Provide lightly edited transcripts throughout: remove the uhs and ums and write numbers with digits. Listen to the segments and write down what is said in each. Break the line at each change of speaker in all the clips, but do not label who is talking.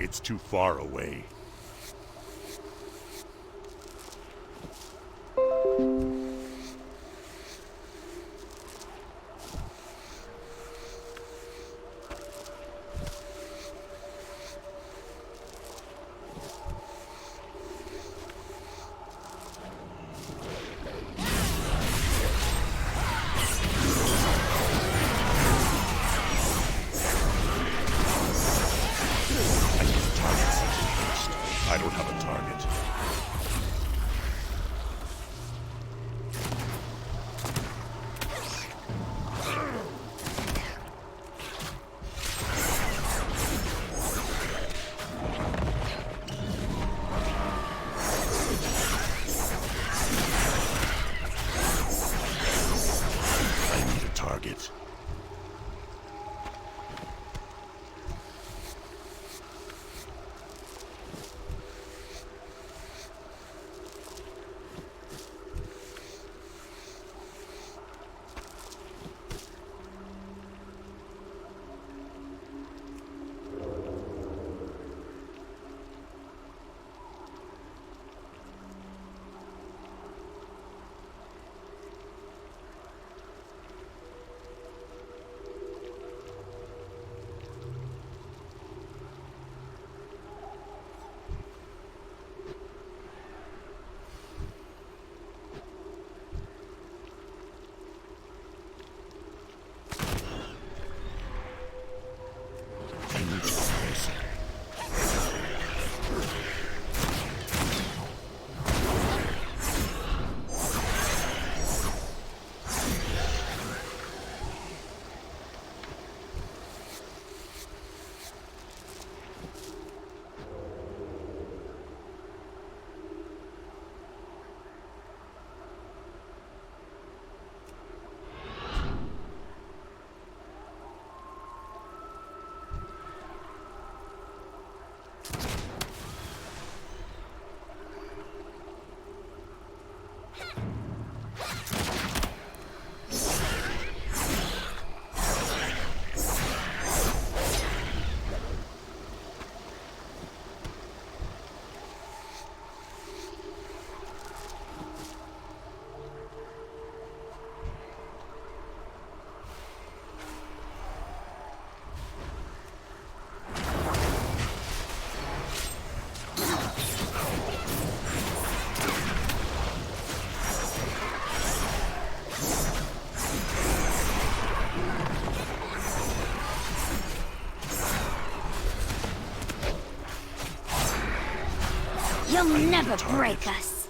It's too far away. I don't have a target. I need a target.
You'll never break us.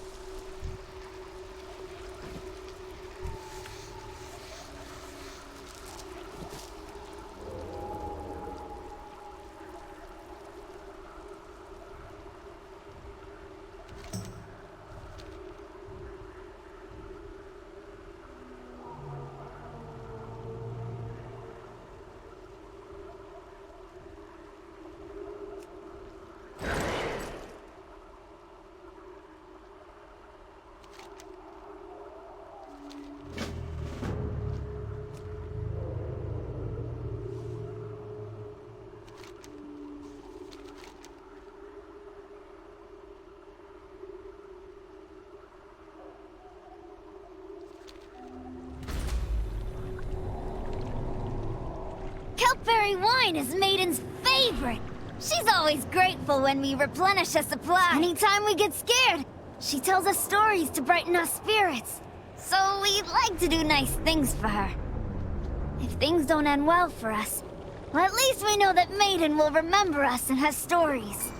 Kelpberry wine is Maiden's favorite. She's always grateful when we replenish a supply. Anytime we get scared, she tells us stories to brighten our spirits. So we'd like to do nice things for her. If things don't end well for us, well, at least we know that Maiden will remember us and her stories.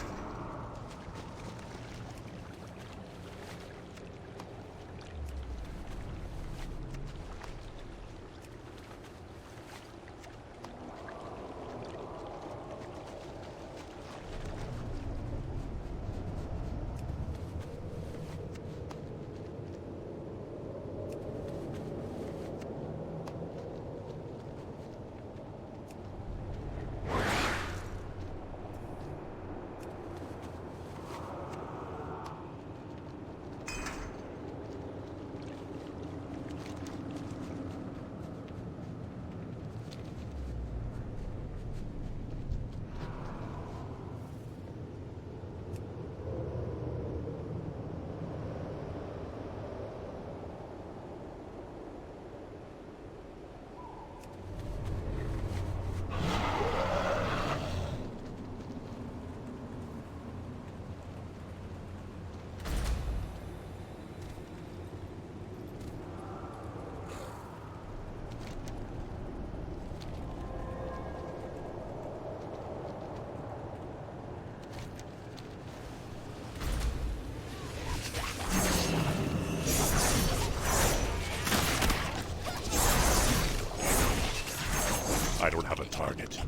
I don't have a target.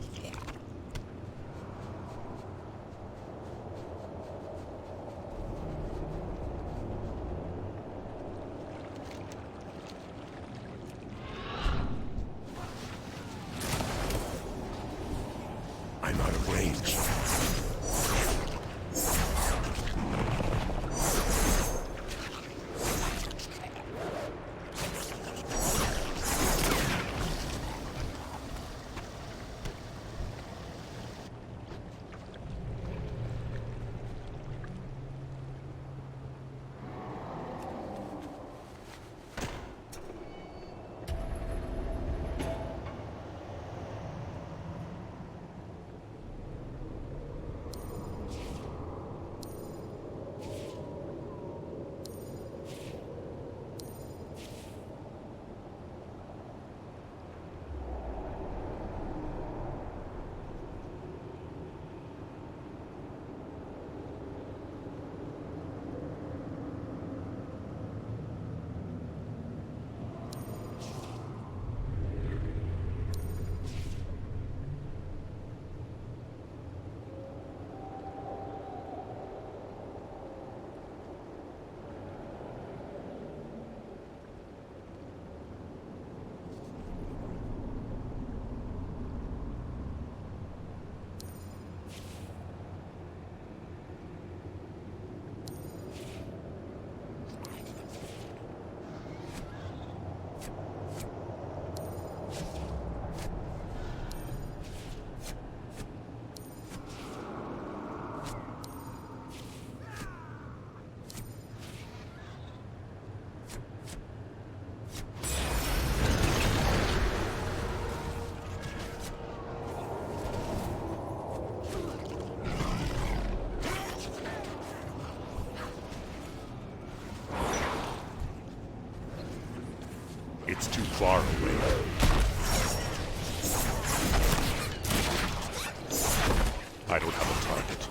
I'm out of range. It's too far away. I don't have a target.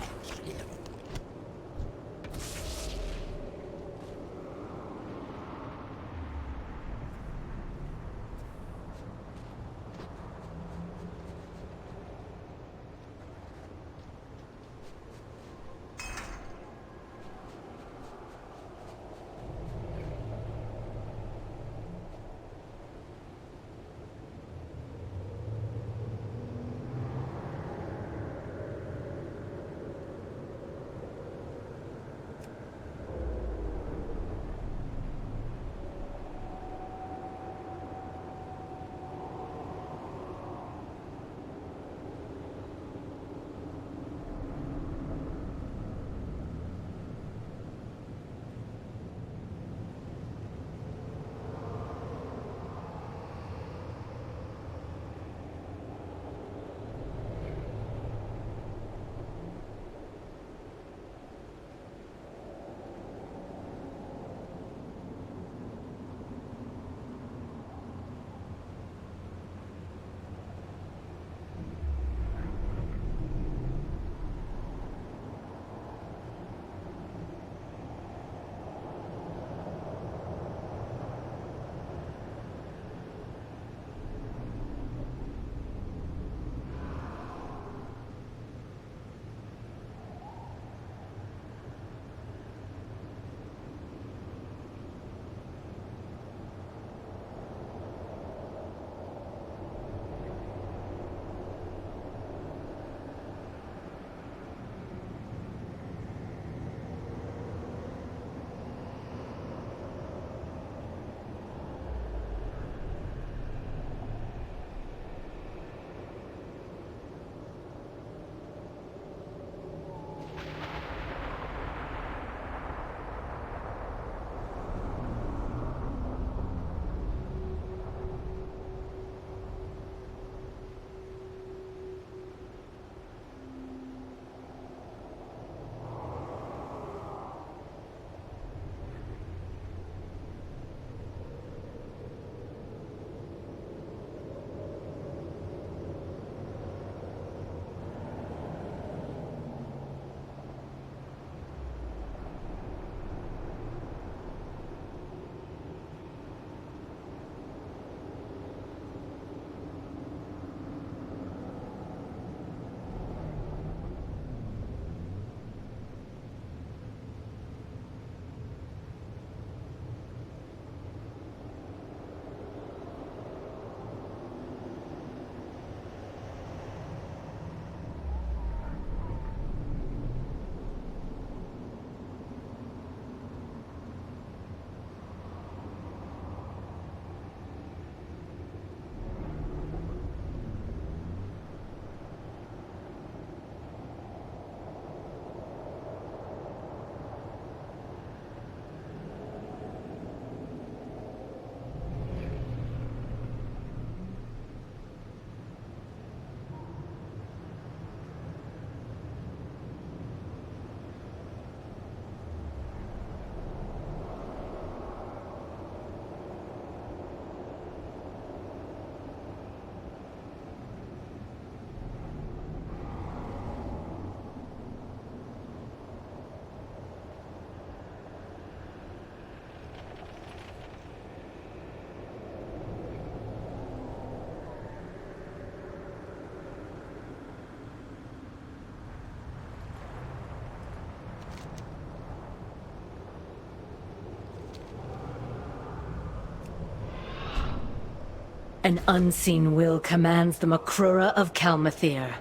An unseen will commands the Makrura of Kalmathir.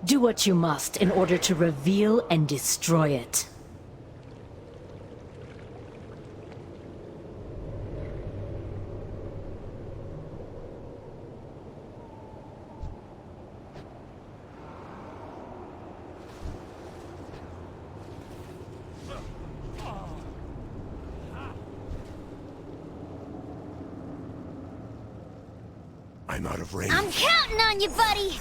Do what you must in order to reveal and destroy it.
I'm out of range.
I'm counting on you, buddy!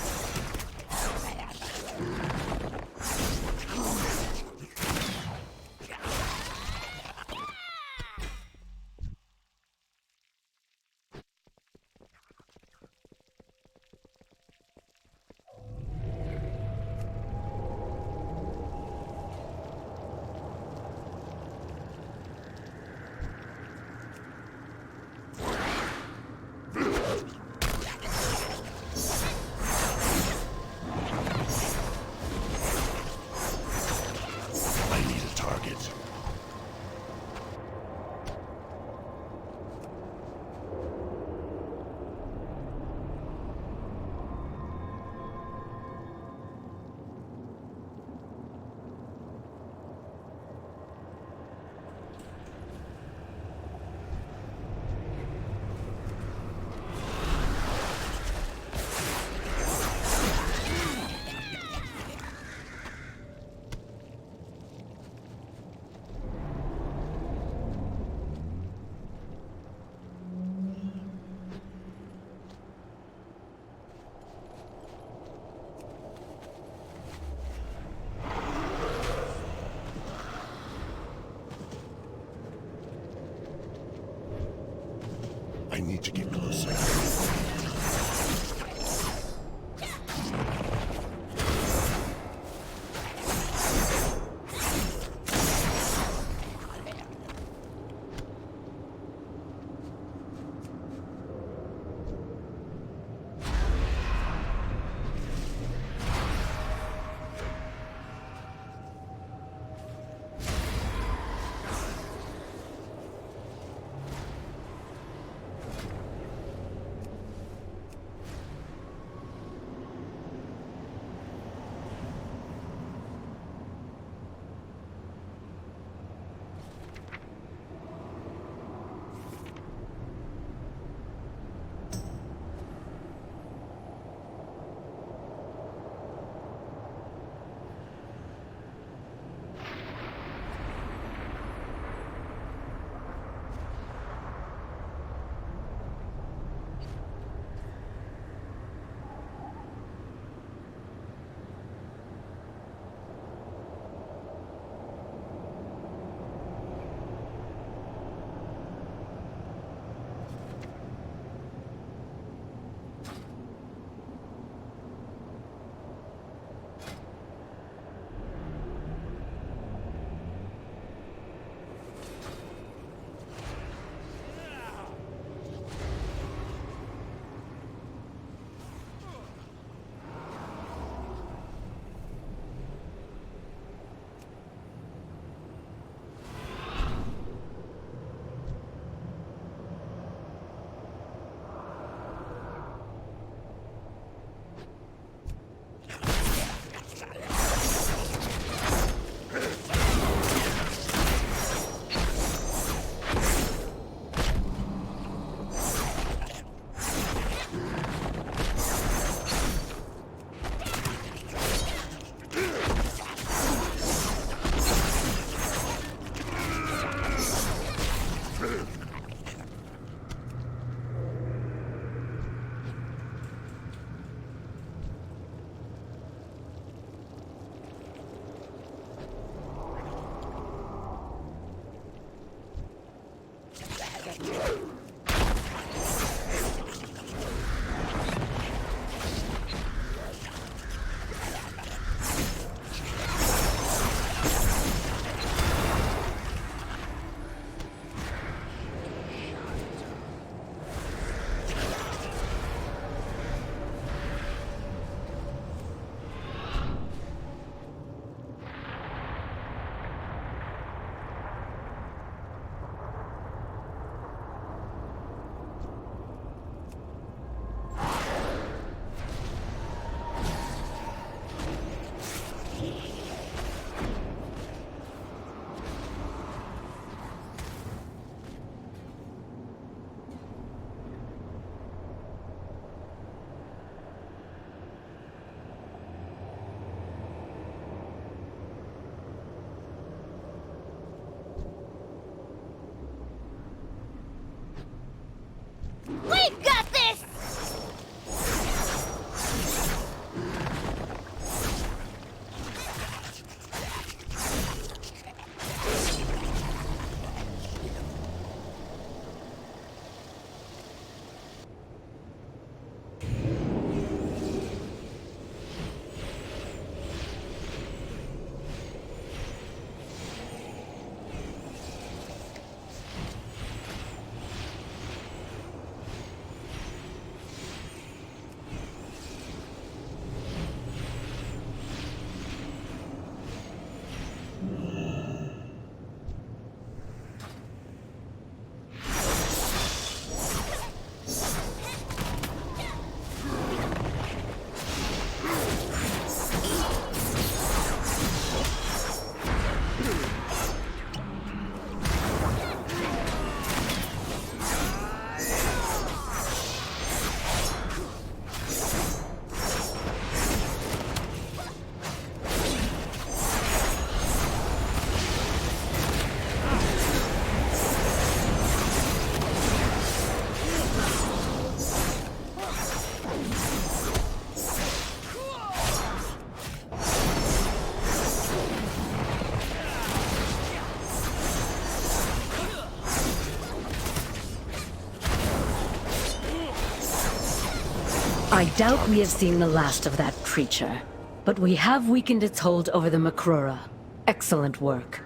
I doubt we have seen the last of that creature, but we have weakened its hold over the Makrura. Excellent work.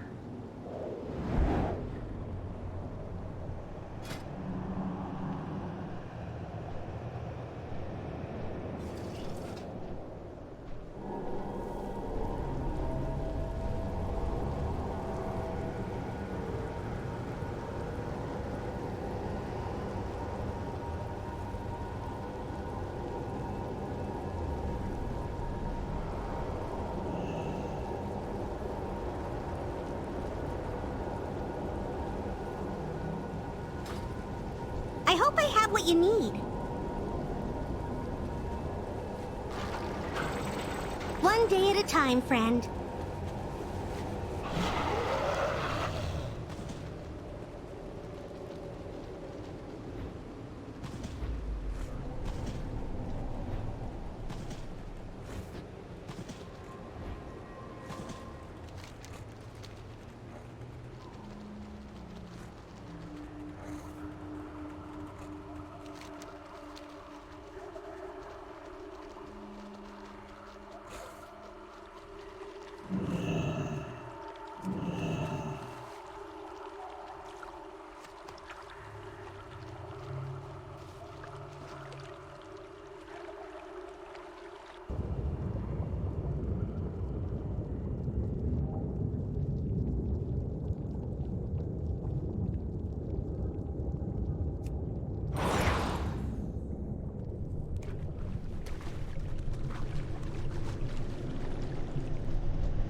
I hope I have what you need. One day at a time, friend.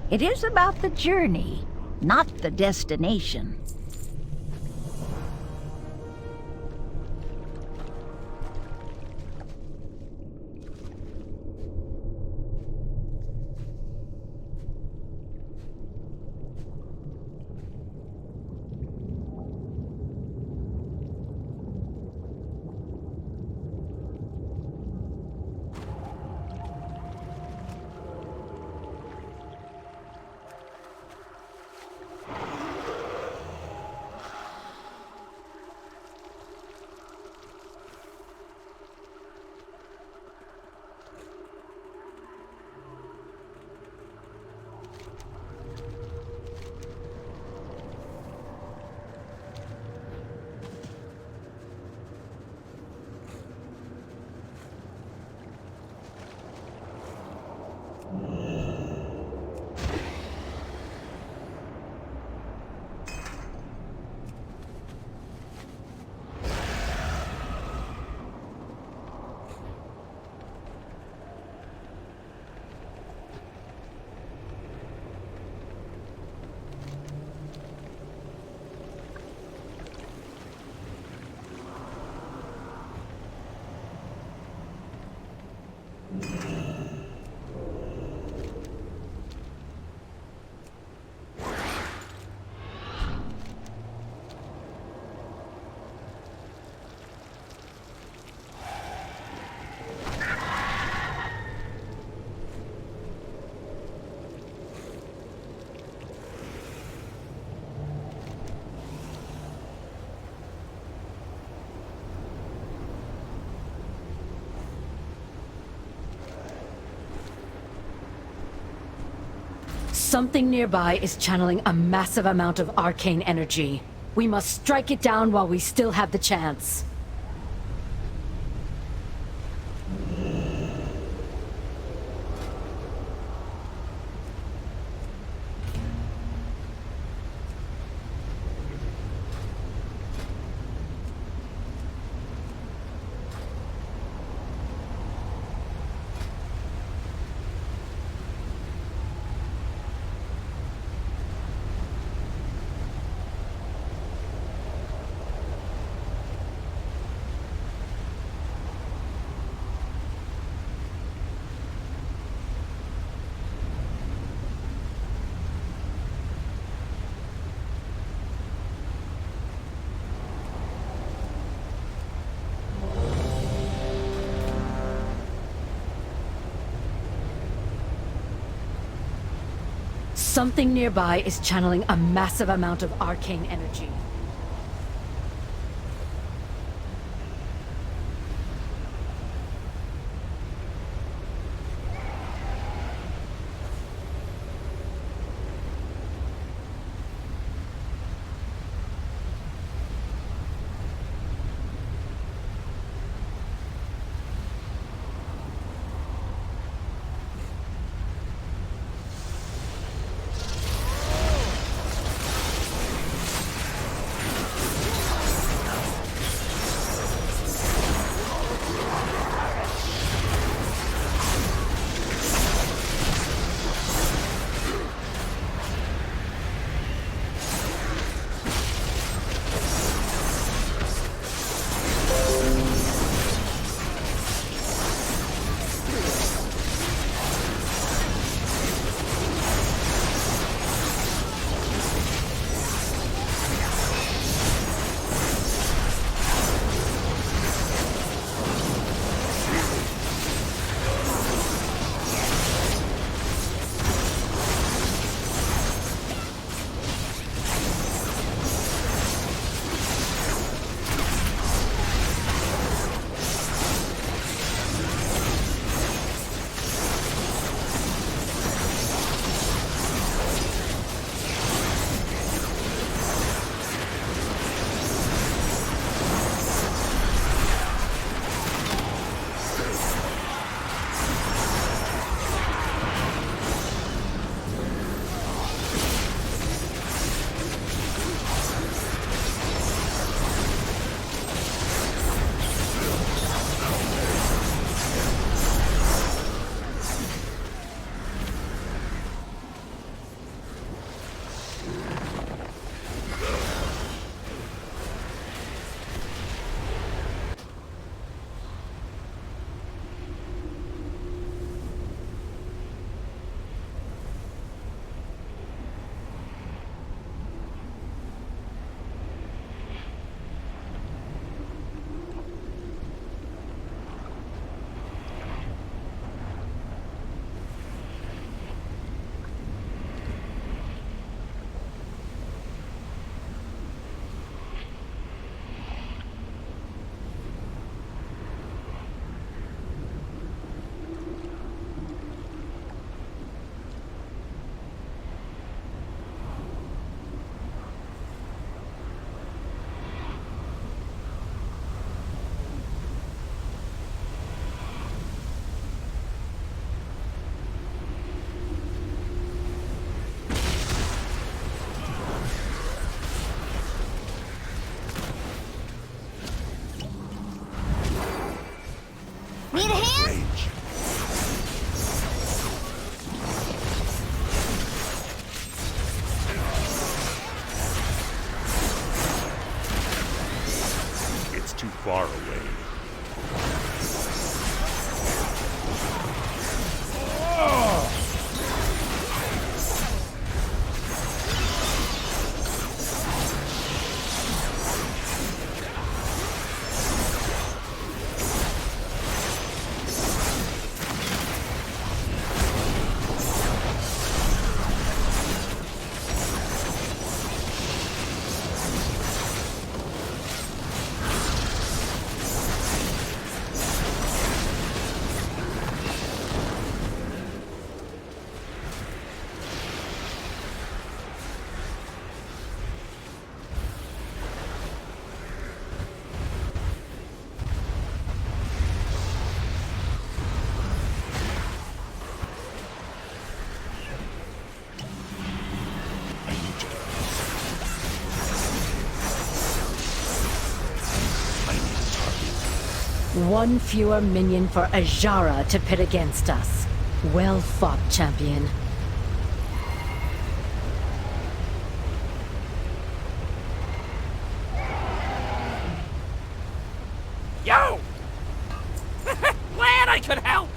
It is about the journey, not the destination.
Something nearby is channeling a massive amount of arcane energy. We must strike it down while we still have the chance. Something nearby is channeling a massive amount of arcane energy.
far away. I need you. I need a target.
One fewer minion for Ajara to pit against us. Well fought, champion.
Yo! Glad I could help!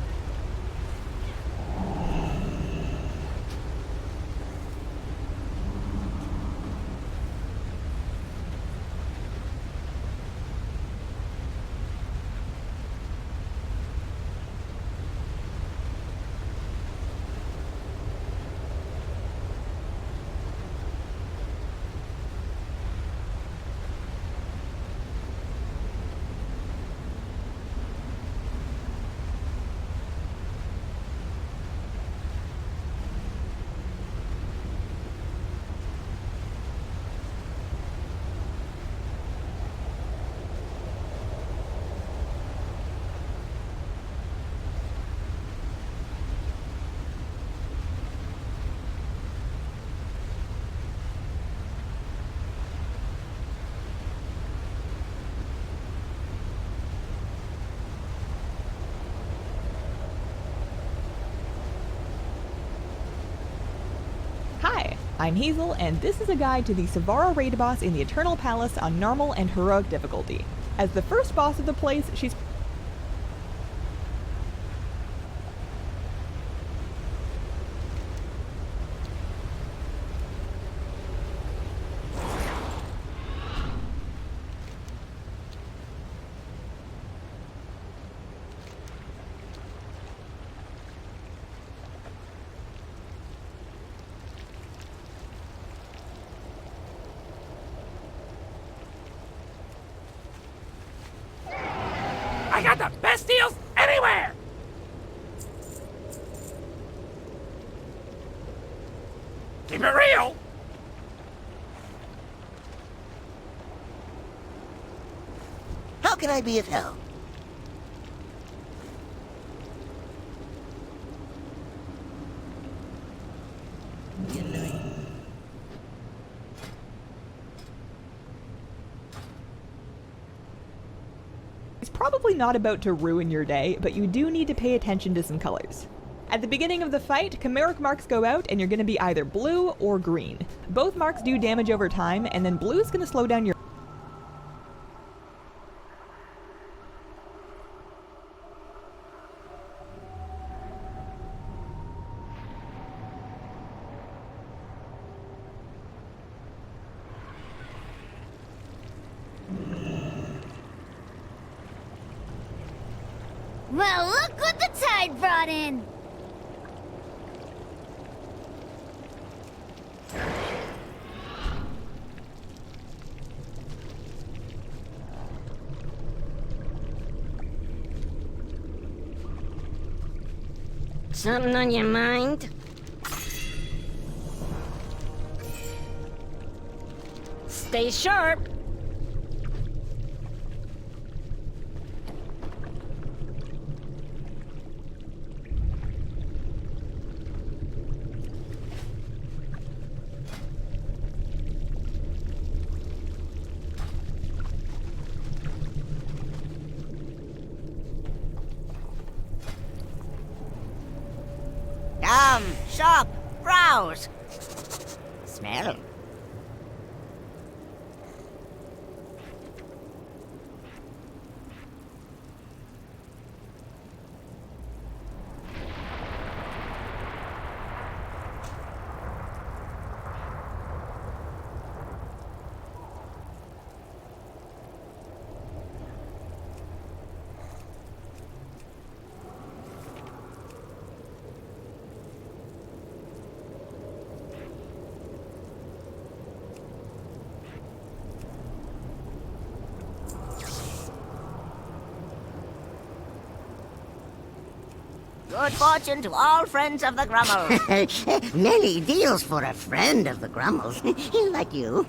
Hi, I'm Hazel, and this is a guide to the Savara raid boss in the Eternal Palace on normal and heroic difficulty. As the first boss of the place, she's
I got the best deals anywhere! Keep it real!
How can I be of help?
probably not about to ruin your day, but you do need to pay attention to some colors. At the beginning of the fight, chimeric marks go out and you're going to be either blue or green. Both marks do damage over time, and then blue is going to slow down your
Well, look what the tide brought in! Something on your mind? Stay sharp!
Shop, browse, smell. Good fortune to all friends of the Grummles. Many deals for a friend of the Grummles. Like you.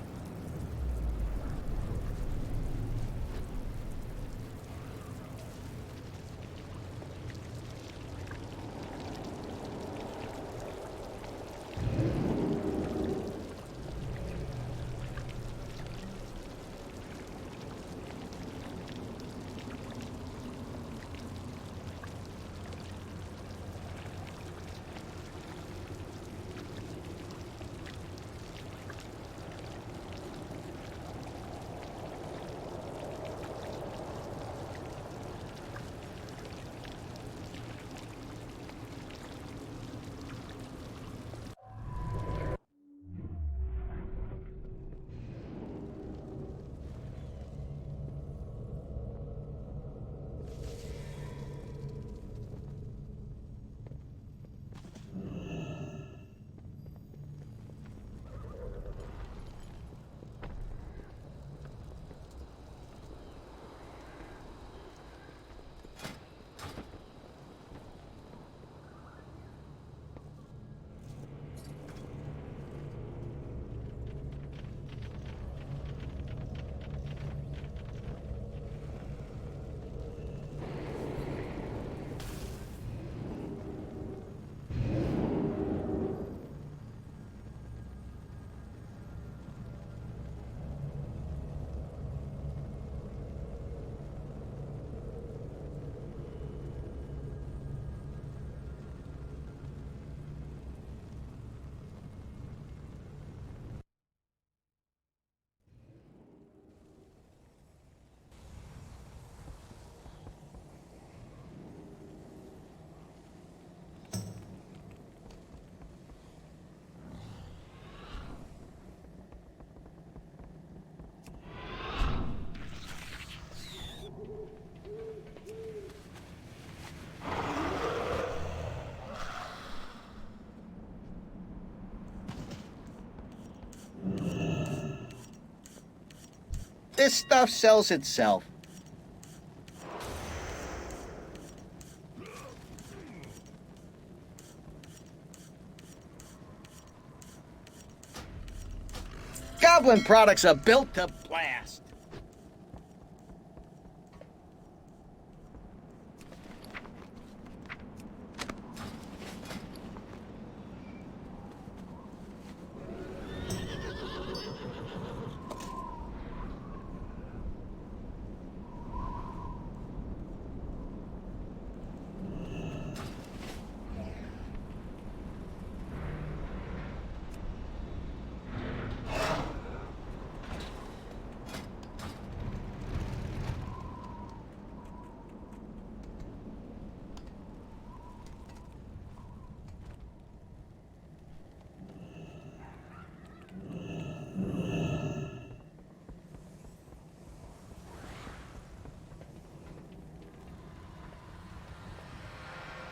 This stuff sells itself. Goblin products are built to blast.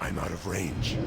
I'm out of range.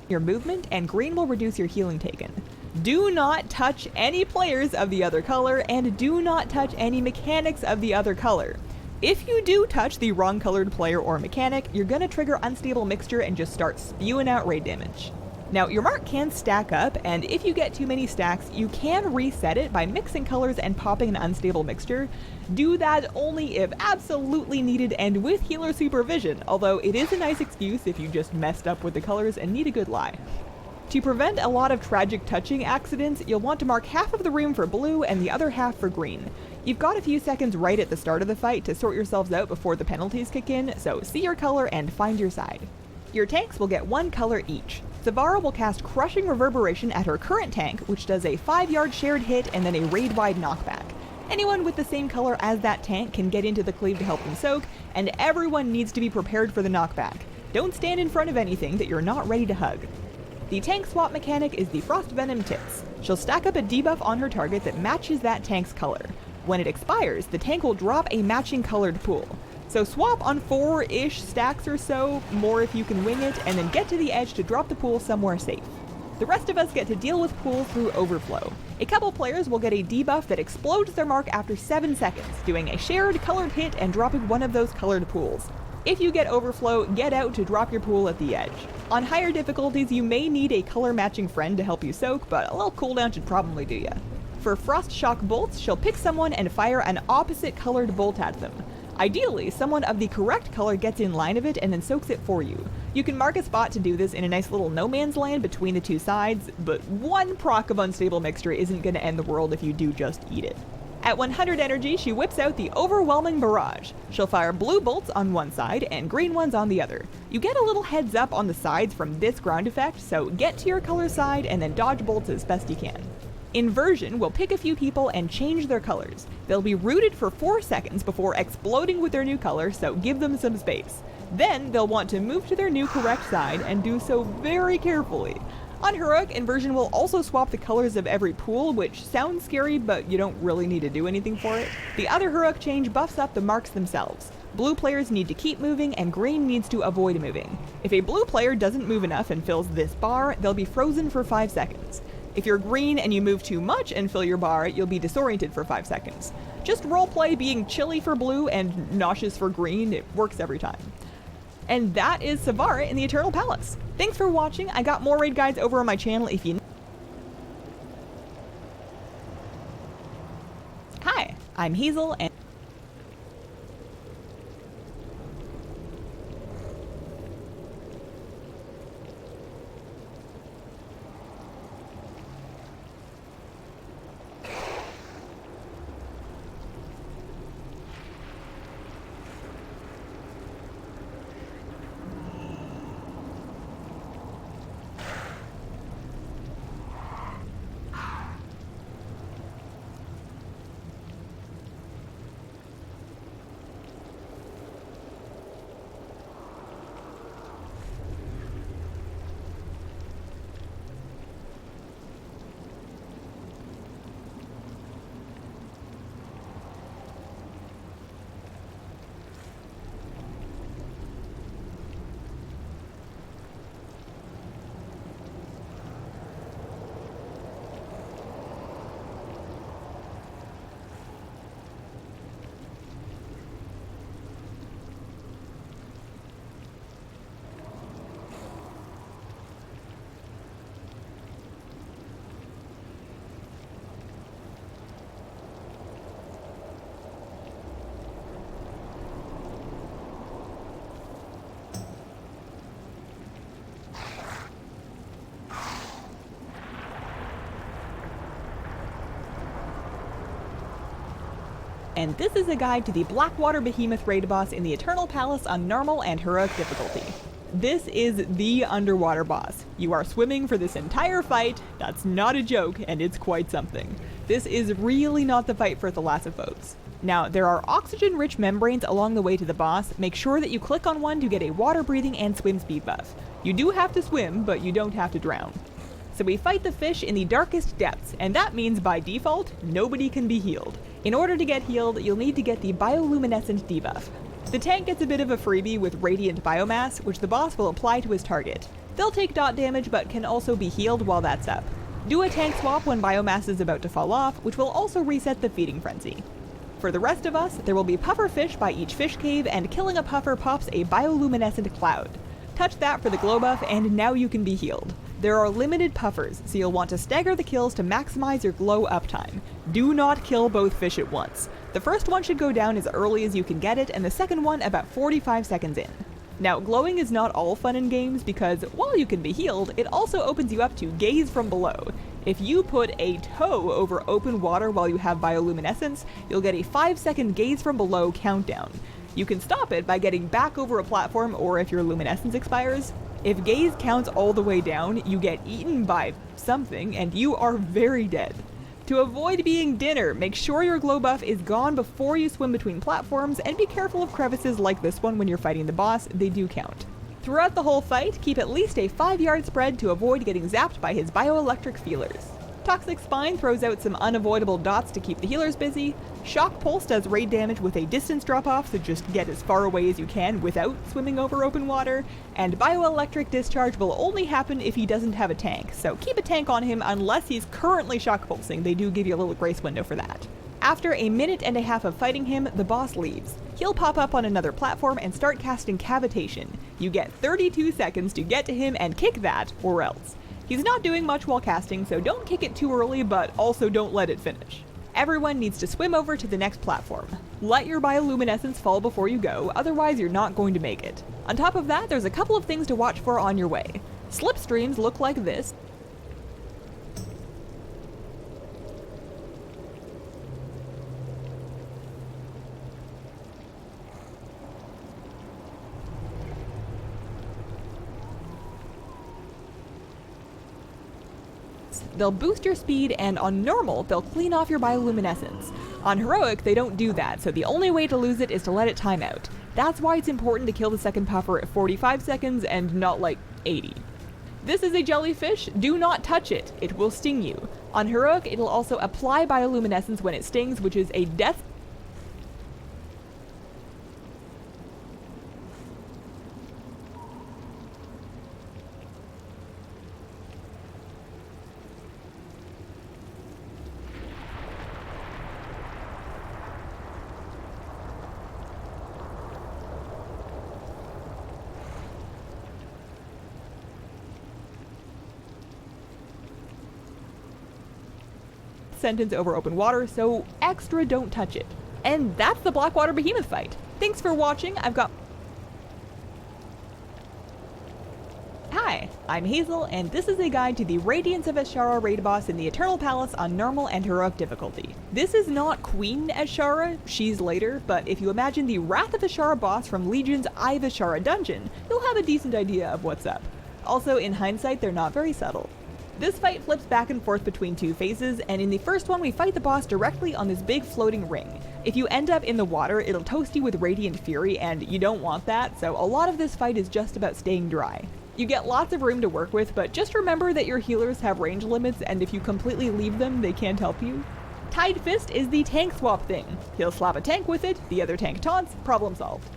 Your movement, and green will reduce your healing taken. Do not touch any players of the other color, and do not touch any mechanics of the other color. If you do touch the wrong colored player or mechanic, you're gonna trigger Unstable Mixture and just start spewing out raid damage. Now, your mark can stack up, and if you get too many stacks, you can reset it by mixing colors and popping an Unstable Mixture. Do that only if absolutely needed and with healer supervision, although it is a nice excuse if you just messed up with the colors and need a good lie. To prevent a lot of tragic touching accidents, you'll want to mark half of the room for blue and the other half for green. You've got a few seconds right at the start of the fight to sort yourselves out before the penalties kick in, so see your color and find your side. Your tanks will get one color each. Zavara will cast Crushing Reverberation at her current tank, which does a 5-yard shared hit and then a raid-wide knockback. Anyone with the same color as that tank can get into the cleave to help them soak, and everyone needs to be prepared for the knockback. Don't stand in front of anything that you're not ready to hug. The tank swap mechanic is the Frost Venom Tits. She'll stack up a debuff on her target that matches that tank's color. When it expires, the tank will drop a matching colored pool. So swap on 4-ish stacks or so, more if you can wing it, and then get to the edge to drop the pool somewhere safe. The rest of us get to deal with pools through overflow. A couple players will get a debuff that explodes their mark after 7 seconds, doing a shared colored hit and dropping one of those colored pools. If you get overflow, get out to drop your pool at the edge. On higher difficulties, you may need a color matching friend to help you soak, but a little cooldown should probably do ya. For Frost Shock bolts, she'll pick someone and fire an opposite colored bolt at them. Ideally, someone of the correct color gets in line of it and then soaks it for you. You can mark a spot to do this in a nice little no man's land between the two sides, but one proc of Unstable Mixture isn't going to end the world if you do just eat it. At 100 energy, she whips out the Overwhelming Barrage. She'll fire blue bolts on one side and green ones on the other. You get a little heads up on the sides from this ground effect, so get to your color side and then dodge bolts as best you can. Inversion will pick a few people and change their colors. They'll be rooted for 4 seconds before exploding with their new color, so give them some space. Then they'll want to move to their new correct side and do so very carefully. On Heroic, Inversion will also swap the colors of every pool, which sounds scary, but you don't really need to do anything for it. The other Heroic change buffs up the marks themselves. Blue players need to keep moving, and green needs to avoid moving. If a blue player doesn't move enough and fills this bar, they'll be frozen for 5 seconds. If you're green and you move too much and fill your bar, you'll be disoriented for 5 seconds. Just roleplay being chilly for blue and nauseous for green, it works every time. And that is Savara in the Eternal Palace. Thanks for watching. I got more raid guides over on my channel if you... Hi, I'm Hazel and... And this is a guide to the Blackwater Behemoth raid boss in the Eternal Palace on normal and heroic difficulty. This is the underwater boss. You are swimming for this entire fight, that's not a joke, and it's quite something. This is really not the fight for Thalassophobes. Now, there are oxygen-rich membranes along the way to the boss. Make sure that you click on one to get a water breathing and swim speed buff. You do have to swim, but you don't have to drown. So we fight the fish in the darkest depths, and that means by default, nobody can be healed. In order to get healed, you'll need to get the bioluminescent debuff. The tank gets a bit of a freebie with radiant biomass, which the boss will apply to his target. They'll take dot damage, but can also be healed while that's up. Do a tank swap when biomass is about to fall off, which will also reset the feeding frenzy. For the rest of us, there will be puffer fish by each fish cave, and killing a puffer pops a bioluminescent cloud. Touch that for the glow buff, and now you can be healed. There are limited puffers, so you'll want to stagger the kills to maximize your glow uptime. Do not kill both fish at once. The first one should go down as early as you can get it, and the second one about 45 seconds in. Now, glowing is not all fun in games because while you can be healed, it also opens you up to gaze from below. If you put a toe over open water while you have bioluminescence, you'll get a 5-second gaze from below countdown. You can stop it by getting back over a platform or if your luminescence expires. If gaze counts all the way down, you get eaten by something and you are very dead. To avoid being dinner, make sure your glow buff is gone before you swim between platforms, and be careful of crevices like this one when you're fighting the boss, they do count. Throughout the whole fight, keep at least a 5-yard spread to avoid getting zapped by his bioelectric feelers. Toxic Spine throws out some unavoidable dots to keep the healers busy. Shock Pulse does raid damage with a distance drop-off, so just get as far away as you can without swimming over open water. And Bioelectric Discharge will only happen if he doesn't have a tank, so keep a tank on him unless he's currently Shock Pulsing. They do give you a little grace window for that. After a minute and a half of fighting him, the boss leaves. He'll pop up on another platform and start casting Cavitation. You get 32 seconds to get to him and kick that, or else. He's not doing much while casting, so don't kick it too early, but also don't let it finish. Everyone needs to swim over to the next platform. Let your bioluminescence fall before you go, otherwise you're not going to make it. On top of that, there's a couple of things to watch for on your way. Slipstreams look like this. They'll boost your speed, and on normal, they'll clean off your bioluminescence. On heroic, they don't do that, so the only way to lose it is to let it time out. That's why it's important to kill the second puffer at 45 seconds and not like 80. This is a jellyfish, do not touch it, it will sting you. On heroic, it'll also apply bioluminescence when it stings, which is a death sentence over open water, so extra don't touch it. And that's the Blackwater Behemoth fight. Thanks for watching. Hi, I'm Hazel, and this is a guide to the Radiance of Ashara raid boss in the Eternal Palace on normal and heroic difficulty. This is not Queen Ashara, she's later, but if you imagine the Wrath of Ashara boss from Legion's Eye of Ashara dungeon, you'll have a decent idea of what's up. Also, in hindsight, they're not very subtle. This fight flips back and forth between two phases, and in the first one we fight the boss directly on this big floating ring. If you end up in the water, it'll toast you with Radiant Fury, and you don't want that, so a lot of this fight is just about staying dry. You get lots of room to work with, but just remember that your healers have range limits, and if you completely leave them, they can't help you. Tide Fist is the tank swap thing. He'll slap a tank with it, the other tank taunts, problem solved.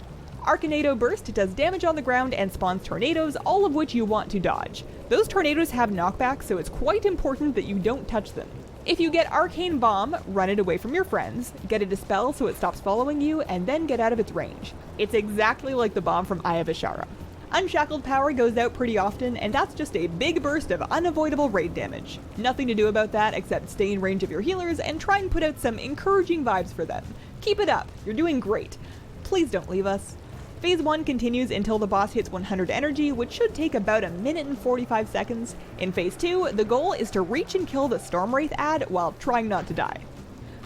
Arcanado Burst does damage on the ground and spawns tornadoes, all of which you want to dodge. Those tornadoes have knockback, so it's quite important that you don't touch them. If you get Arcane Bomb, run it away from your friends, get a Dispel so it stops following you, and then get out of its range. It's exactly like the bomb from Eye of Ashara. Unshackled Power goes out pretty often, and that's just a big burst of unavoidable raid damage. Nothing to do about that except stay in range of your healers and try and put out some encouraging vibes for them. Keep it up, you're doing great. Please don't leave us. Phase 1 continues until the boss hits 100 energy, which should take about a minute and 45 seconds. In Phase 2, the goal is to reach and kill the Stormwraith ad while trying not to die.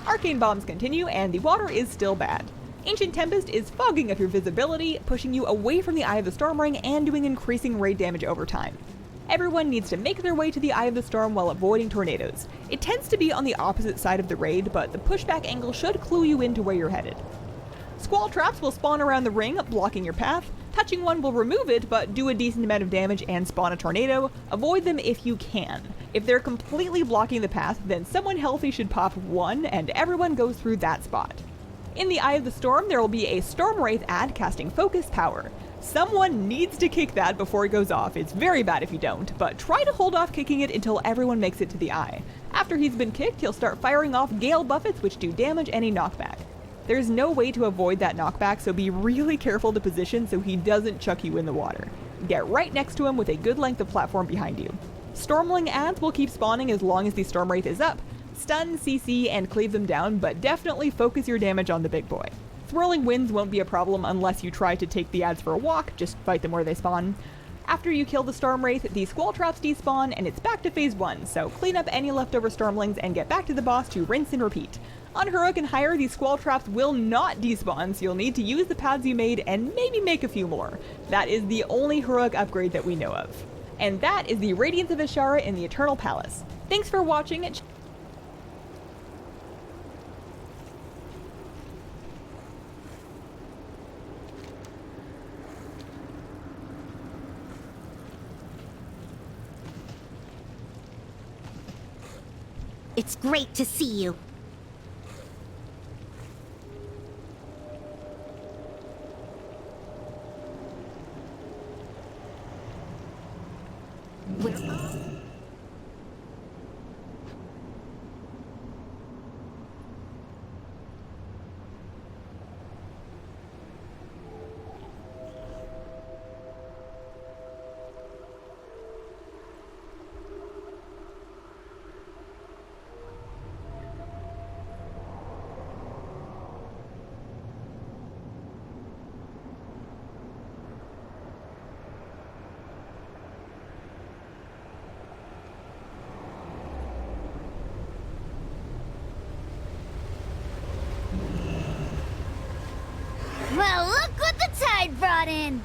Arcane Bombs continue, and the water is still bad. Ancient Tempest is fogging up your visibility, pushing you away from the Eye of the Storm Ring and doing increasing raid damage over time. Everyone needs to make their way to the Eye of the Storm while avoiding tornadoes. It tends to be on the opposite side of the raid, but the pushback angle should clue you into where you're headed. Squall traps will spawn around the ring, blocking your path. Touching one will remove it, but do a decent amount of damage and spawn a tornado. Avoid them if you can. If they're completely blocking the path, then someone healthy should pop one, and everyone goes through that spot. In the Eye of the Storm, there will be a Stormwraith ad casting Focus Power. Someone needs to kick that before it goes off. It's very bad if you don't, but try to hold off kicking it until everyone makes it to the Eye. After he's been kicked, he'll start firing off Gale Buffets, which do damage and a knockback. There's no way to avoid that knockback, so be really careful to position so he doesn't chuck you in the water. Get right next to him with a good length of platform behind you. Stormling ads will keep spawning as long as the Stormwraith is up. Stun, CC, and cleave them down, but definitely focus your damage on the big boy. Swirling winds won't be a problem unless you try to take the ads for a walk, just fight them where they spawn. After you kill the Stormwraith, the Squall Traps despawn, and it's back to Phase 1, so clean up any leftover Stormlings and get back to the boss to rinse and repeat. On Heroic and higher, these Squall Traps will not despawn, so you'll need to use the paths you made and maybe make a few more. That is the only Heroic upgrade that we know of. And that is the Radiance of Ashara in the Eternal Palace. Thanks for watching.
It's great to see you.
Well, look what the tide brought in!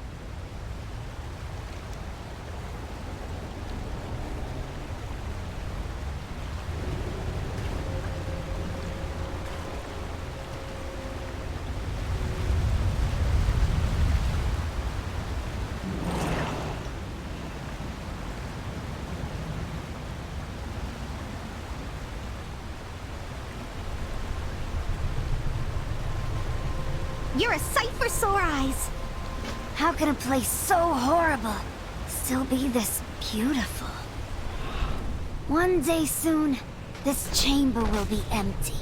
You're a sight for sore eyes.
How can a place so horrible still be this beautiful? One day soon, this chamber will be empty.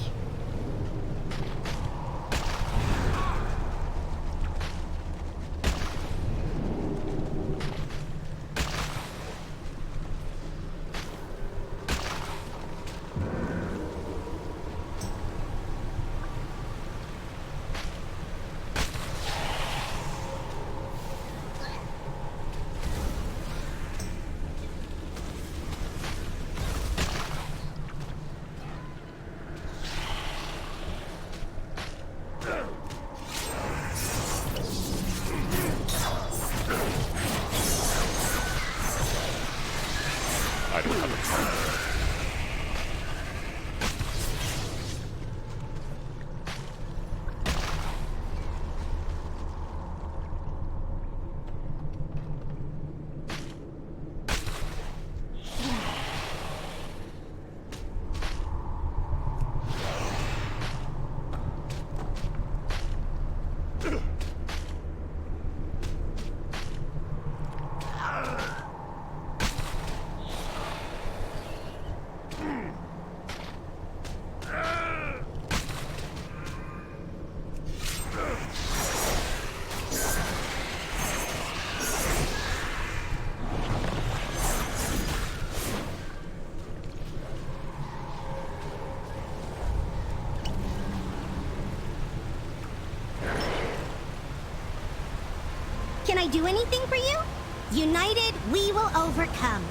I don't have a problem.
Can I do anything for you? United, we will overcome.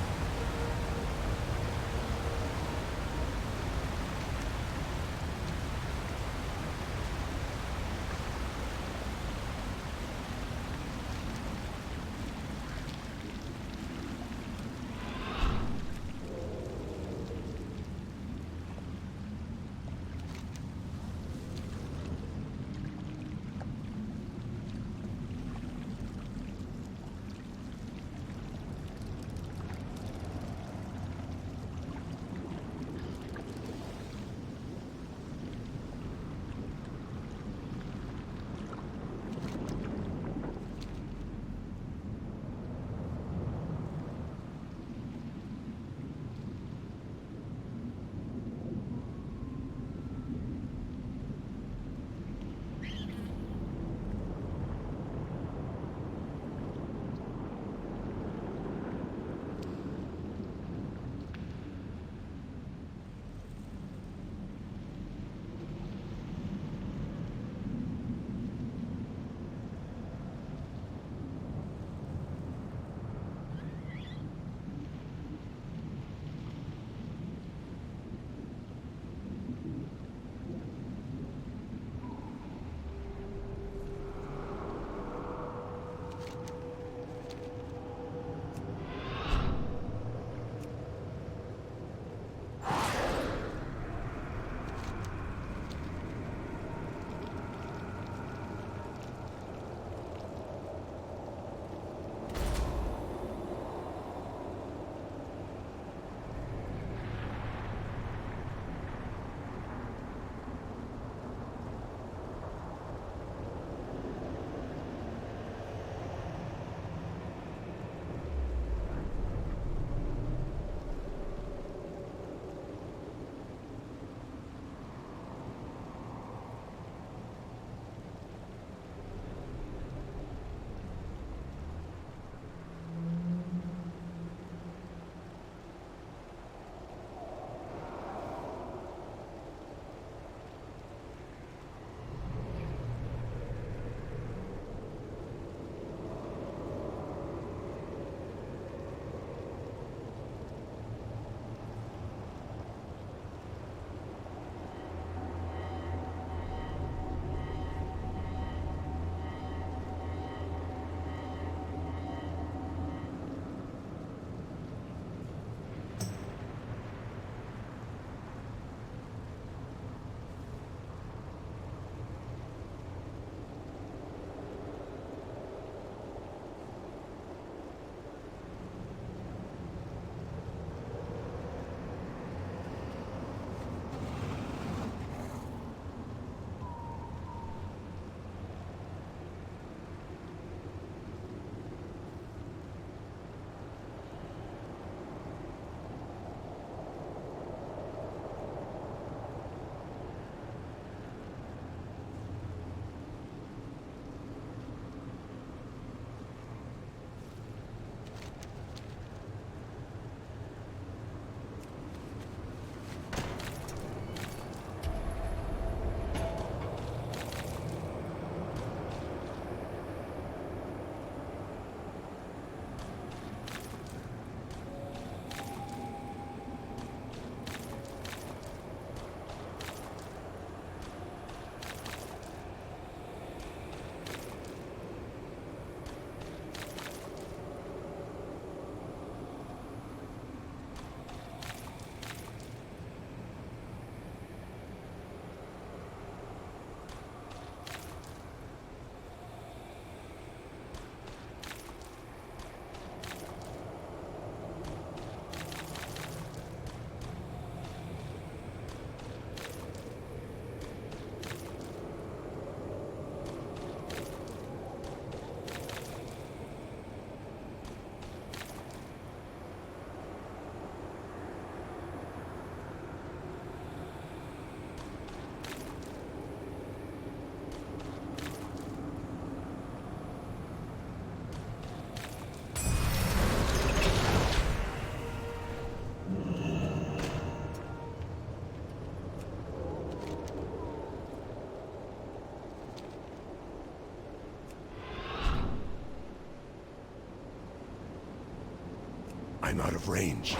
I'm out of range.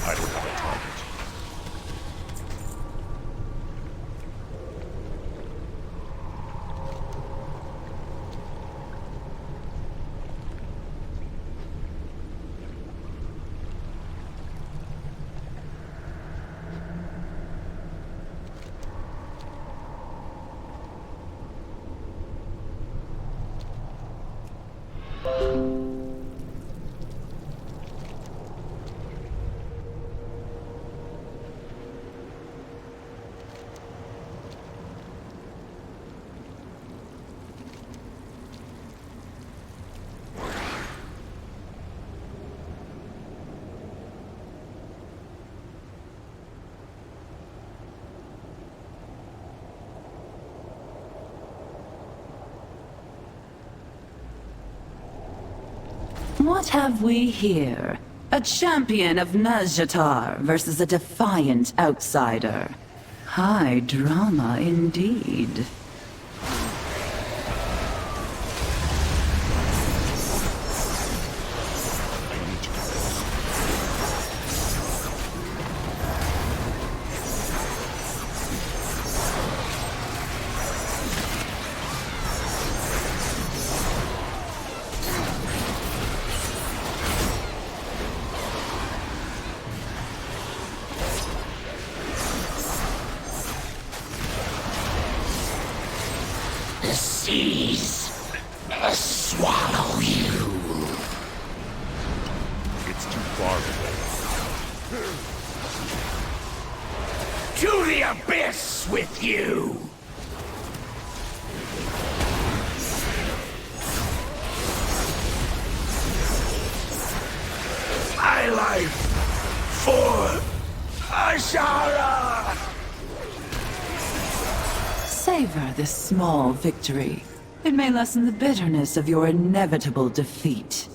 I don't have a target.
What have we here? A champion of Nazjatar versus a defiant outsider. High drama indeed.
The seas swallow you.
It's too far away.
To the abyss with you. My life for Ashara.
Savor this small victory. It may lessen the bitterness of your inevitable defeat.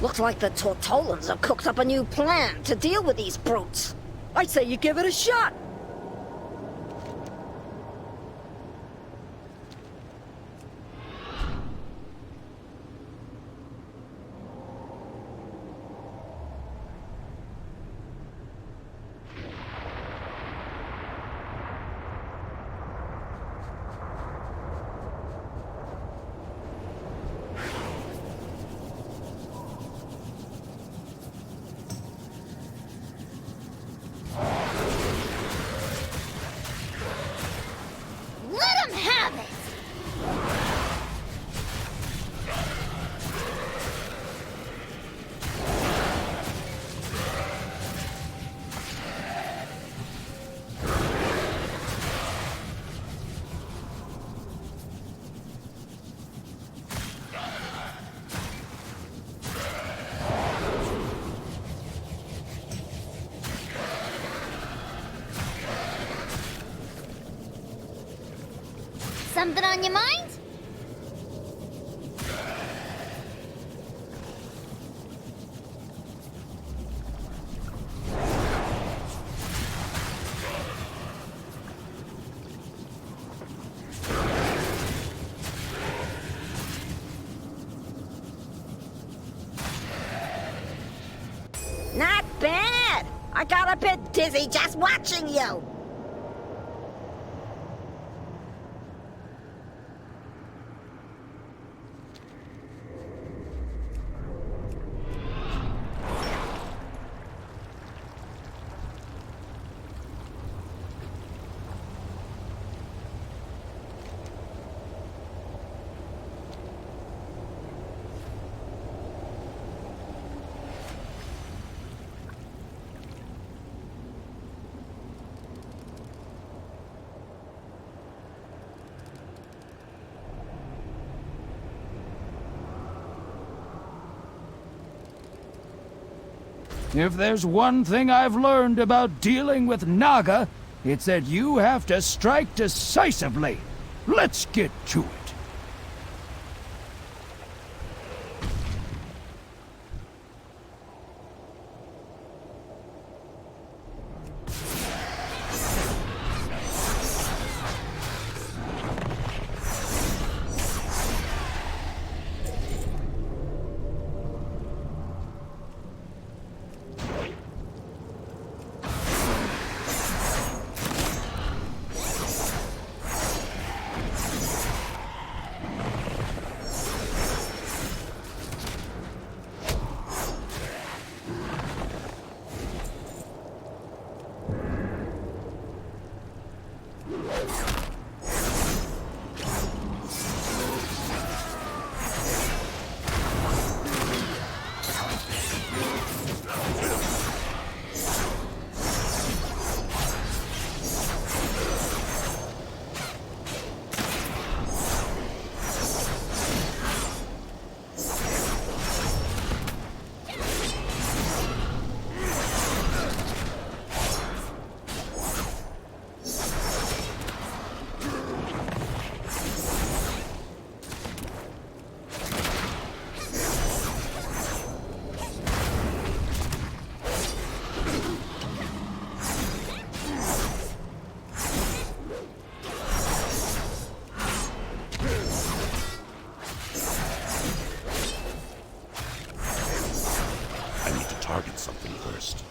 Looks like the Tortolans have cooked up a new plan to deal with these brutes. I say you give it a shot.
Let him have it! Something on your mind?
Not bad. I got a bit dizzy just watching you.
If there's one thing I've learned about dealing with Naga, it's that you have to strike decisively. Let's get to it.
Target something first.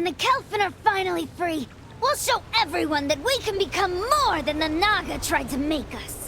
When the Kelphin are finally free, we'll show everyone that we can become more than the Naga tried to make us.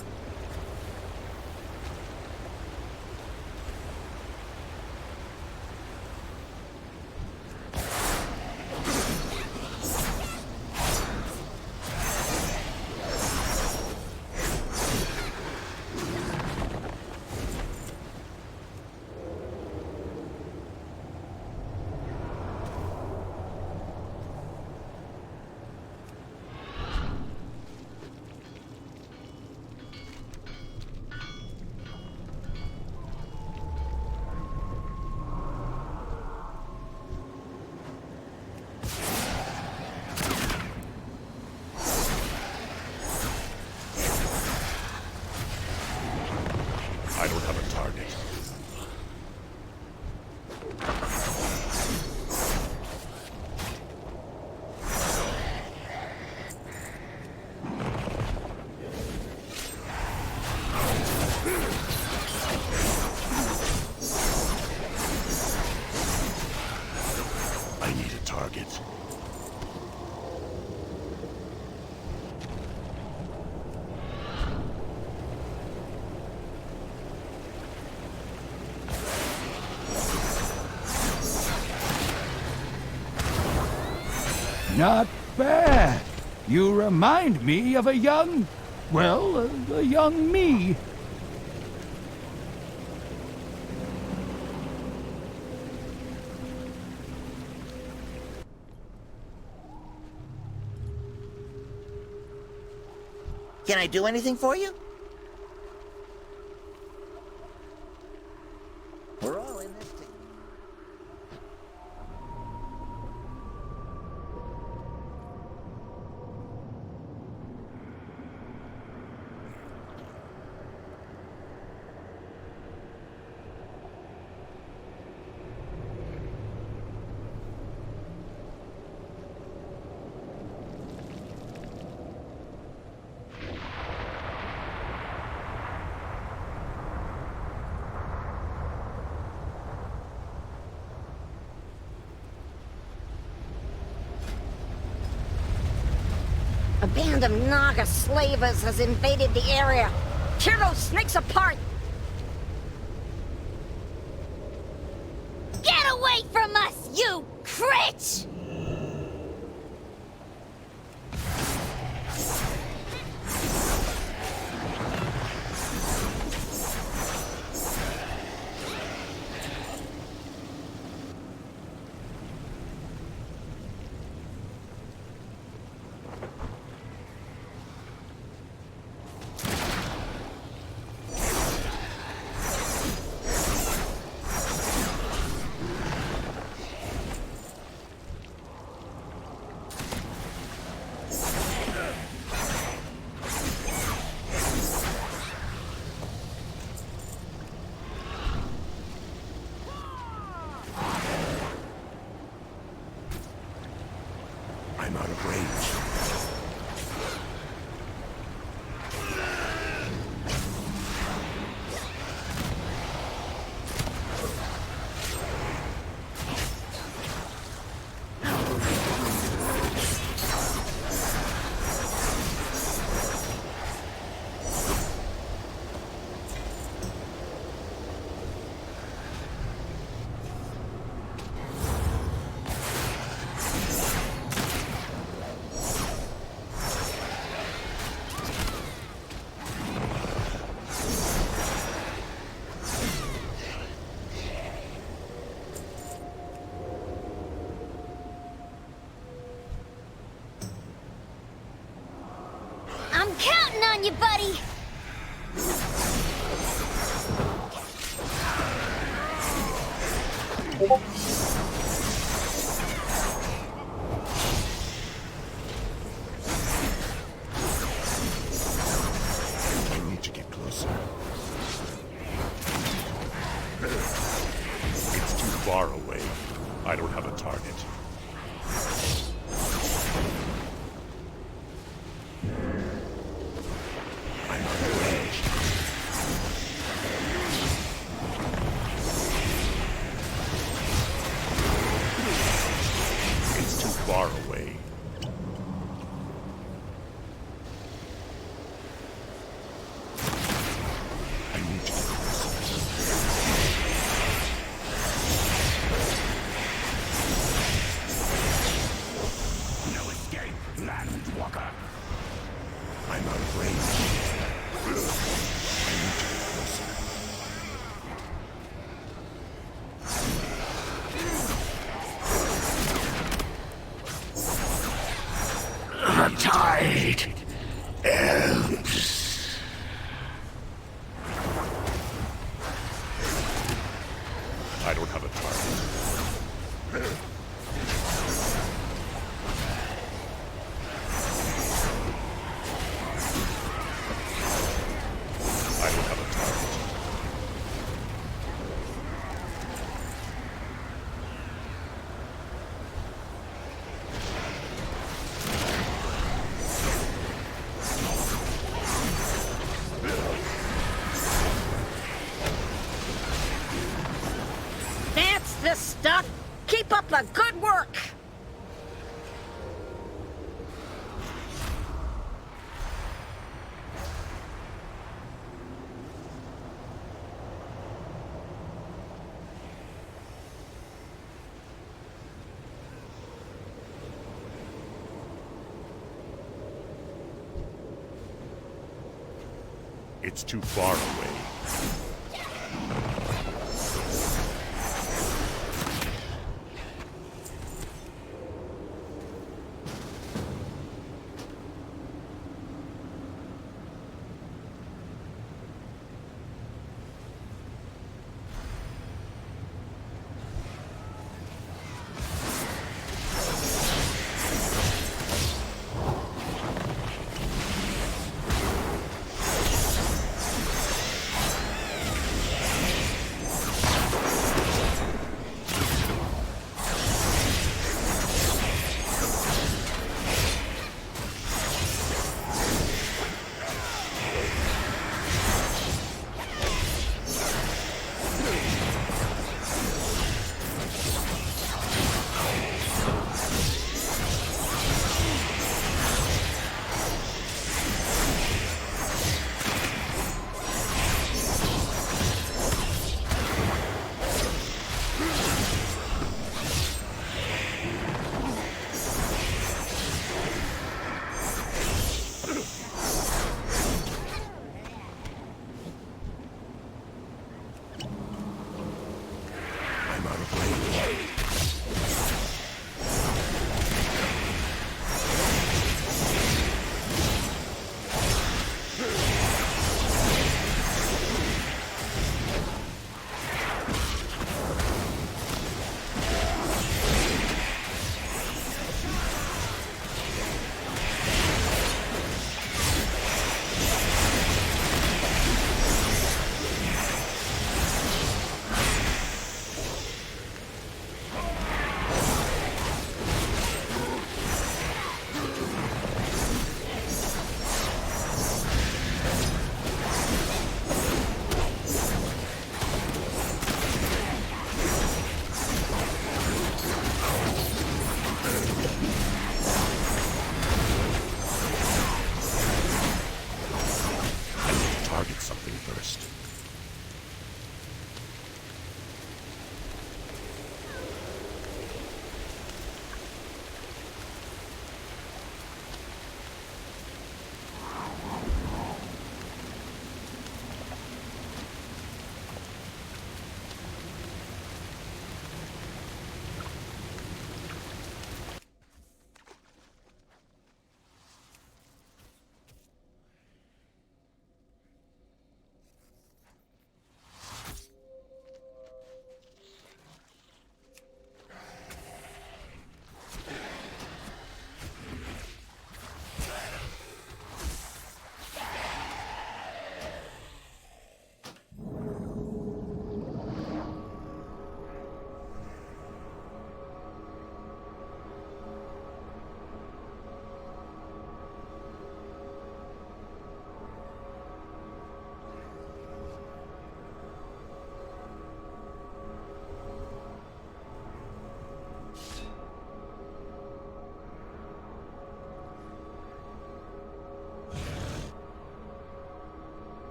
I don't have a target. I need a target.
Not bad. You remind me of a young me.
Can I do anything for you? We're all in this together.
A band of Naga slavers has invaded the area. Tear those snakes apart!
Get away from us, you critch!
I'm out of range.
I'm counting on you, buddy!
I need to get closer. It's too far away. I don't have a target. I'm out of range. I need to get closer.
No escape, Landwalker.
I'm out of range. I need to get closer.
The tide ebbs.
I don't have a target. I don't have a target.
That's the stuff! Keep up the good work!
It's too far away.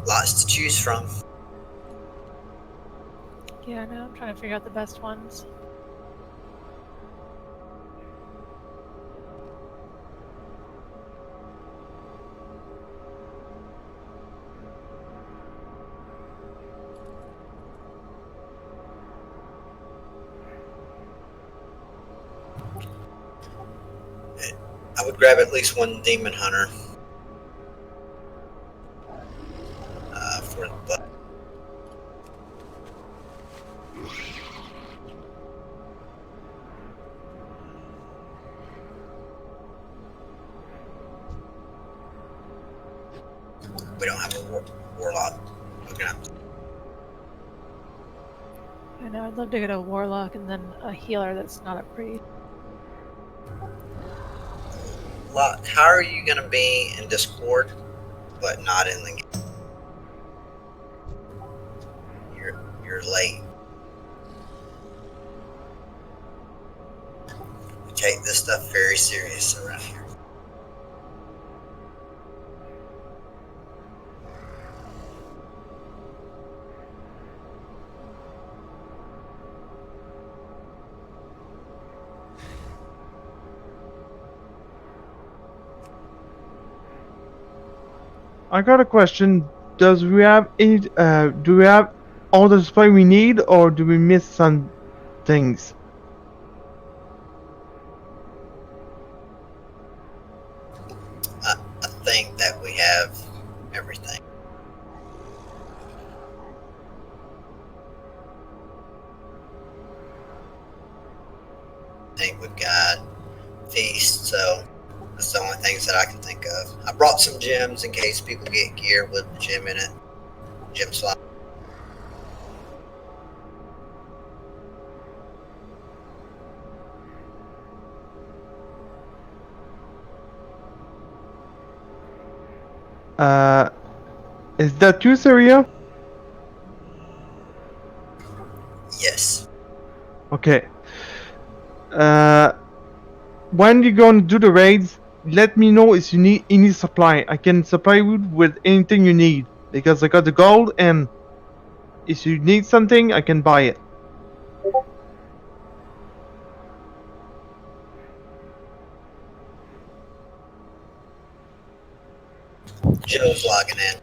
Lots to choose from.
Yeah, I know. I'm trying to figure out the best ones.
I would grab at least one demon hunter for the. We don't have a warlock. We're gonna have to.
I know. I'd love to get a warlock and then a healer that's not a priest.
How are you gonna be in Discord, but not in the game? You're late. We take this stuff very serious around here.
I got a question. Does we have any? Do we have all the supply we need, or do we miss some things?
I think that we have everything. I think we've got feast, so that's the only things that I can think of. I brought some gems in case people get gear with the gem in it. Gem slot.
Is that you, Seria?
Yes.
Okay. When you're going to do the raids, let me know if you need any supply. I can supply you with anything you need because I got the gold, and if you need something, I can buy it.
Joe's logging in.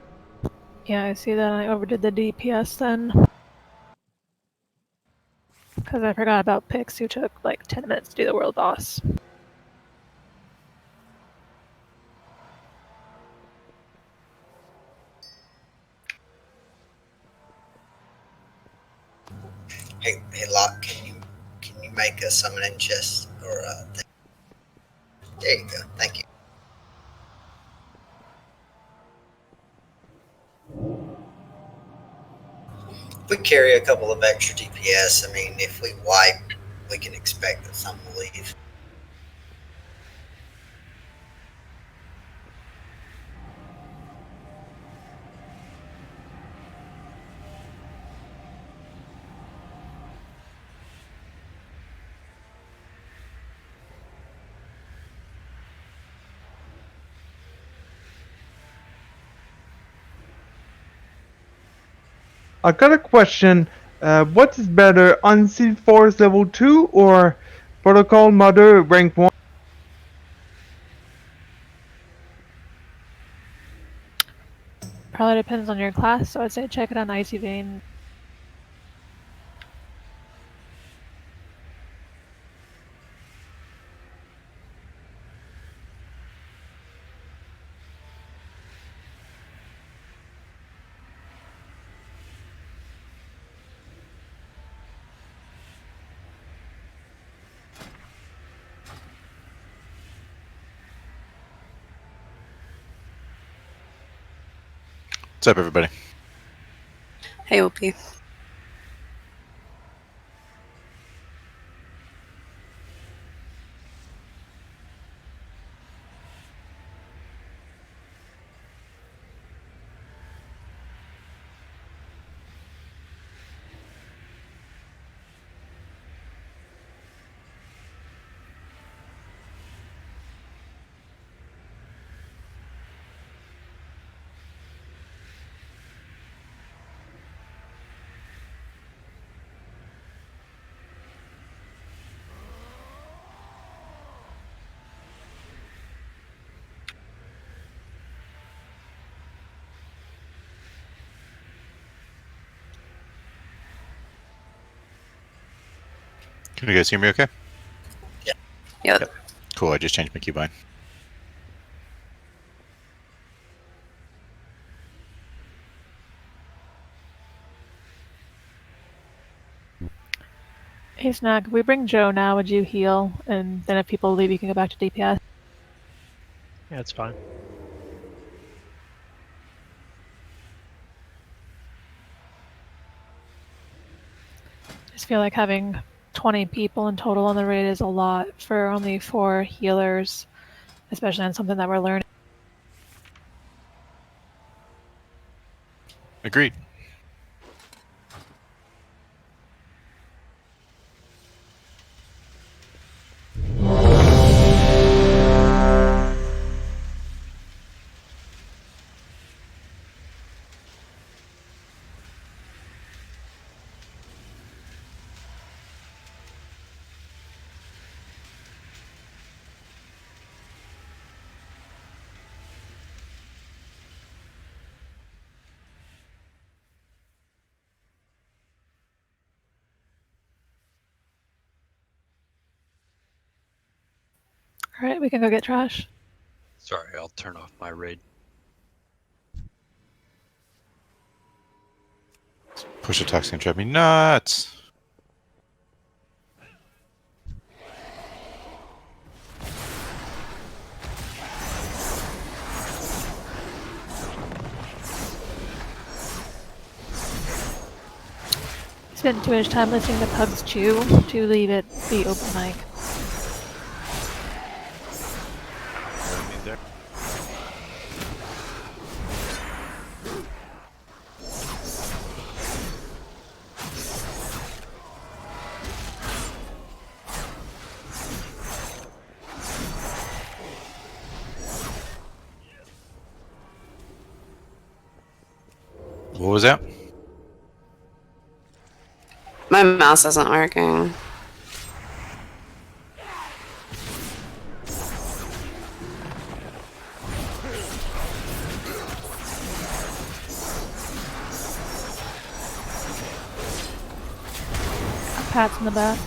Yeah, I see that. I overdid the DPS then. Because I forgot about Pix, who took like 10 minutes to do the world boss.
Hey, Locke, can you make a summoning chest or a thing? There you go. Thank you. If we carry a couple of extra DPS, I mean, if we wipe, we can expect that some will leave.
I got a question. What is better, Unseen Force level 2 or Protocol Mother rank 1?
Probably depends on your class, so I'd say check it on Icy Vein.
What's up, everybody?
Hey, OP.
Can you guys hear me okay?
Yep.
Cool, I just changed my keybind.
Hey Snack, if we bring Joe now, would you heal? And then if people leave, you can go back to DPS.
Yeah, it's fine.
I just feel like having 20 people in total on the raid is a lot for only 4 healers, especially on something that we're learning.
Agreed.
Alright, we can go get trash.
Sorry, I'll turn off my raid.
Push attacks can drive me nuts.
Spent too much time listening to pugs chew to leave it be open mic.
What was that?
My mouse isn't working.
Pat's in the back.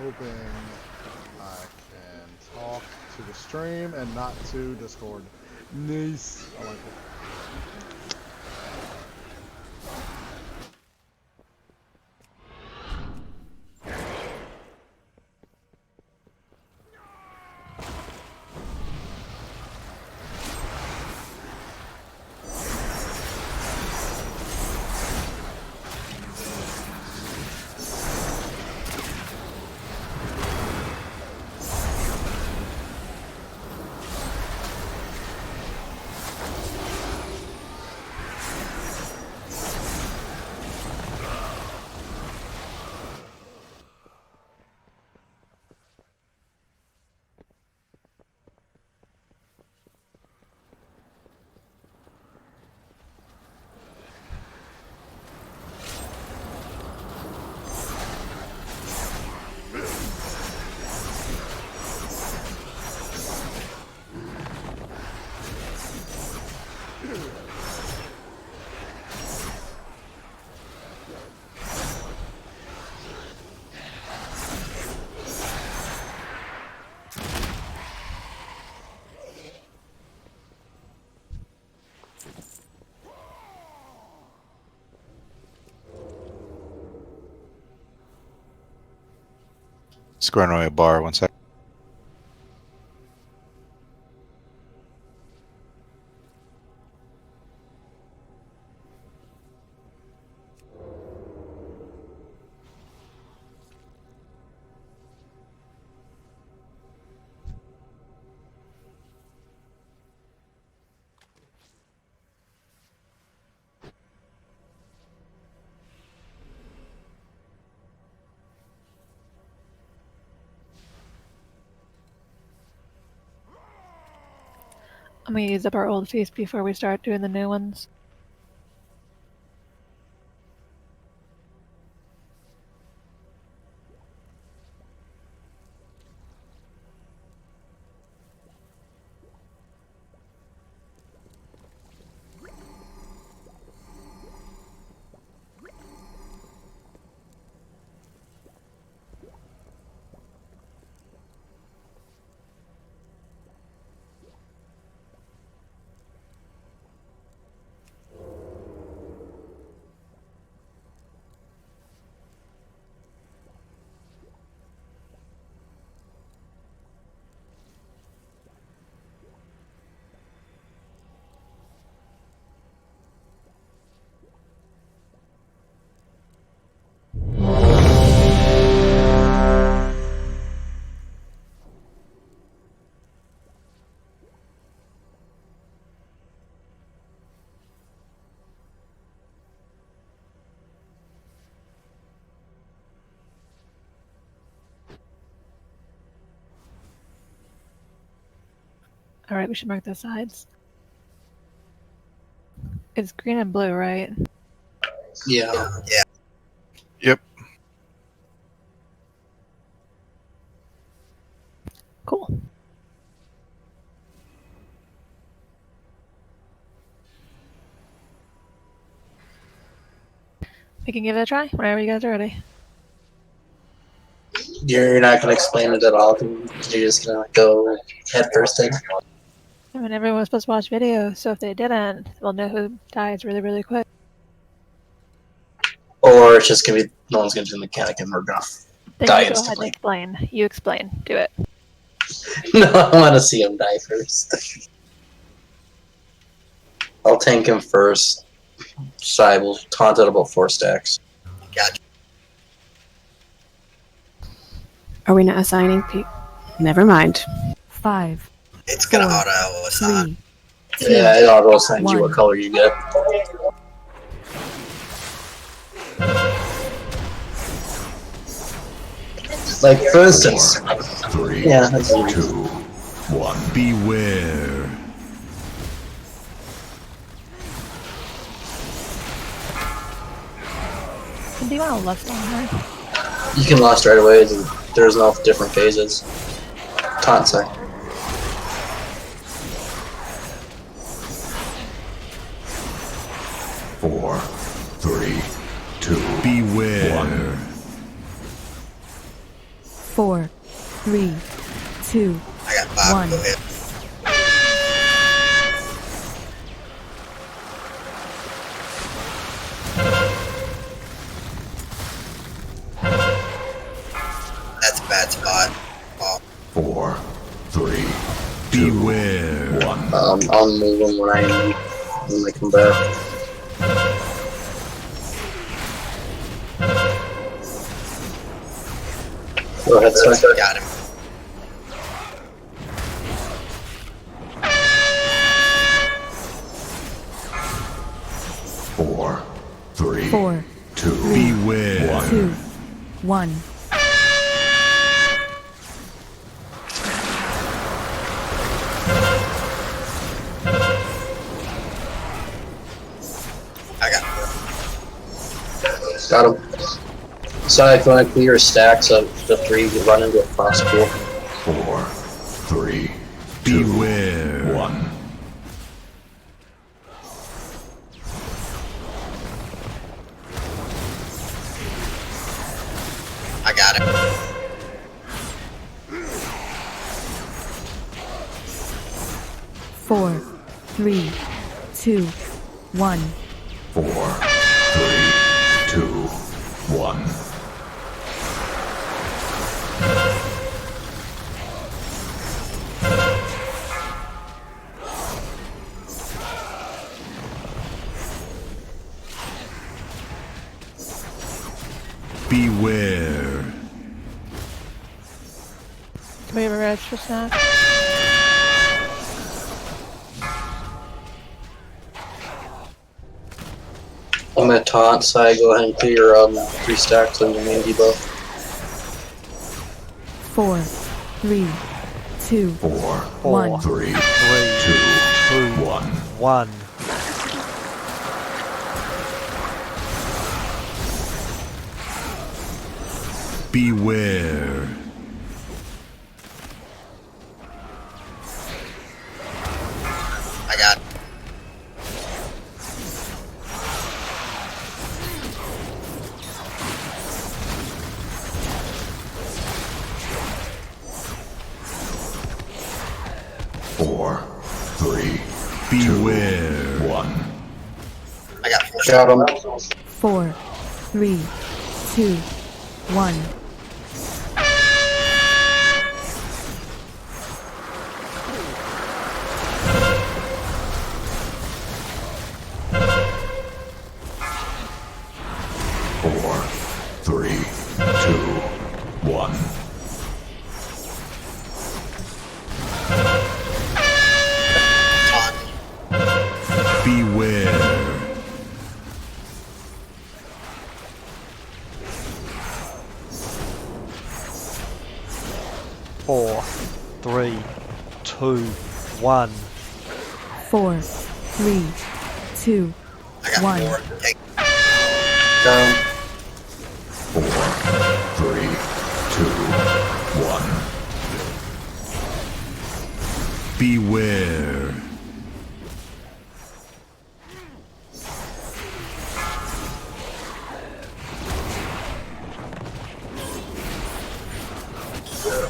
Hoping I can talk to the stream and not to Discord. Nice. I like it.
Squaring away a bar, 1 sec.
I'm gonna use up our old feast before we start doing the new ones. Alright, we should mark the sides. It's green and blue, right?
Yeah. Yeah.
Yep.
Cool. We can give it a try whenever you guys are ready.
You're not going to explain it at all. You're just going to go head first in.
I mean, everyone's supposed to watch videos, so if they didn't, they'll know who dies really, really quick.
Or it's just going to be, no one's going to do the mechanic and we're going to
Then
die
you go ahead and
instantly.
explain. You explain. Do it.
No, I want to see him die first. I'll tank him first. Side will taunt at about 4 stacks.
Gotcha.
Are we not assigning people? Never mind.
5.
It's gonna auto assign.
Yeah, it auto assigns you what color you get. Like, for instance,
3,
yeah, that's
2, 1. Beware.
Do you want to lust on her?
You can lust right away. There's no different phases. Taunt, sorry.
Four, 3, 2, beware. 1.
4, 3, 2,
I got 5.
1.
Go ahead. That's a bad spot. Oh.
4, 3, 2, beware. 1.
I'll move them when I come back. Go ahead, sir.
Got him.
Four, 3,
4,
2,
3,
beware.
2, 1.
I got him.
Got him. Side, if you want to clear stacks of the 3, you run into a cross pool.
4, 3, beware. 1.
I got him.
Four, 3, 2, 1.
4, 3, 2, 1.
the reds for snacks.
I'm gonna taunt, so I go ahead and put your 3 stacks on your main debuff.
4, 3, 2, 1.
3, 2, 1. Beware.
I got it.
Four, three, beware. 1.
I got 4
Got him.
4, 3, 2, 1.
Four, 3, 2, 1. Beware.
Four, 3, 2, 1.
4, 3, 2, 1.
Down.
4, 3, 2, 1. Beware.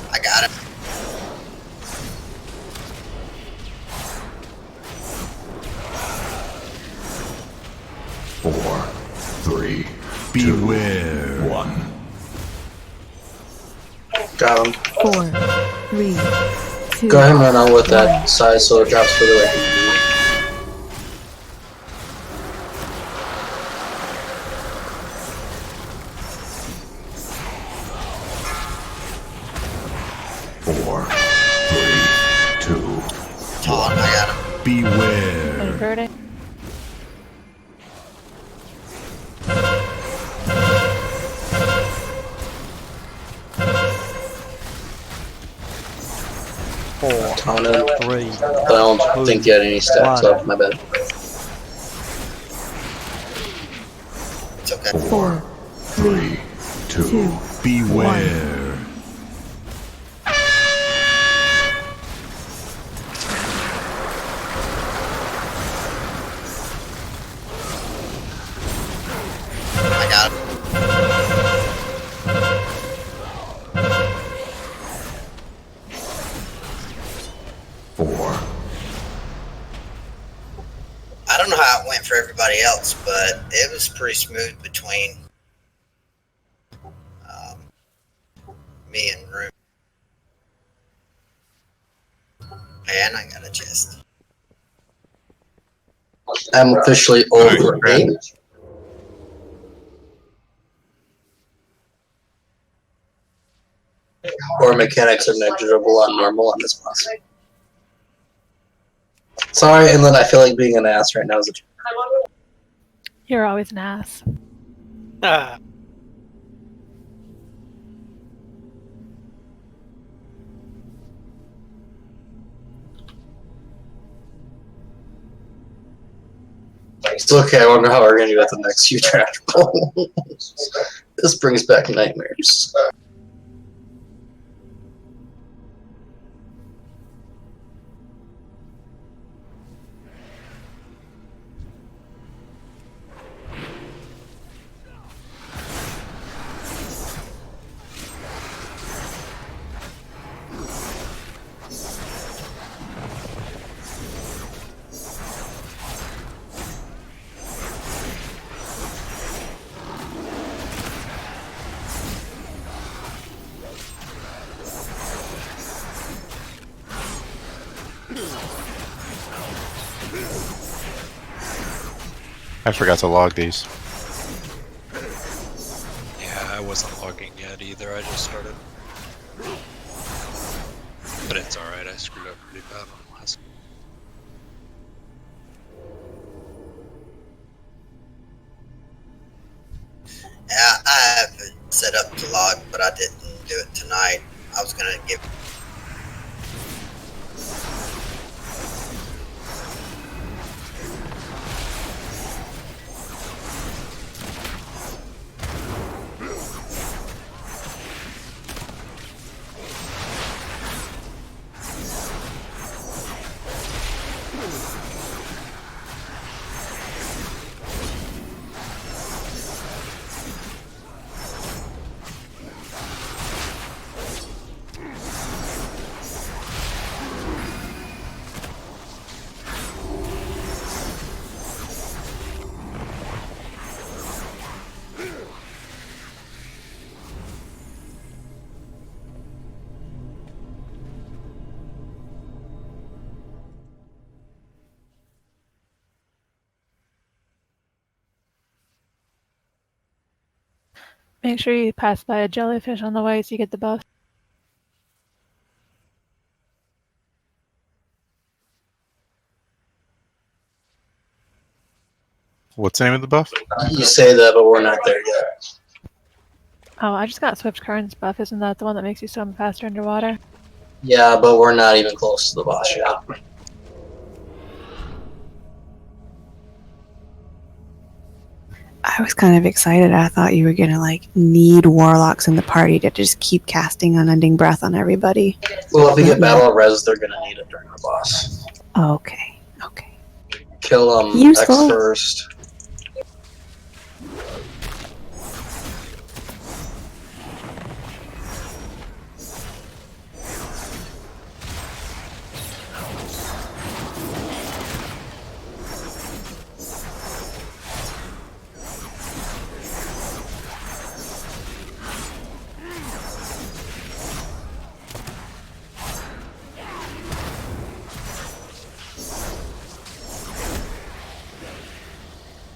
I got it.
Four, 3, beware. 1.
Got him.
4, 3, 2.
Go ahead and run on with that size so it drops further away from you.
4, 3, 2,
Todd, I got him.
beware.
Inverting.
Tana.
3.
I don't think you had any stacks up, my bad.
It's okay.
4, 3, 2,
beware.
I got it. I don't know how it went for everybody else, but it was pretty smooth between me and Rue. And I got a chest.
I'm officially over 8. Or mechanics are negligible on normal on this boss. Sorry, and then I feel like being an ass right now is a
You're always an ass.
Ah.
It's okay, I wonder how we're gonna do at the next few trash balls. This brings back nightmares.
I forgot to log these.
Yeah, I wasn't logging yet either. I just started. But it's alright, I screwed up pretty bad on the last one.
Yeah, I have it set up to log, but I didn't do it tonight. I was gonna give.
Make sure you pass by a jellyfish on the way so you get the buff.
What's the name of the buff?
You say that, but we're not there yet.
Oh, I just got Swift Current's buff. Isn't that the one that makes you swim faster underwater?
Yeah, but we're not even close to the boss yet.
I was kind of excited. I thought you were gonna like need warlocks in the party to just keep casting Unending Breath on everybody.
Well, if we get Battle Res, they're gonna need it during the boss.
Okay.
Kill X
Useful.
first.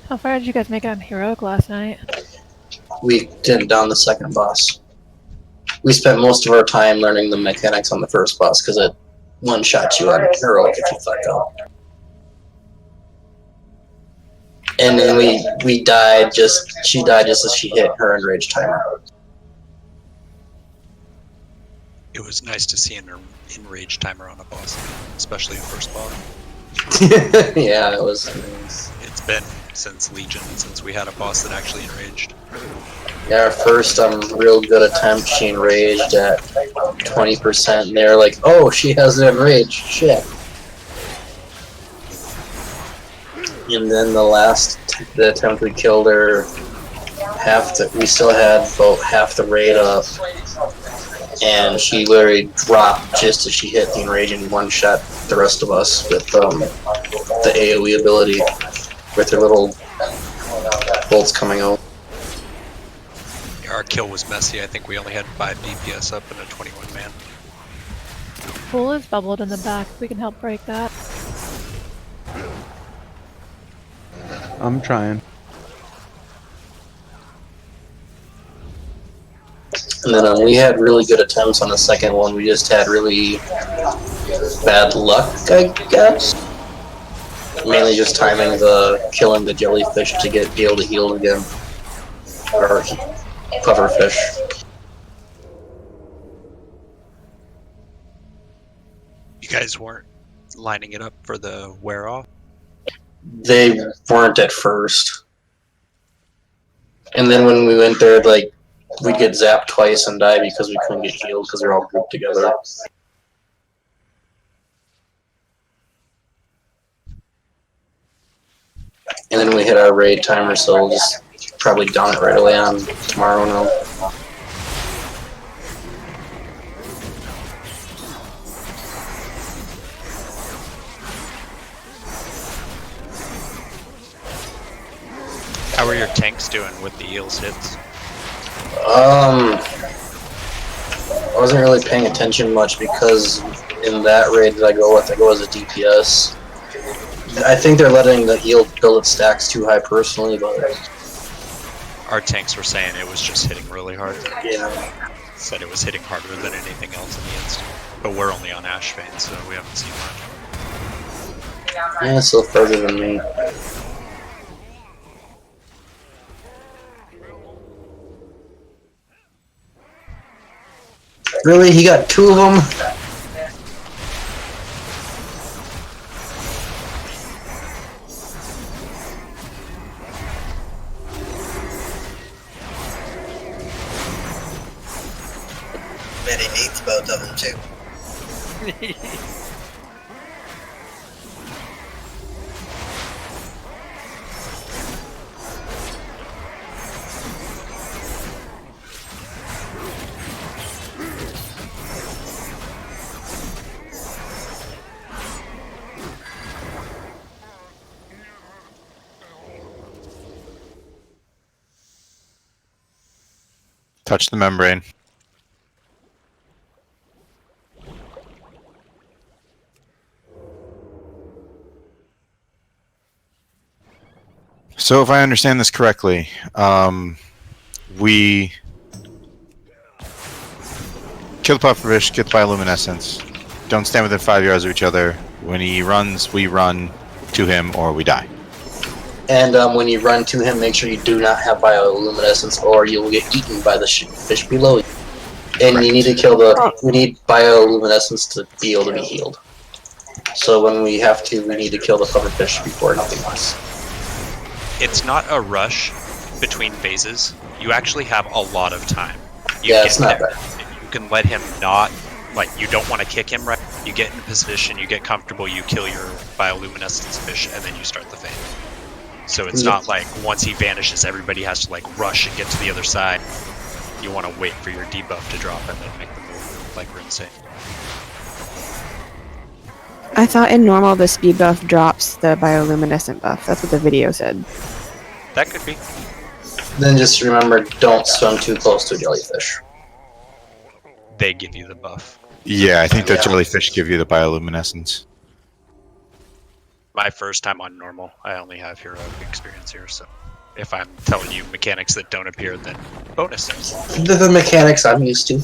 How far did you guys make it on Heroic last night?
We did down the second boss. We spent most of our time learning the mechanics on the first boss because it one-shots you on Heroic if you fuck up. And then we died she died just as she hit her enrage timer.
It was nice to see an enrage timer on a boss, especially a first boss.
Yeah, it was nice.
It's been since Legion, since we had a boss that actually enraged.
Yeah, our first real good attempt, she enraged at 20%, and they're like, oh, she has an enraged, shit. And then the attempt we killed her, we still had about half the raid up, and she literally dropped just as she hit the enrage and one-shot the rest of us with the AoE ability, with her little bolts coming out.
Yeah, our kill was messy. I think we only had 5 DPS up and a 21 man.
Pool is bubbled in the back. We can help break that.
I'm trying.
And then we had really good attempts on the second one. We just had really bad luck, I guess. Mainly just timing killing the jellyfish to be able to heal again. Or pufferfish.
You guys weren't lining it up for the wear-off?
They weren't at first. And then when we went there, like, we'd get zapped twice and die because we couldn't get healed because they're all grouped together. And then we hit our raid timer, so we'll just probably down it right away on tomorrow now.
How are your tanks doing with the eels hits?
I wasn't really paying attention much because in that raid that I go with, I go as a DPS. I think they're letting the eel build its stacks too high personally, but
Our tanks were saying it was just hitting really hard.
yeah.
said it was hitting harder than anything else in the instant. But we're only on Ash Vein, so we haven't seen much.
Yeah, it's still further than me. Really? He got 2 of them?
Bet he needs both of them too.
Touch the membrane. So if I understand this correctly, we kill the pufferfish, get the bioluminescence, don't stand within 5 yards of each other. When he runs, we run to him or we die.
And when you run to him, make sure you do not have bioluminescence or you'll get eaten by the fish below you. And you need to kill we need bioluminescence to be able to be healed. So when we have to, we need to kill the pufferfish before nothing else.
It's not a rush between phases. You actually have a lot of time.
Yeah, it's not bad.
You can let him not, like, you don't want to kick him, right? You get in position, you get comfortable, you kill your bioluminescence fish, and then you start the phase. So it's not like once he vanishes, everybody has to, like, rush and get to the other side. You want to wait for your debuff to drop and then make the move, like Rin said.
I thought in normal the speed buff drops the bioluminescent buff. That's what the video said.
That could be.
Then just remember, don't swim too close to a jellyfish.
They give you the buff.
Yeah, I think the jellyfish give you the bioluminescence.
My first time on normal, I only have heroic experience here, so if I'm telling you mechanics that don't appear, then bonus.
The mechanics I'm used to.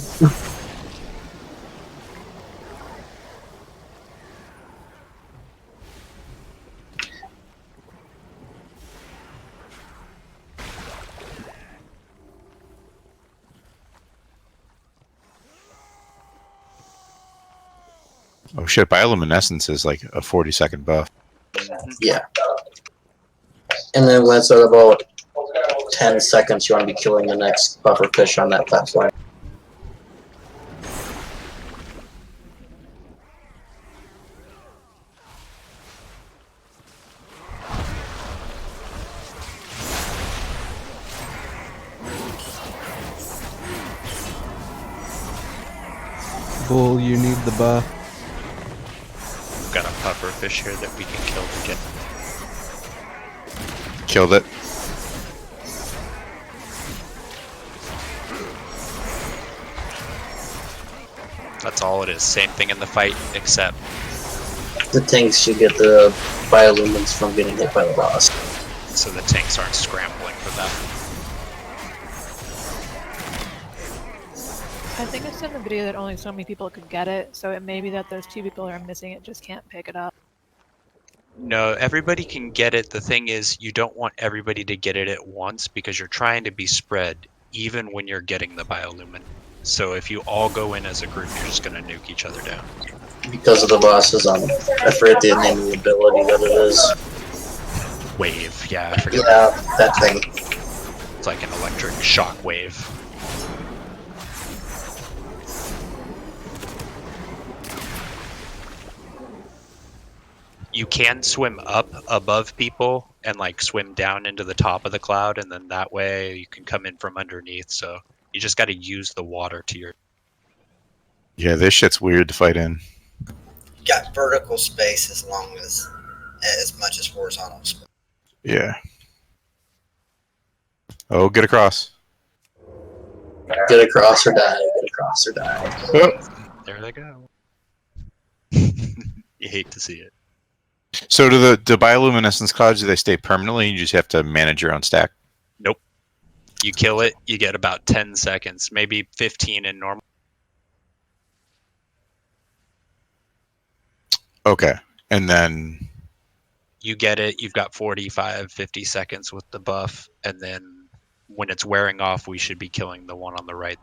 Oh shit, bioluminescence is like a 40-second buff.
Yeah. And then when it's at about 10 seconds, you want to be killing the next pufferfish on that platform.
Bull, you need the buff.
We've got a puffer fish here that we can kill to get.
Killed it.
That's all it is. Same thing in the fight, except
the tanks, you get the biolumens from getting hit by the boss.
So the tanks aren't scrambling for that.
I think it's in the video that only so many people could get it, so it may be that those 2 people who are missing it just can't pick it up.
No, everybody can get it. The thing is, you don't want everybody to get it at once because you're trying to be spread even when you're getting the biolumin. So if you all go in as a group, you're just going to nuke each other down.
Because of the bosses on, I forget the name of the ability that it is.
Wave, yeah, I forget.
Yeah, that thing.
It's like an electric shock wave. You can swim up above people and like swim down into the top of the cloud, and then that way you can come in from underneath. So you just got to use the water to your.
Yeah, this shit's weird to fight in.
Got vertical space as much as horizontal space.
Yeah. Oh, get across.
Get across or die. Get across or die.
Oh.
There they go. You hate to see it.
So do the bioluminescence clouds, do they stay permanently? You just have to manage your own stack?
Nope. You kill it, you get about 10 seconds, maybe 15 in normal.
Okay, and then
You get it, you've got 45, 50 seconds with the buff, and then when it's wearing off, we should be killing the one on the right.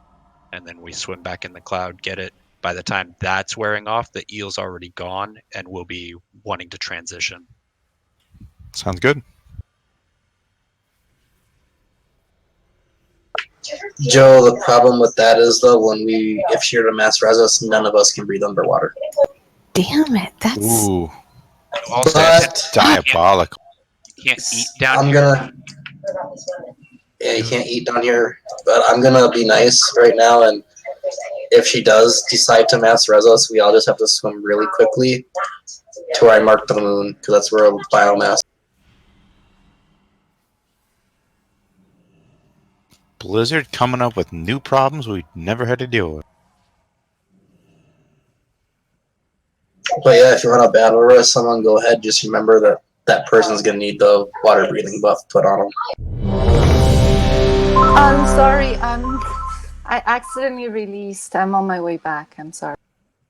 And then we swim back in the cloud, get it. By the time that's wearing off, the eel's already gone, and we'll be wanting to transition.
sounds good.
Joe, the problem with that is though, if she were to mass res us, none of us can breathe underwater.
Damn it, that's...
Ooh,
Also,
that's diabolical.
You can't eat down here.
Yeah, you can't eat down here, but I'm gonna be nice right now, and if she does decide to mass res us, we all just have to swim really quickly to where I marked the moon, because that's where biomass.
Blizzard coming up with new problems we never had to deal with.
But yeah, if you want to battle res someone, go ahead. Just remember that that person's gonna need the water breathing buff put on them.
I'm sorry, I accidentally released. I'm on my way back. I'm sorry.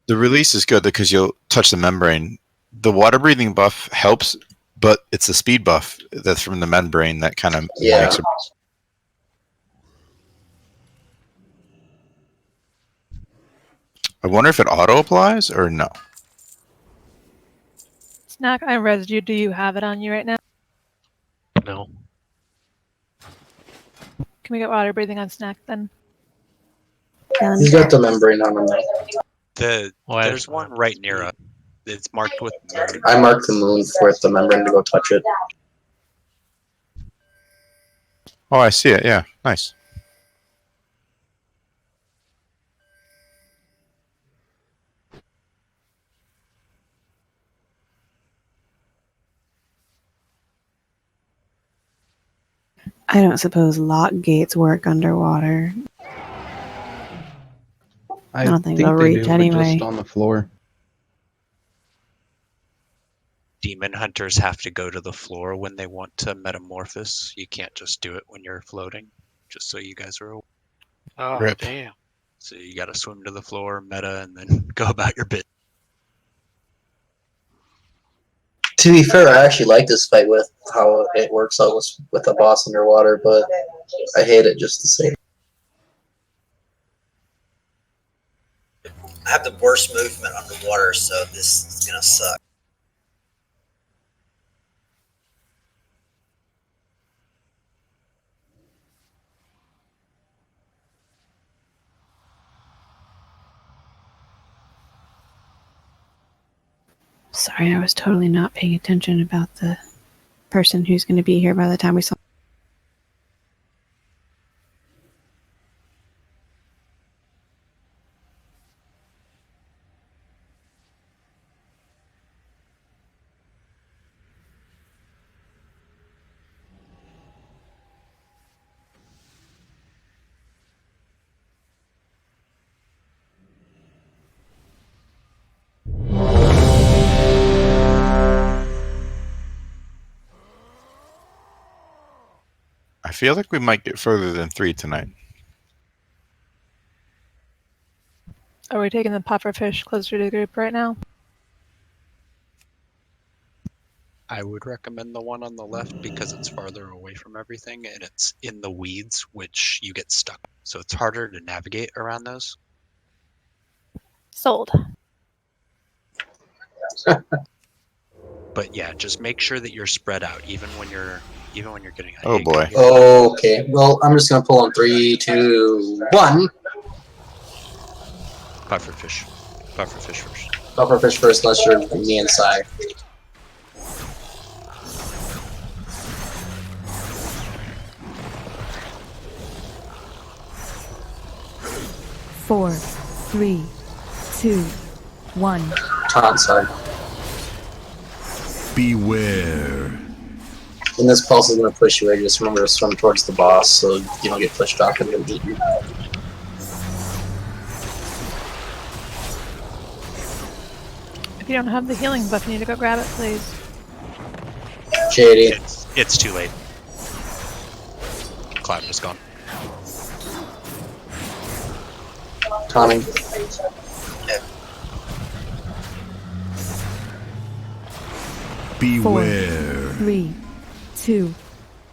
The release is good because you'll touch the membrane. The water breathing buff helps, but it's the speed buff that's from the membrane that kind of makes it. I wonder if it auto applies or no.
Snack, I rezzed you. Do you have it on you right now?
No.
Can we get water breathing on Snack then?
He's got the membrane on him.
There's one right near us. It's marked with moon.
I marked the moon for the membrane to go touch it.
Oh, I see it. Yeah, nice.
I don't suppose lock gates work underwater. I don't think they'll reach anyway.
Just on the floor.
Demon hunters have to go to the floor when they want to metamorphose. You can't just do it when you're floating, just so you guys are aware.
Oh,
Rip.
damn.
So you gotta swim to the floor, meta, and then go about your bit.
To be fair, I actually like this fight with how it works out with the boss underwater, but I hate it just the same. I have the worst movement underwater, so this is gonna suck.
Sorry, I was totally not paying attention about the person who's going to be here by the time we saw.
I feel like we might get further than 3 tonight.
Are we taking the pufferfish closer to the group right now?
I would recommend the one on the left because it's farther away from everything and it's in the weeds, which you get stuck. So it's harder to navigate around those.
Sold.
But yeah, just make sure that you're spread out, even when you're getting.
Oh boy.
Okay, well, I'm just gonna pull on 3, 2, 1.
Pufferfish. Pufferfish first.
Pufferfish first, unless you're me and Sai.
Four, 3, 2, 1.
Taunt Sai.
Beware.
And this pulse is gonna push you away. Just remember to swim towards the boss so you don't get pushed off and get eaten.
If you don't have the healing buff, you need to go grab it, please.
JD.
It's too late. Cloud is gone.
Tommy.
Beware.
4, 3, 2,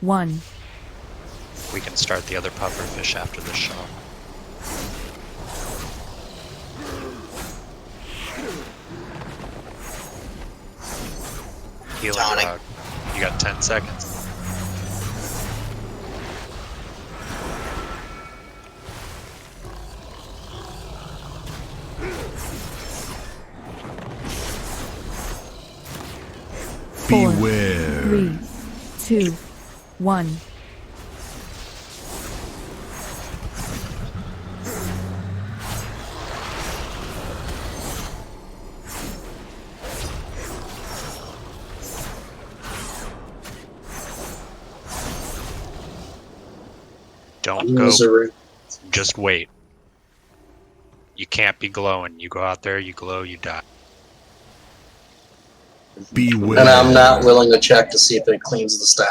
1.
We can start the other pufferfish after this shot. Healing
Tonic.
rod. You got 10 seconds.
Beware.
3, 2, 1.
Don't go.
Misery.
Just wait. You can't be glowing. You go out there, you glow, you die.
Beware.
And I'm not willing to check to see if it cleans the stack.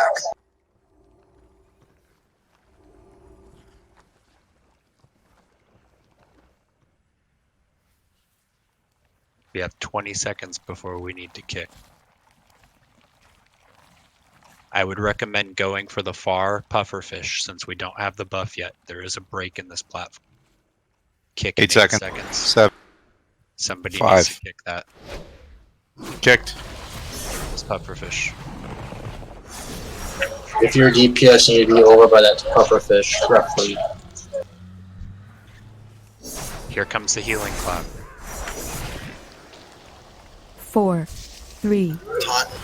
We have 20 seconds before we need to kick. I would recommend going for the far pufferfish since we don't have the buff yet. There is a break in this platform. Kick in
8 seconds.
8 seconds.
7.
Somebody
5.
needs to kick that.
Kicked.
This pufferfish.
If you're DPS, you need to be over by that pufferfish, roughly.
Here comes the healing clap.
4, 3,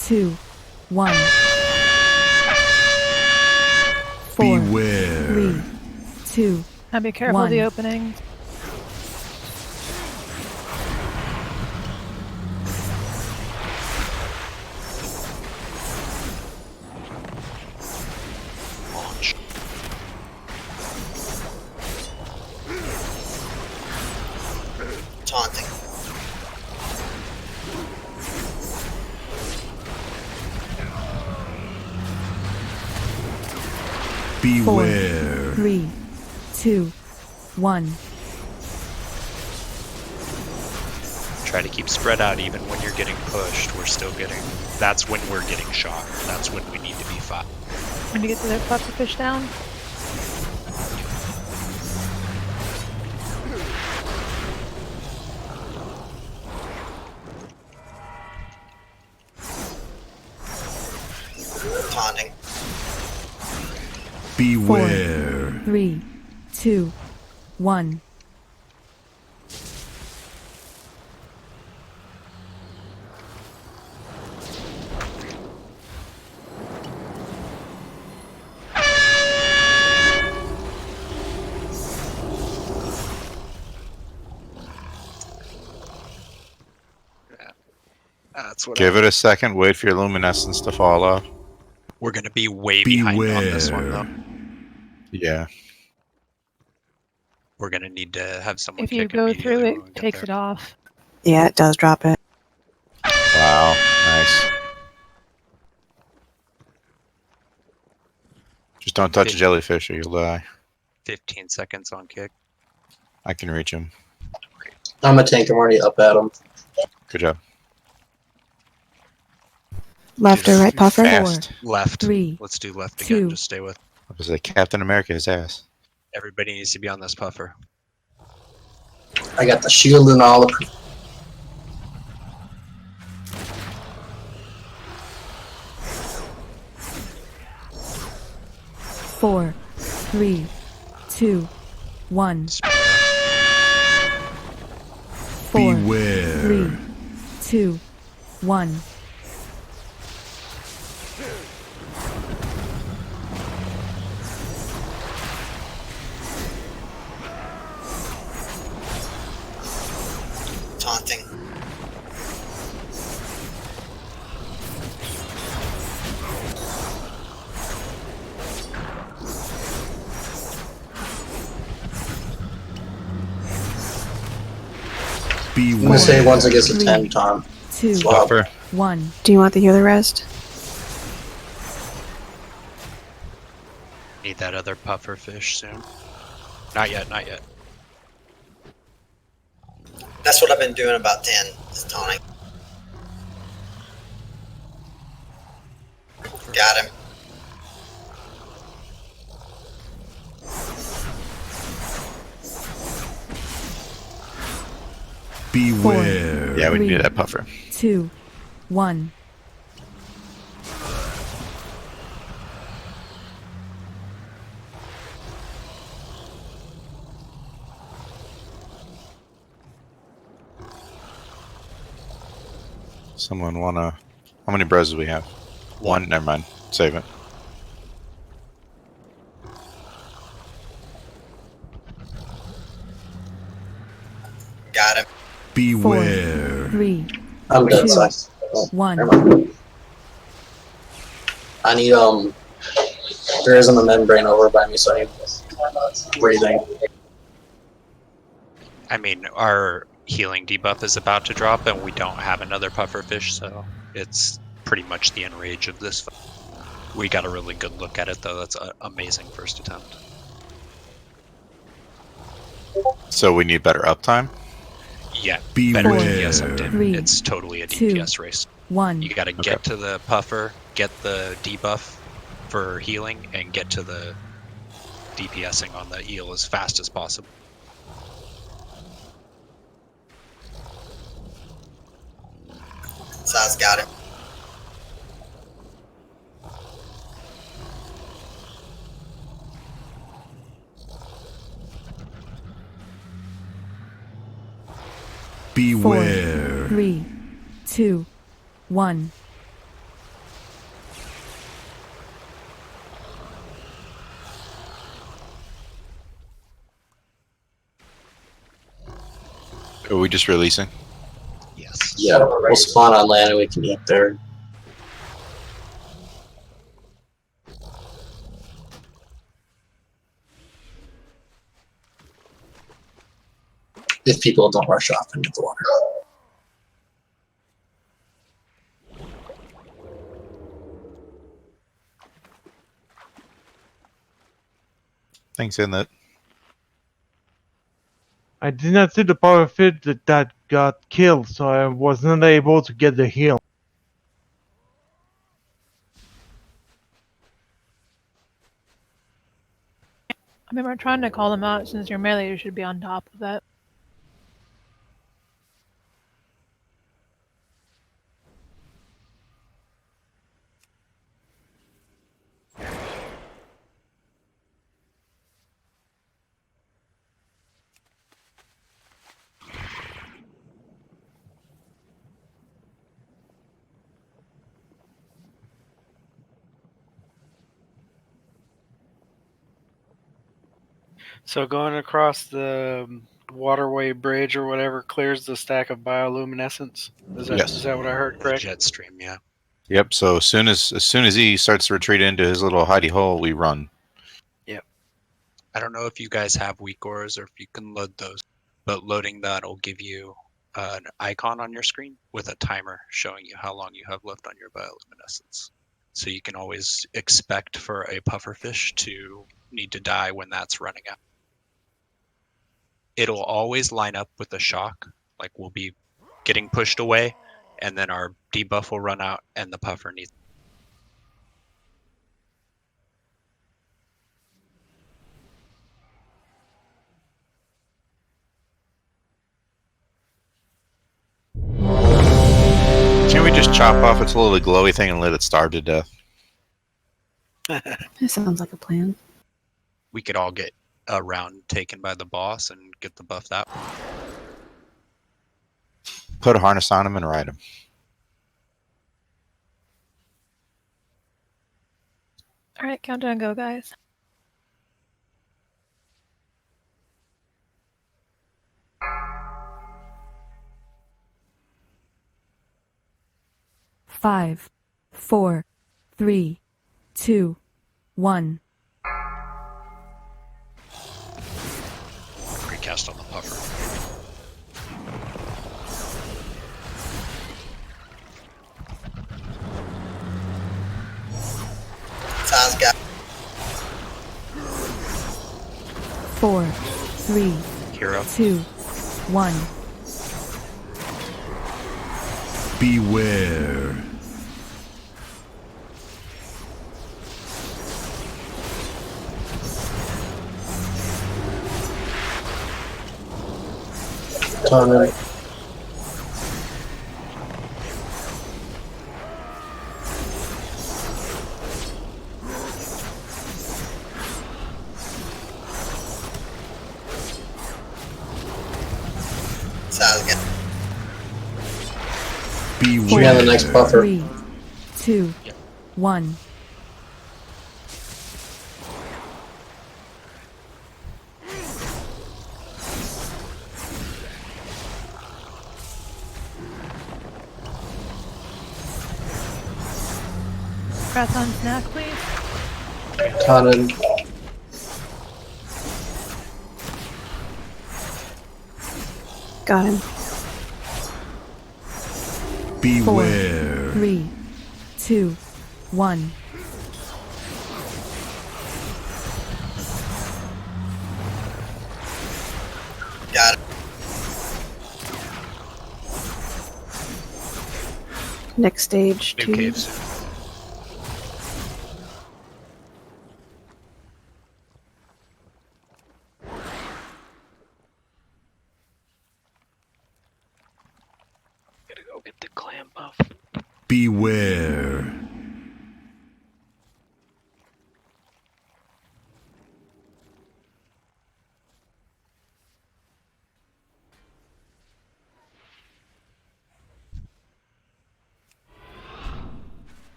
2, 1. 4,
Beware.
3, 2,
And be careful of the
1.
opening.
Launch.
Taunting.
Beware.
4, 3, 2, 1.
Try to keep spread out even when you're getting pushed. We're still getting... That's when we're getting shot. That's when we need to be fought.
When you get the other pufferfish down.
Taunting.
Beware.
4, 3, 2, 1.
That's what
Give it a second. Wait for your luminescence to fall off.
We're going to be way behind on this one, though.
Yeah.
We're going to need to have someone
If you
kick
go
immediately
through
when we
it,
get
takes
there.
it off.
Yeah, it does drop it.
Wow. Nice. Just don't touch a jellyfish or you'll die.
15 seconds on kick.
I can reach him.
I'm a tank. I'm already up at him.
Good job.
Left or right puffer?
Fast.
Left.
3,
Let's do left
2.
again. Just stay with.
I was like Captain America's ass.
Everybody needs to be on this puffer.
I got the shield and all the...
4, 3, 2, 1. 4,
Beware.
3, 2, 1.
Taunting.
I'm gonna say once it gets to 10, Tom.
2,
Swap.
1. Do you want the healer rest?
Need that other puffer fish soon. Not yet, not yet.
That's what I've been doing about 10, is tonic. Got him.
Beware.
Yeah, we need that puffer.
2, 1.
Someone wanna... How many bros do we have? One. Never mind. Save it.
Got him.
Beware.
3,
I'm dead,
2,
so
1.
I need there isn't a membrane over by me, so I need breathing.
I mean, our healing debuff is about to drop, and we don't have another pufferfish, so it's pretty much the end rage of this fight. We got a really good look at it, though. That's an amazing first attempt.
So we need better uptime?
Yeah,
Beware.
better DPS update.
3,
It's totally a
2,
DPS race.
1.
You gotta get to the puffer, get the debuff for healing, and get to the DPSing on the eel as fast as possible.
Saz got him.
Beware.
4, 3, 2, 1.
Are we just releasing?
Yes.
Yeah, we'll spawn on land and we can eat there. If people don't rush off into the water.
Thanks, Inlet.
I did not see the power fit that got killed, so I was not able to get the heal.
I mean, we're trying to call them out. Since you're melee, you should be on top of that.
So going across the waterway bridge or whatever clears the stack of bioluminescence. Is that what I heard? Correct.
Jet stream, yeah.
Yep, so as soon as he starts to retreat into his little hidey hole, we run.
Yep.
I don't know if you guys have weak ores or if you can load those, but loading that will give you an icon on your screen with a timer showing you how long you have left on your bioluminescence. So you can always expect for a pufferfish to need to die when that's running out. It'll always line up with a shock, like we'll be getting pushed away, and then our debuff will run out and the puffer needs.
Can't we just chop off its little glowy thing and let it starve to death?
That sounds like a plan.
We could all get a round taken by the boss and get the buff that way.
Put a harness on him and ride him.
Alright, countdown go, guys.
Five, 4, 3, 2, 1.
Recast on the puffer.
Saz got
4, 3,
Hero.
2, 1.
Beware.
Tana.
Sounds
Beware. Yeah, the next buffer.
3, 2, 1.
Breath on snack, please.
Tana.
Got him.
Beware.
4, 3, 2, 1.
Got it.
Next stage,
New
2.
caves. Gotta go get the clam buff.
Beware.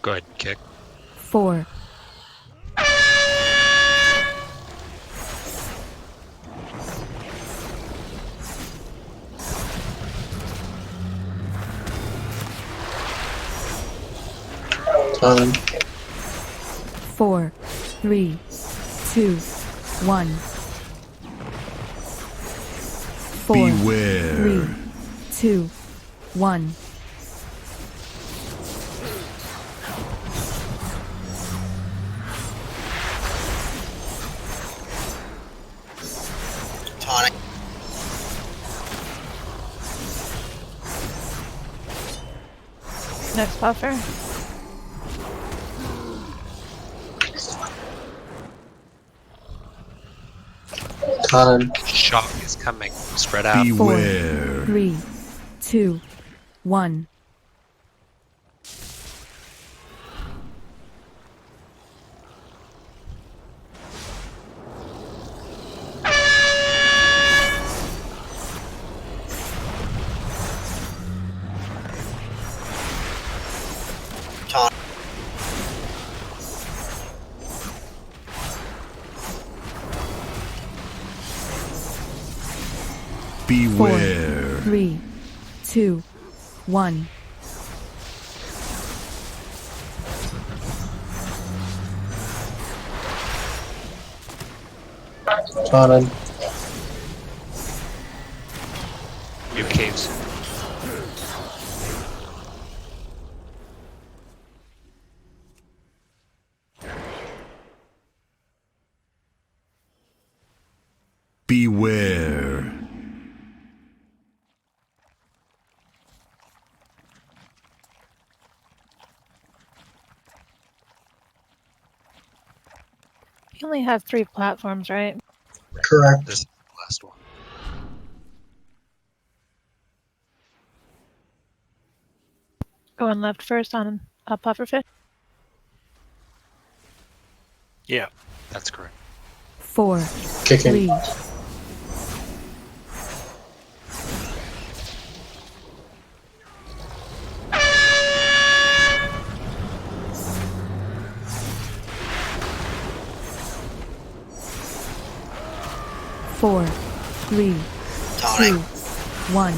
Go ahead, kick.
4.
Tana.
4, 3, 2, 1. 4,
Beware.
3, 2, 1.
Tonic.
Next buffer.
Tana.
Shock is coming. Spread out.
4,
Beware.
3, 2, 1.
Tonic.
Beware.
3, 2, 1.
Tana.
New caves.
Beware.
You only have 3 platforms, right?
Correct.
This is the last one.
Going left first on pufferfish.
Yeah.
That's correct.
4,
Kicking.
3, 4, 3, 2, 1.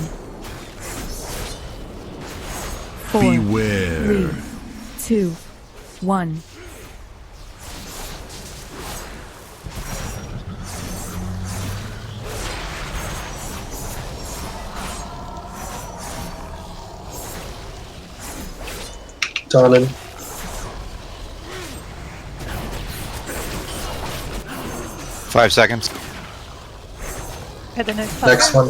4,
Beware.
3, 2, 1.
Tana.
5 seconds.
Hit the next
Next one.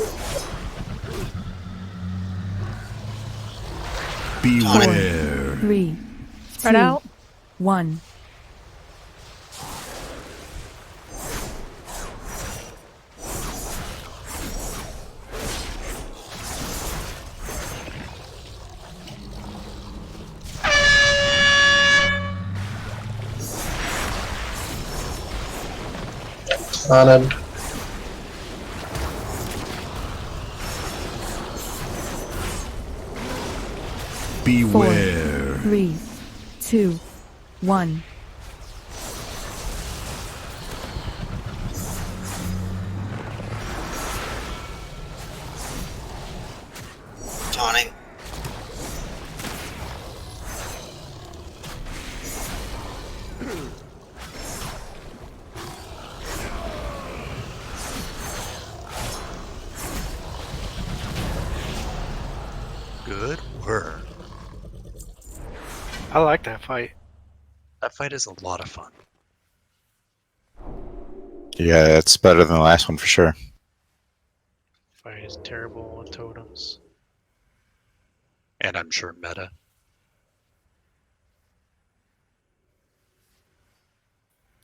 Beware.
3,
Spread
2,
out.
1.
Honored.
Beware.
3, 2, 1.
Taunting.
Good work.
I like that fight.
That fight is a lot of fun.
Yeah, it's better than the last one for sure.
Fight is terrible with totems.
And I'm sure meta.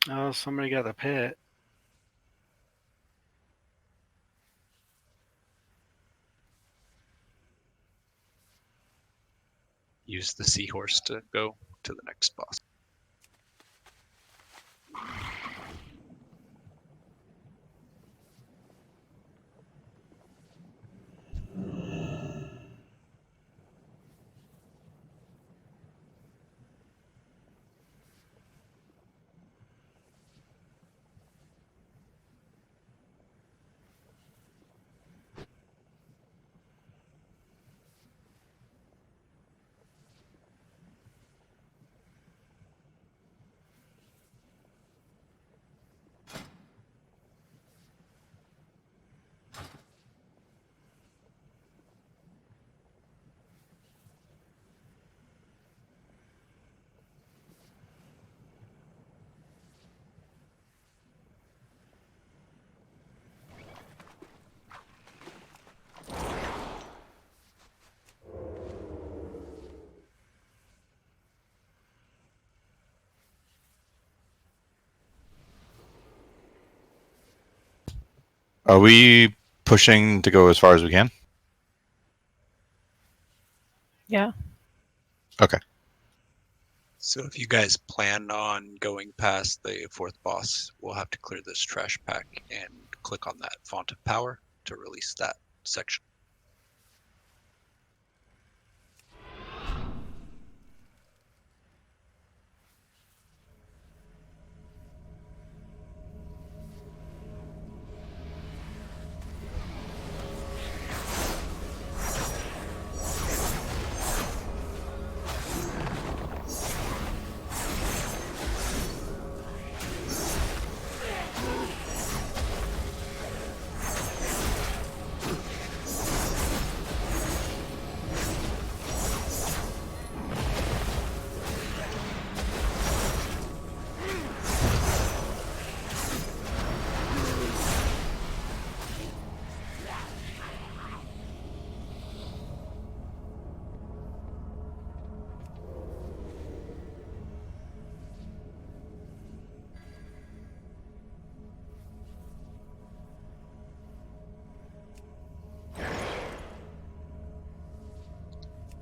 Oh, somebody got the pit.
Use the seahorse to go to the next boss.
Are we pushing to go as far as we can?
Yeah.
Okay.
So if you guys plan on going past the fourth boss, we'll have to clear this trash pack and click on that font of power to release that section.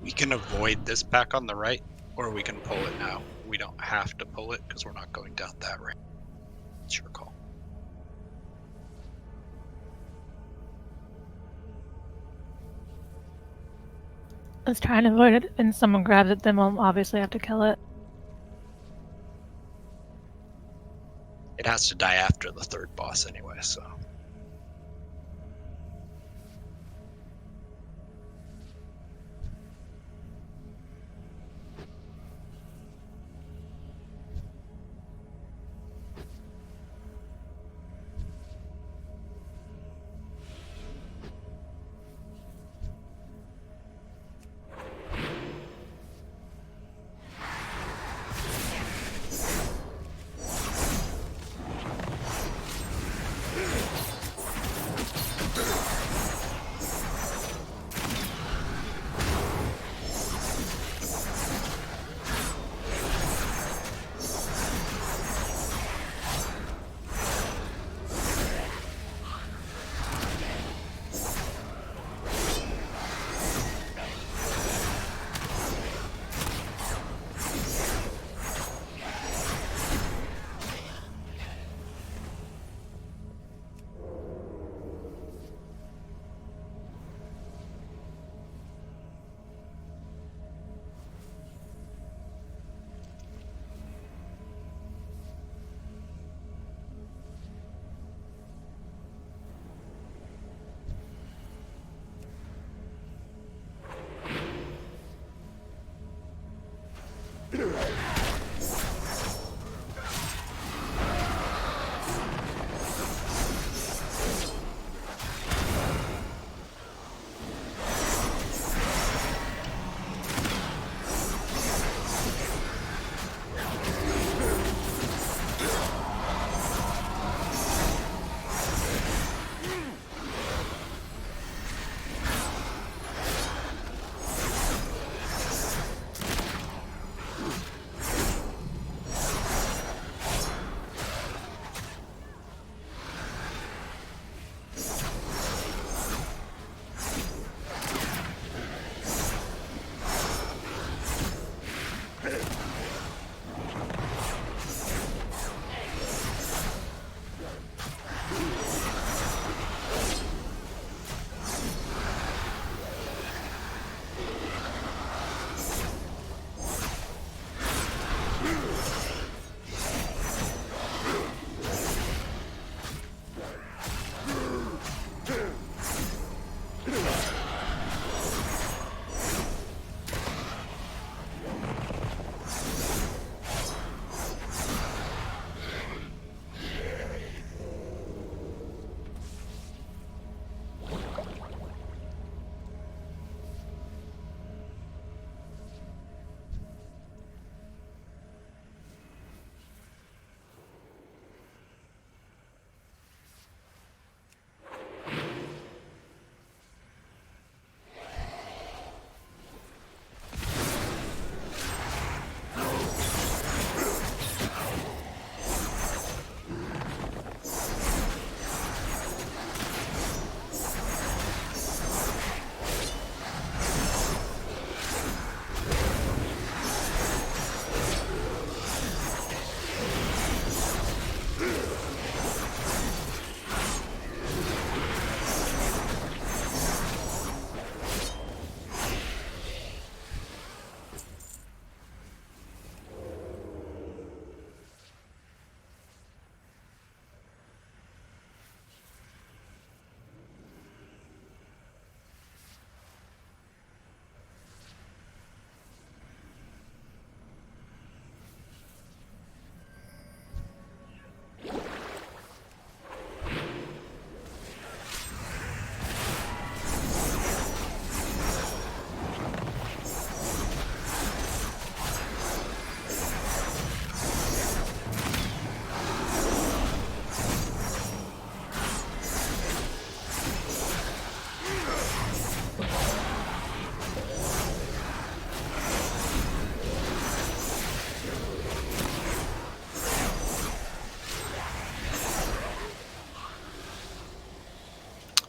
We can avoid this pack on the right, or we can pull it now. We don't have to pull it because we're not going down that ramp. It's your call.
Let's try and avoid it. And someone grabs it, then we'll obviously have to kill it.
It has to die after the third boss anyway, so.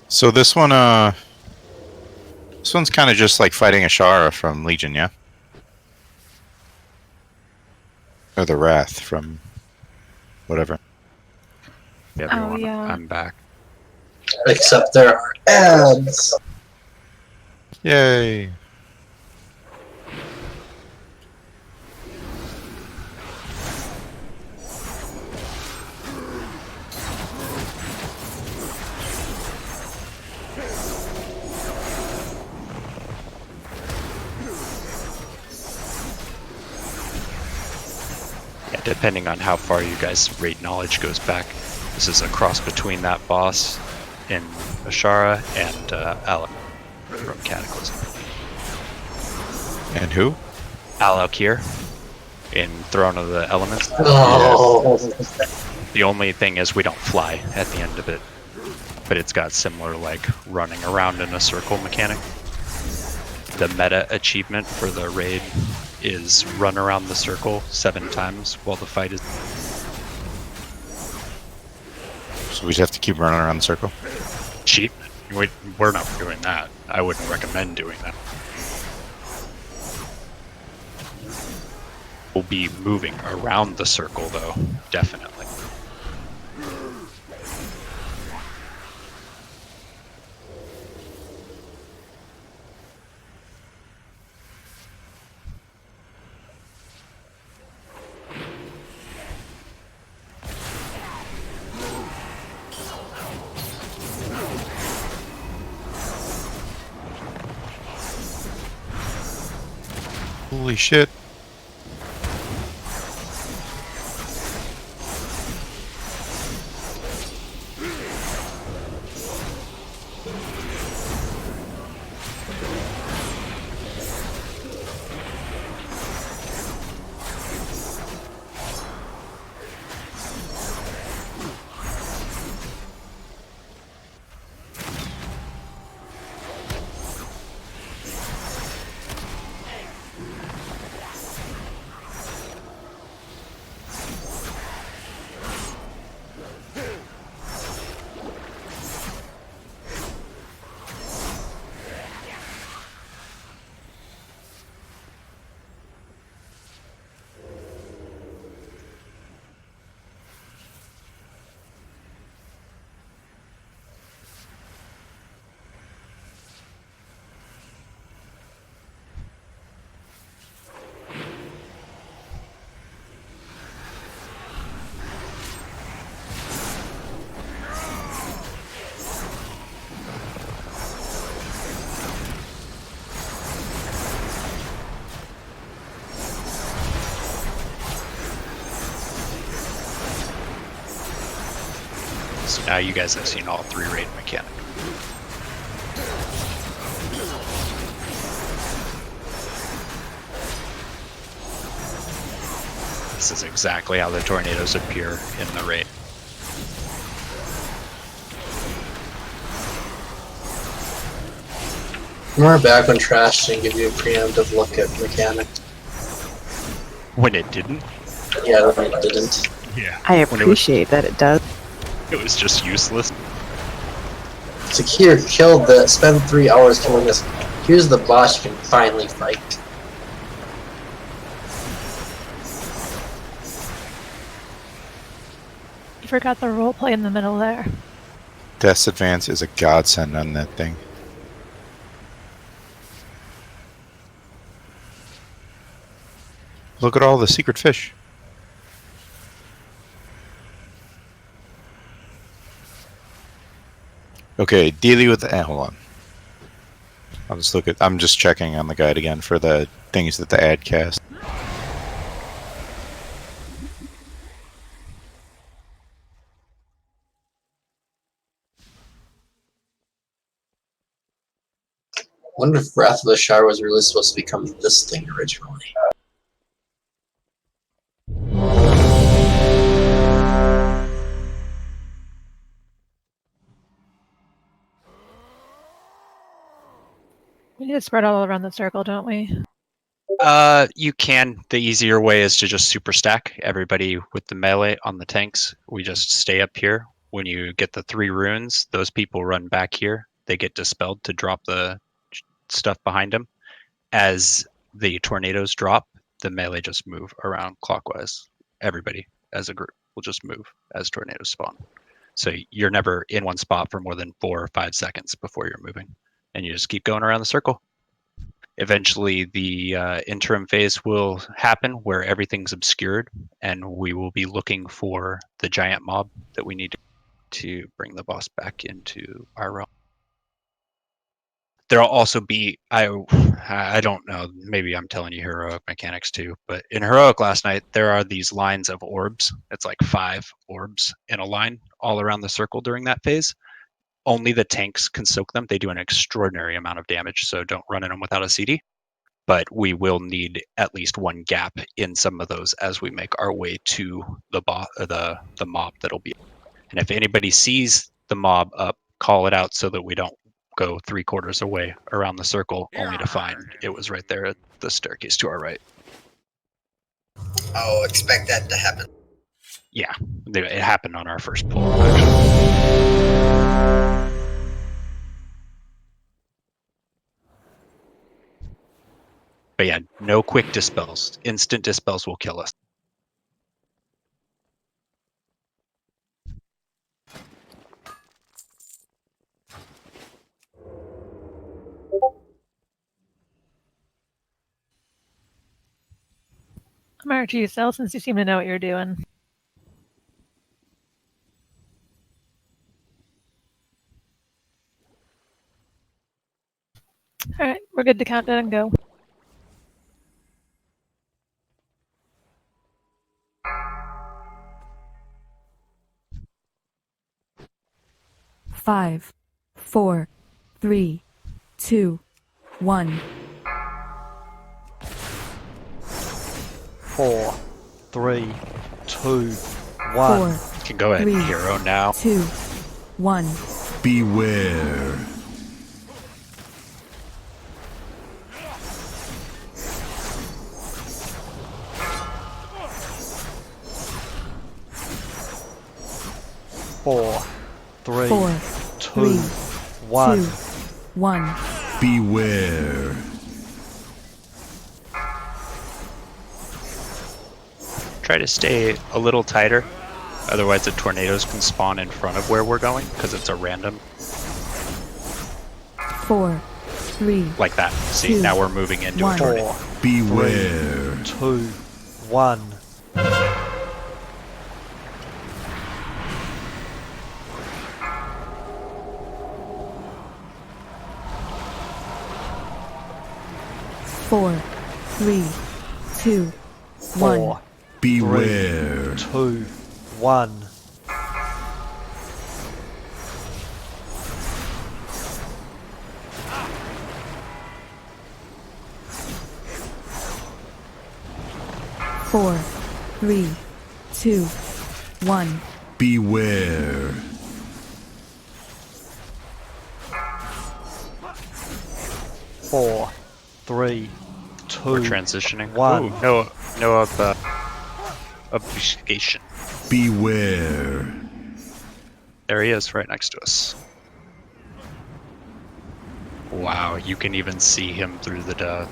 So this one, this one's kind of just like fighting Ashara from Legion, yeah? Or the Wrath from whatever.
Yeah,
Oh,
everyone,
yeah.
I'm back.
Except there are ads.
Yay!
Yeah, depending on how far you guys' rate knowledge goes back, this is a cross between that boss in Ashara and Alec from Cataclysm.
And who?
Alakir in Throne of the Elements.
Oh.
The only thing is we don't fly at the end of it, but it's got similar like running around in a circle mechanic. The meta achievement for the raid is run around the circle 7 times while the fight is.
So we just have to keep running around the circle?
Cheap. We're not doing that. I wouldn't recommend doing that. We'll be moving around the circle though, definitely.
Holy shit.
So now you guys have seen all 3 raid mechanics. This is exactly how the tornadoes appear in the raid.
Remember back when Trash didn't give you a preemptive look at mechanics?
When it didn't?
Yeah, when it didn't.
Yeah.
I appreciate that it does.
It was just useless.
Secure killed the spend 3 hours killing this. Here's the boss you can finally fight.
You forgot the roleplay in the middle there.
Death's Advance is a godsend on that thing. Look at all the secret fish. Okay, dealing with the hold on. I'm just checking on the guide again for the things that the ad cast.
Wonder if Wrath of the Shire was really supposed to become this thing originally.
We need to spread all around the circle, don't we?
You can. The easier way is to just super stack everybody with the melee on the tanks. We just stay up here. When you get the 3 runes, those people run back here. They get dispelled to drop the stuff behind them. As the tornadoes drop, the melee just move around clockwise. Everybody as a group will just move as tornadoes spawn. So you're never in one spot for more than 4 or 5 seconds before you're moving. And you just keep going around the circle. Eventually, the interim phase will happen where everything's obscured, and we will be looking for the giant mob that we need to bring the boss back into our realm. There'll also be, I don't know, maybe I'm telling you heroic mechanics too, but in heroic last night, there are these lines of orbs. It's like 5 orbs in a line all around the circle during that phase. Only the tanks can soak them. They do an extraordinary amount of damage, so don't run in them without a CD. But we will need at least 1 gap in some of those as we make our way to the mob that'll be. And if anybody sees the mob up, call it out so that we don't go 3/4 away around the circle, only to find it was right there at the staircase to our right.
Oh, expect that to happen.
Yeah, it happened on our first pull, actually. But yeah, no quick dispels. Instant dispels will kill us.
I'm over to you, Cell, since you seem to know what you're doing. Alright, we're good to count down and go.
Five, 4, 3, 2, 1.
4, 3, 2, 1.
4,
You can go ahead
3,
and hero now.
2, 1.
Beware.
Four, three,
4,
2,
3,
1.
2, 1.
Beware.
Try to stay a little tighter. Otherwise, the tornadoes can spawn in front of where we're going because it's a random.
4, 3.
Like that. See,
2,
now we're moving into
1.
a tornado.
Beware.
3, 2, 1.
Four, 3, 2, 1.
4,
Beware.
3, 2, 1.
4, 3, 2, 1.
Beware.
4, 3, 2,
We're transitioning.
1.
Ooh, no obfuscation.
Beware.
There he is, right next to us. Wow, you can even see him through the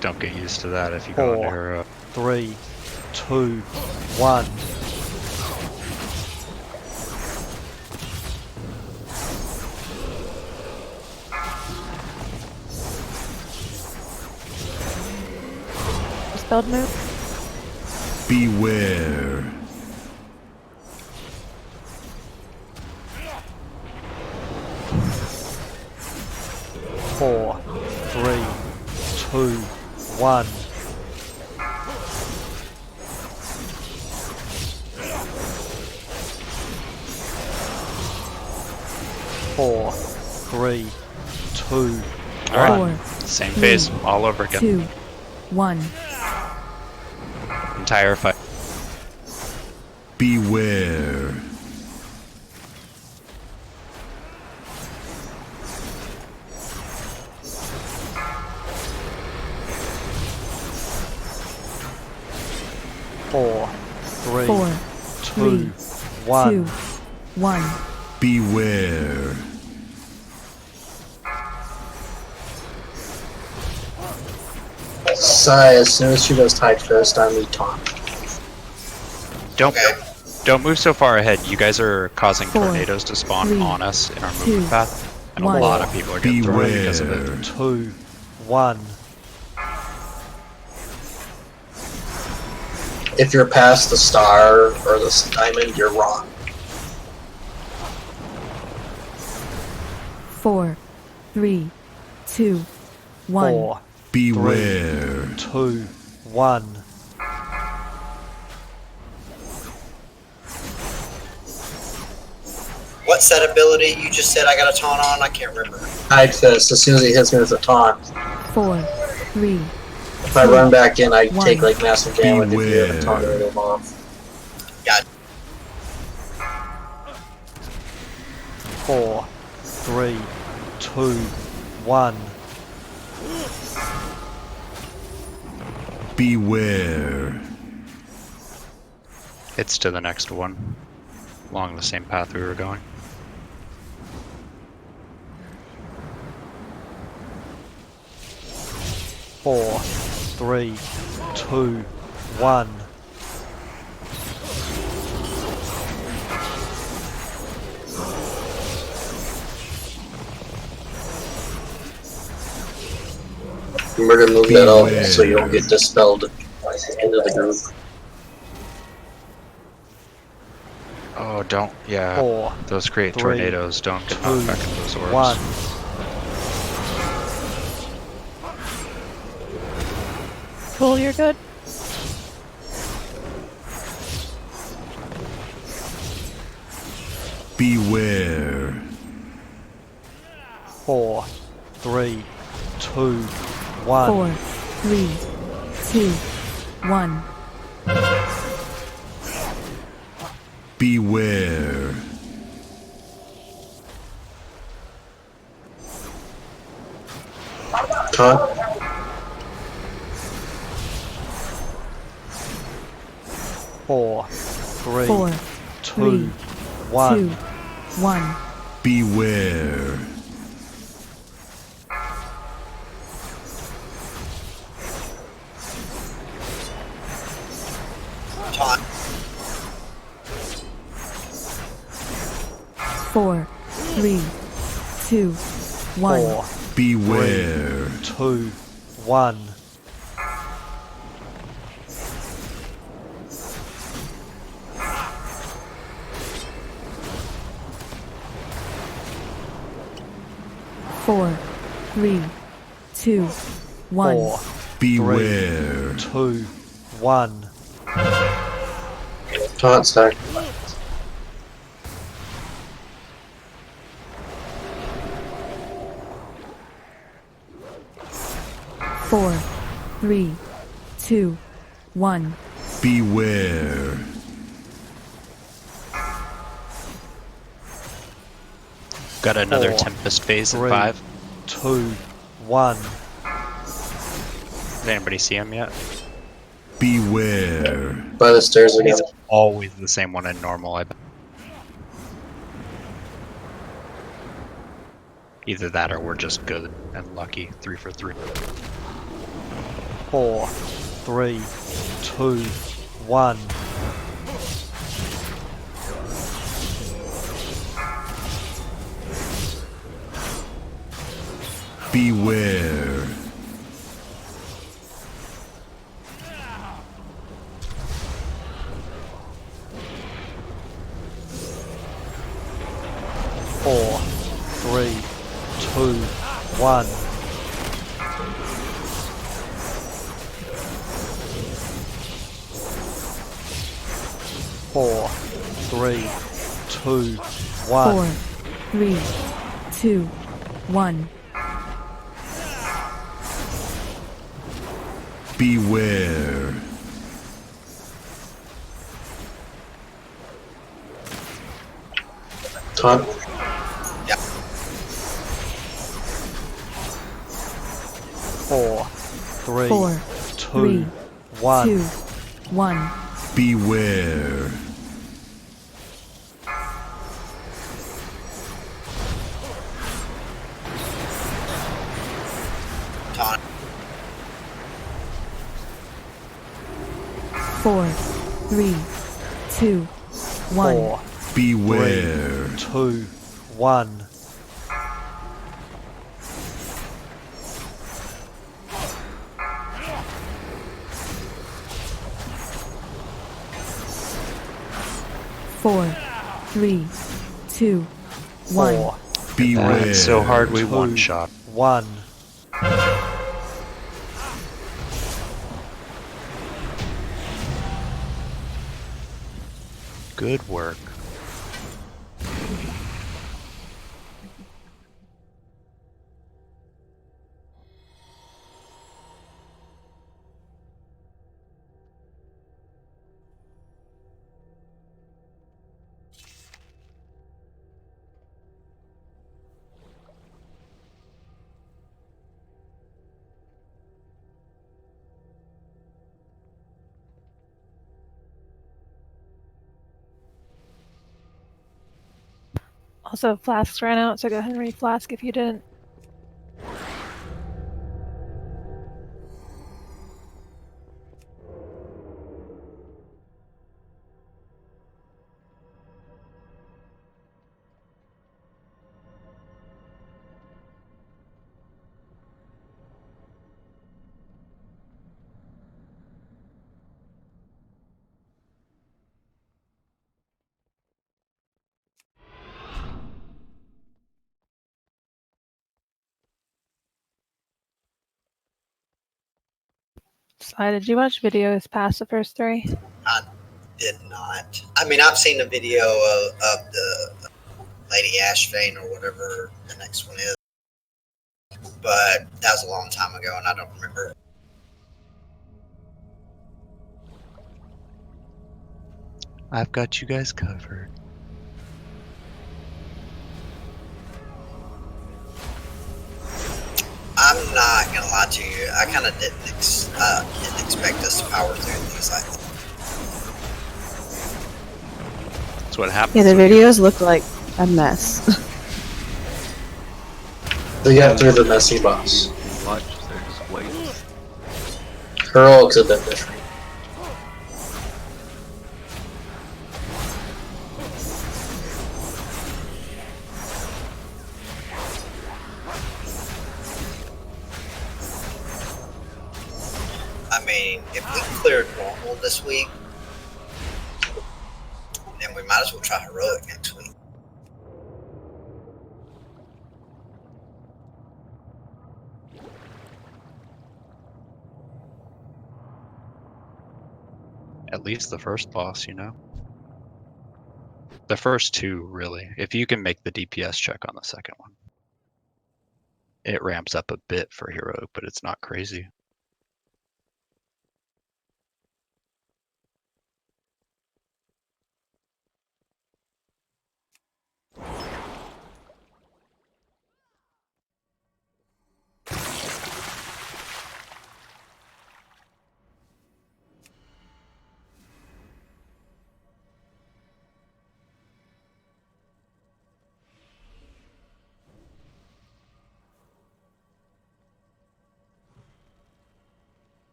Don't get used to that if you go into her.
3, 2, 1.
Spelled move.
Beware.
4, 3, 2, 1. Four, 3, 2,
Alright,
1.
same phase all over again.
2, 1.
Entire fight.
Beware.
4, 3,
4,
2, 1.
2, 1.
Beware.
Sai, as soon as she goes tight first, I need taunt.
Don't move so far ahead. You guys are causing
4,
tornadoes to spawn
3,
on us in our
2,
movement path, and
1.
a lot of people are getting thrown because of it.
2, 1.
If you're past the star or the diamond, you're wrong.
4, 3, 2, 1.
4,
Beware.
3, 2, 1.
What set ability you just said I got a taunt on? I can't remember.
Hide fist. As soon as he hits me with a taunt,
4, 3.
if I run back in, I
1.
take like massive damage if you have a taunt or move off.
Got
4, 3, 2, 1.
Beware.
It's to the next one, along the same path we were going.
Four, 3, 2, 1.
Remember to move that up so you don't get dispelled into the group.
Oh, don't. Yeah.
4,
Those create
3,
tornadoes. Don't get knocked back into those orbs.
1.
Cool, you're good.
Beware.
4, 3, 2, 1.
4, 3, 2, 1.
Beware.
Taunt.
4, 3,
4,
2, 1.
1.
Beware.
taunt.
4, 3, 2, 1.
4,
Beware.
2, 1.
Four, 3, 2, 1.
4,
Beware.
2, 1.
Taunt stack.
4, 3, 2, 1.
Beware.
Got another
4,
Tempest phase in
3,
5.
2, 1.
Did anybody see him yet?
Beware.
By the stairs again.
He's always the same one in normal, I bet. Either that or we're just good and lucky. 3 for 3.
4, 3, 2, 1.
Beware.
Four, 3, 2, 1. Four, 3, 2, 1.
4, 3, 2, 1.
Beware.
Todd?
Yeah.
4, 3,
4,
2,
3,
1.
2, 1.
Beware.
Taunt.
4, 3, 2, 1.
4,
Beware.
3, 2, 1.
Four, 3, 2, 1.
4,
Beware.
That's so hard we
2,
one shot.
1.
Good work.
Also, flasks ran out, so go ahead and reflask if you didn't. Sai, did you watch videos past the first 3?
I did not. I mean, I've seen the video of the Lady Ashvane or whatever the next one is, but that was a long time ago, and I don't remember.
I've got you guys covered.
I'm not gonna lie to you. I kind of didn't expect us to power through these like that.
That's what happens.
Yeah, the videos look like a mess.
They got through the messy boss.
Much, they're just waiting.
Her all looks a bit different.
I mean, if we cleared normal this week, then we might as well try heroic next week.
At least the first boss, you know? The first 2, really. If you can make the DPS check on the second one. It ramps up a bit for heroic, but it's not crazy.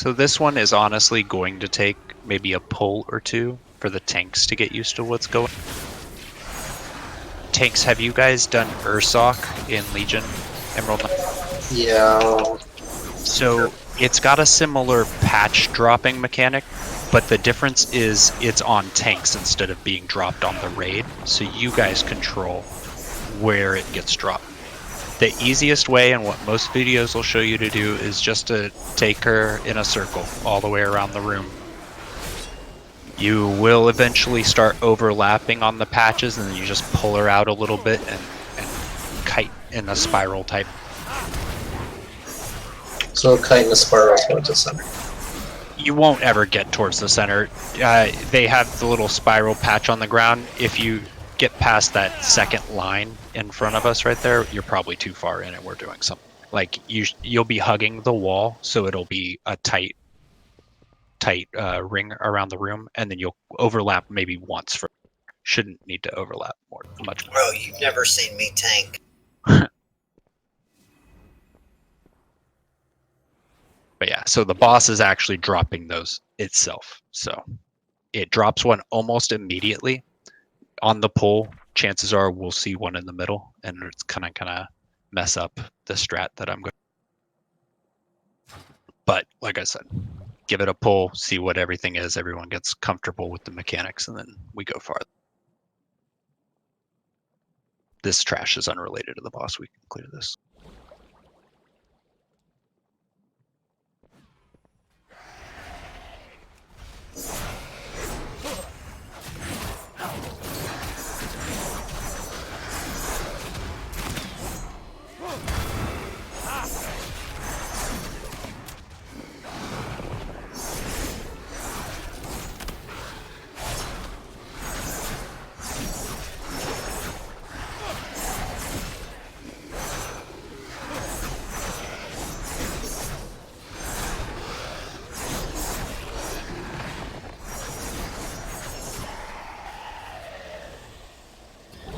So this one is honestly going to take maybe a pull or two for the tanks to get used to what's going. Tanks, have you guys done Ursoc in Legion Emerald?
Yeah.
So it's got a similar patch dropping mechanic, but the difference is it's on tanks instead of being dropped on the raid. So you guys control where it gets dropped. The easiest way, and what most videos will show you to do, is just to take her in a circle all the way around the room. You will eventually start overlapping on the patches, and then you just pull her out a little bit and kite in a spiral type.
So kite in a spiral towards the center.
You won't ever get towards the center. They have the little spiral patch on the ground. If you get past that second line in front of us right there, you're probably too far in and we're doing something. Like you'll be hugging the wall, so it'll be a tight ring around the room, and then you'll overlap maybe once. Shouldn't need to overlap much more.
Bro, you've never seen me tank.
But yeah, so the boss is actually dropping those itself. So it drops one almost immediately. On the pull, chances are we'll see one in the middle, and it's kind of mess up the strat that I'm going. But like I said, give it a pull, see what everything is. Everyone gets comfortable with the mechanics, and then we go farther. This trash is unrelated to the boss. We can clear this.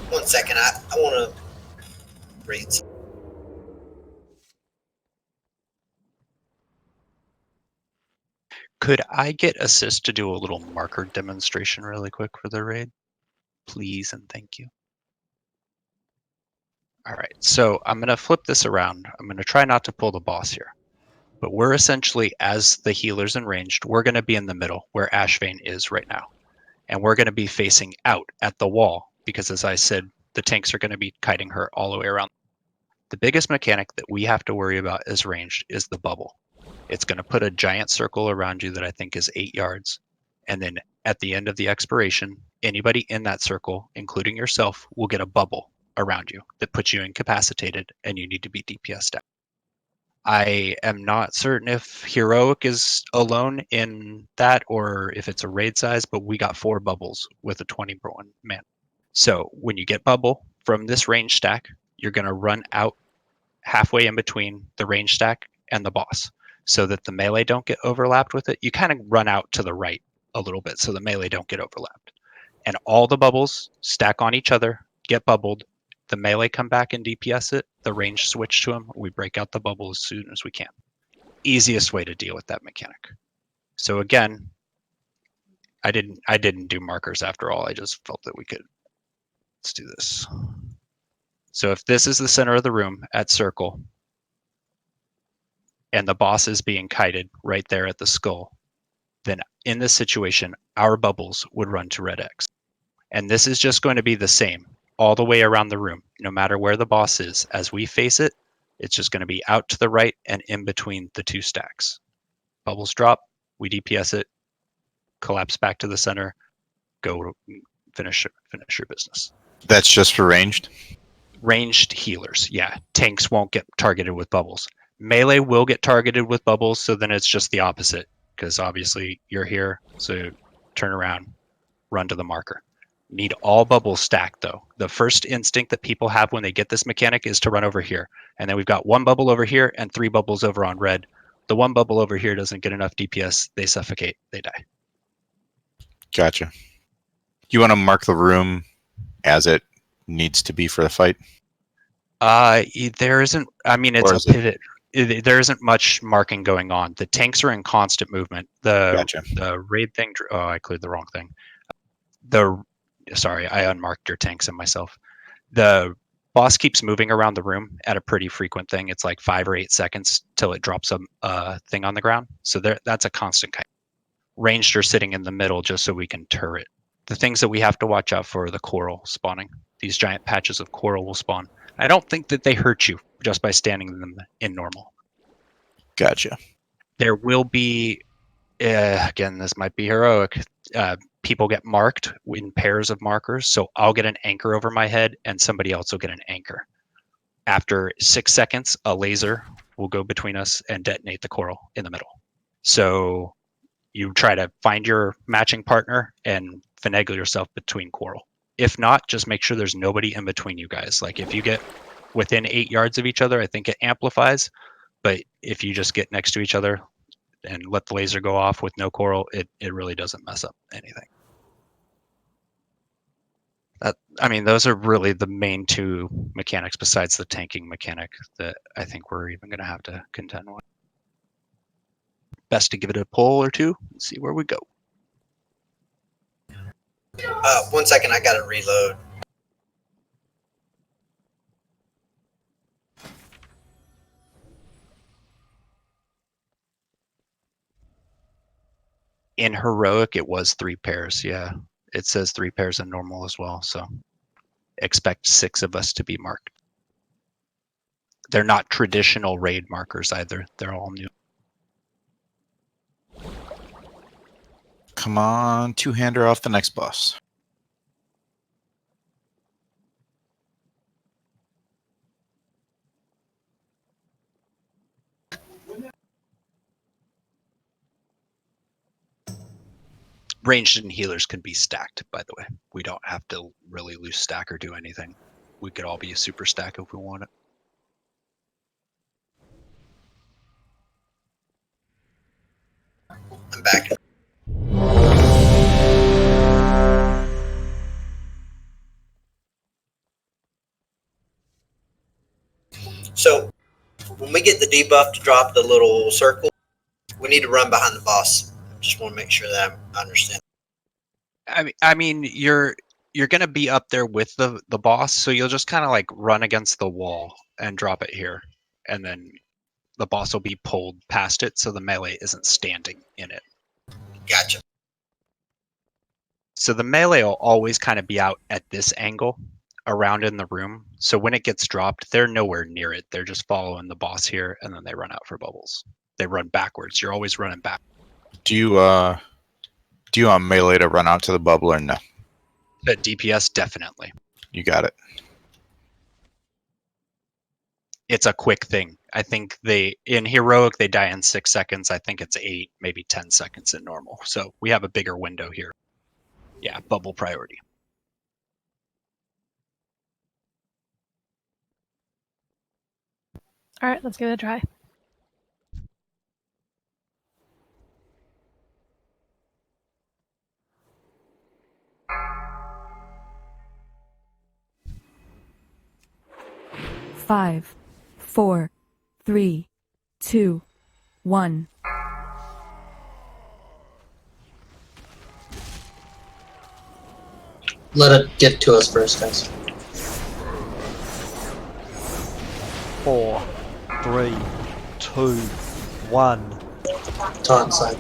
One second, I want to read.
Could I get assist to do a little marker demonstration really quick for the raid? Please and thank you. All right, so I'm going to flip this around. I'm going to try not to pull the boss here. But we're essentially, as the healers in ranged, we're going to be in the middle where Ashvane is right now. And we're going to be facing out at the wall because, as I said, the tanks are going to be kiting her all the way around. The biggest mechanic that we have to worry about as ranged is the bubble. It's going to put a giant circle around you that I think is 8 yards. And then at the end of the expiration, anybody in that circle, including yourself, will get a bubble around you that puts you incapacitated and you need to be DPS'd out. I am not certain if Heroic is alone in that or if it's a raid size, but we got 4 bubbles with a 21 man. So when you get bubble from this range stack, you're going to run out halfway in between the range stack and the boss so that the melee don't get overlapped with it. You kind of run out to the right a little bit so the melee don't get overlapped. And all the bubbles stack on each other, get bubbled. The melee come back and DPS it. The range switch to them. We break out the bubble as soon as we can. Easiest way to deal with that mechanic. So again, I didn't do markers after all. I just felt that we could. Let's do this. So if this is the center of the room at circle, and the boss is being kited right there at the skull, then in this situation, our bubbles would run to red X. And this is just going to be the same all the way around the room, no matter where the boss is. As we face it, it's just going to be out to the right and in between the 2 stacks. Bubbles drop, we DPS it, collapse back to the center, go finish your business.
That's just for ranged?
Ranged healers, yeah. Tanks won't get targeted with bubbles. Melee will get targeted with bubbles, so then it's just the opposite, because obviously you're here, so turn around, run to the marker. Need all bubbles stacked though. The first instinct that people have when they get this mechanic is to run over here. And then we've got 1 bubble over here and 3 bubbles over on red. The 1 bubble over here doesn't get enough DPS. They suffocate. They die.
Gotcha. You want to mark the room as it needs to be for the fight?
There isn't. I mean, it's a pivot. there isn't much marking going on. The tanks are in constant movement. The raid thing. Oh, I cleared the wrong thing. Sorry, I unmarked your tanks and myself. The boss keeps moving around the room at a pretty frequent thing. It's like 5 or 8 seconds till it drops a thing on the ground. So that's a constant kind. Ranged are sitting in the middle just so we can turret. The things that we have to watch out for are the coral spawning. These giant patches of coral will spawn. I don't think that they hurt you just by standing them in normal.
Gotcha.
There will be, again, this might be heroic. People get marked in pairs of markers. So I'll get an anchor over my head and somebody else will get an anchor. After 6 seconds, a laser will go between us and detonate the coral in the middle. So you try to find your matching partner and finagle yourself between coral. If not, just make sure there's nobody in between you guys. Like if you get within 8 yards of each other, I think it amplifies. But if you just get next to each other and let the laser go off with no coral, it really doesn't mess up anything. Those are really the main 2 mechanics besides the tanking mechanic that I think we're even going to have to contend with. Best to give it a pull or 2 and see where we go.
1 second, I gotta reload.
In heroic, it was 3 pairs. Yeah, it says 3 pairs in normal as well. So expect 6 of us to be marked. They're not traditional raid markers either. They're all new.
Come on, 2-hander off the next boss.
Ranged and healers can be stacked, by the way. We don't have to really loose stack or do anything. We could all be a super stack if we want it.
I'm back. So, when we get the debuff to drop the little circle, we need to run behind the boss. Just want to make sure that I understand.
I mean, you're gonna be up there with the boss, so you'll just kind of like run against the wall and drop it here, and then the boss will be pulled past it, so the melee isn't standing in it.
Gotcha.
So the melee will always kind of be out at this angle around in the room. So when it gets dropped, they're nowhere near it. They're just following the boss here, and then they run out for bubbles. They run backwards. You're always running back.
Do you want melee to run out to the bubble or no?
At DPS, definitely.
You got it.
It's a quick thing. I think in heroic they die in 6 seconds. I think it's 8, maybe 10 seconds in normal. So we have a bigger window here. Yeah, bubble priority.
All right, let's give it a try.
Five, 4, 3, 2, 1.
Let it get to us first, guys.
4, 3, 2, 1.
Taunt side.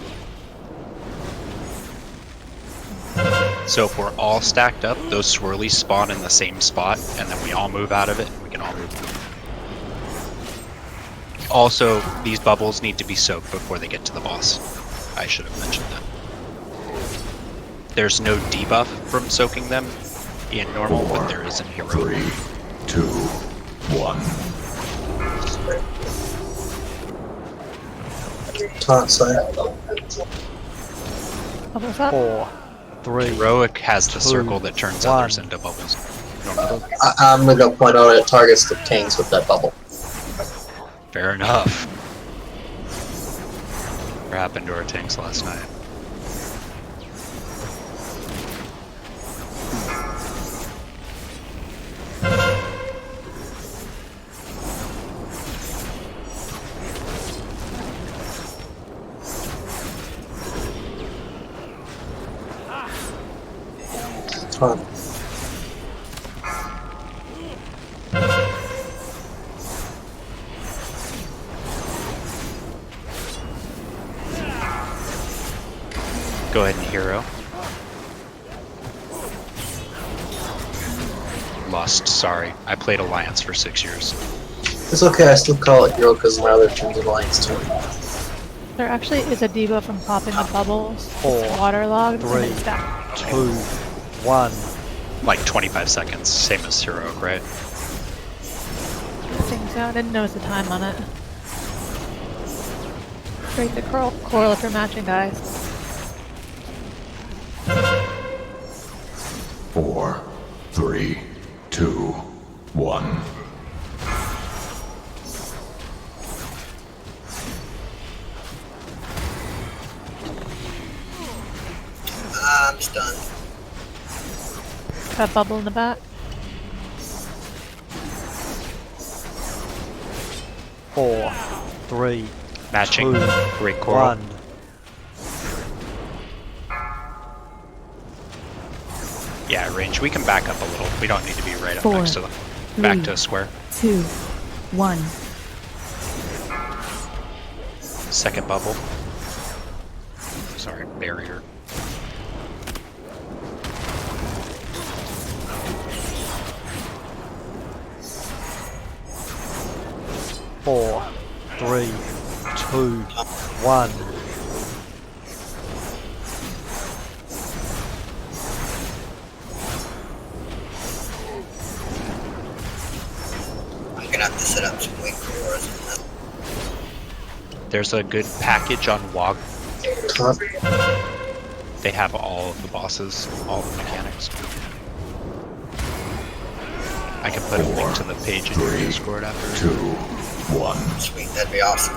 So if we're all stacked up, those swirlies spawn in the same spot, and then we all move out of it, and we can all move. Also, these bubbles need to be soaked before they get to the boss. I should have mentioned that. There's no debuff from soaking them in normal, but there is in heroic.
3, 2, 1.
Taunt side.
4, 3.
Heroic has the
2,
circle that turns
1.
others into bubbles.
I'm gonna point out it targets the tanks with that bubble.
Fair enough. What happened to our tanks last night?
Taunt.
Go ahead and hero. Lost, sorry. I played Alliance for 6 years.
It's okay, I still call it hero because my other team's in Alliance too.
There actually is a debuff from popping the bubbles.
Four,
It's waterlogged.
3,
And it's down.
2, 1.
Like 25 seconds, same as Heroic, right?
I think so. I didn't notice the time on it. Break the coral if you're matching, guys.
4, 3, 2, 1.
I'm stunned.
Got a bubble in the back.
4, 3,
Matching.
2,
Great coral.
1.
Yeah, range. We can back up a little. We don't need to be right up
4,
next to them. Back
3,
to a square.
2, 1.
Second bubble. Sorry, barrier.
Four, 3, 2, 1.
I'm gonna have to set up some weak cores.
There's a good package on WOG.
Taunt.
They have all of the bosses, all the mechanics. I can put a link to the page in your Discord after.
2, 1.
Sweet, that'd be awesome.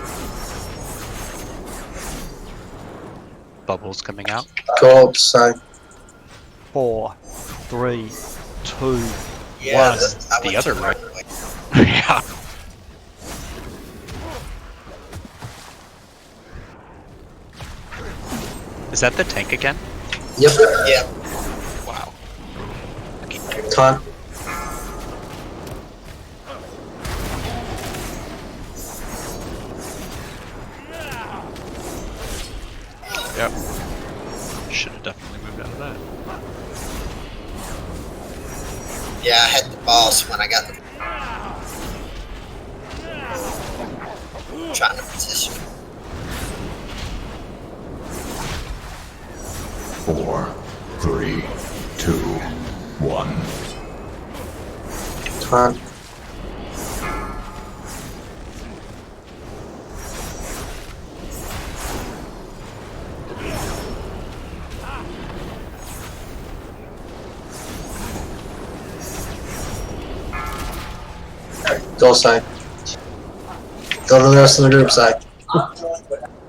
Bubbles coming out.
Go outside.
4, 3, 2,
Yeah,
1.
The other way. Yeah. Is that the tank again?
Yep.
Yep.
Wow.
Taunt.
Yep. Should have definitely moved out of that.
Yeah, I had the boss when I got the... Trying to position.
4, 3, 2, 1.
Taunt. Go side. Go to the rest of the group side.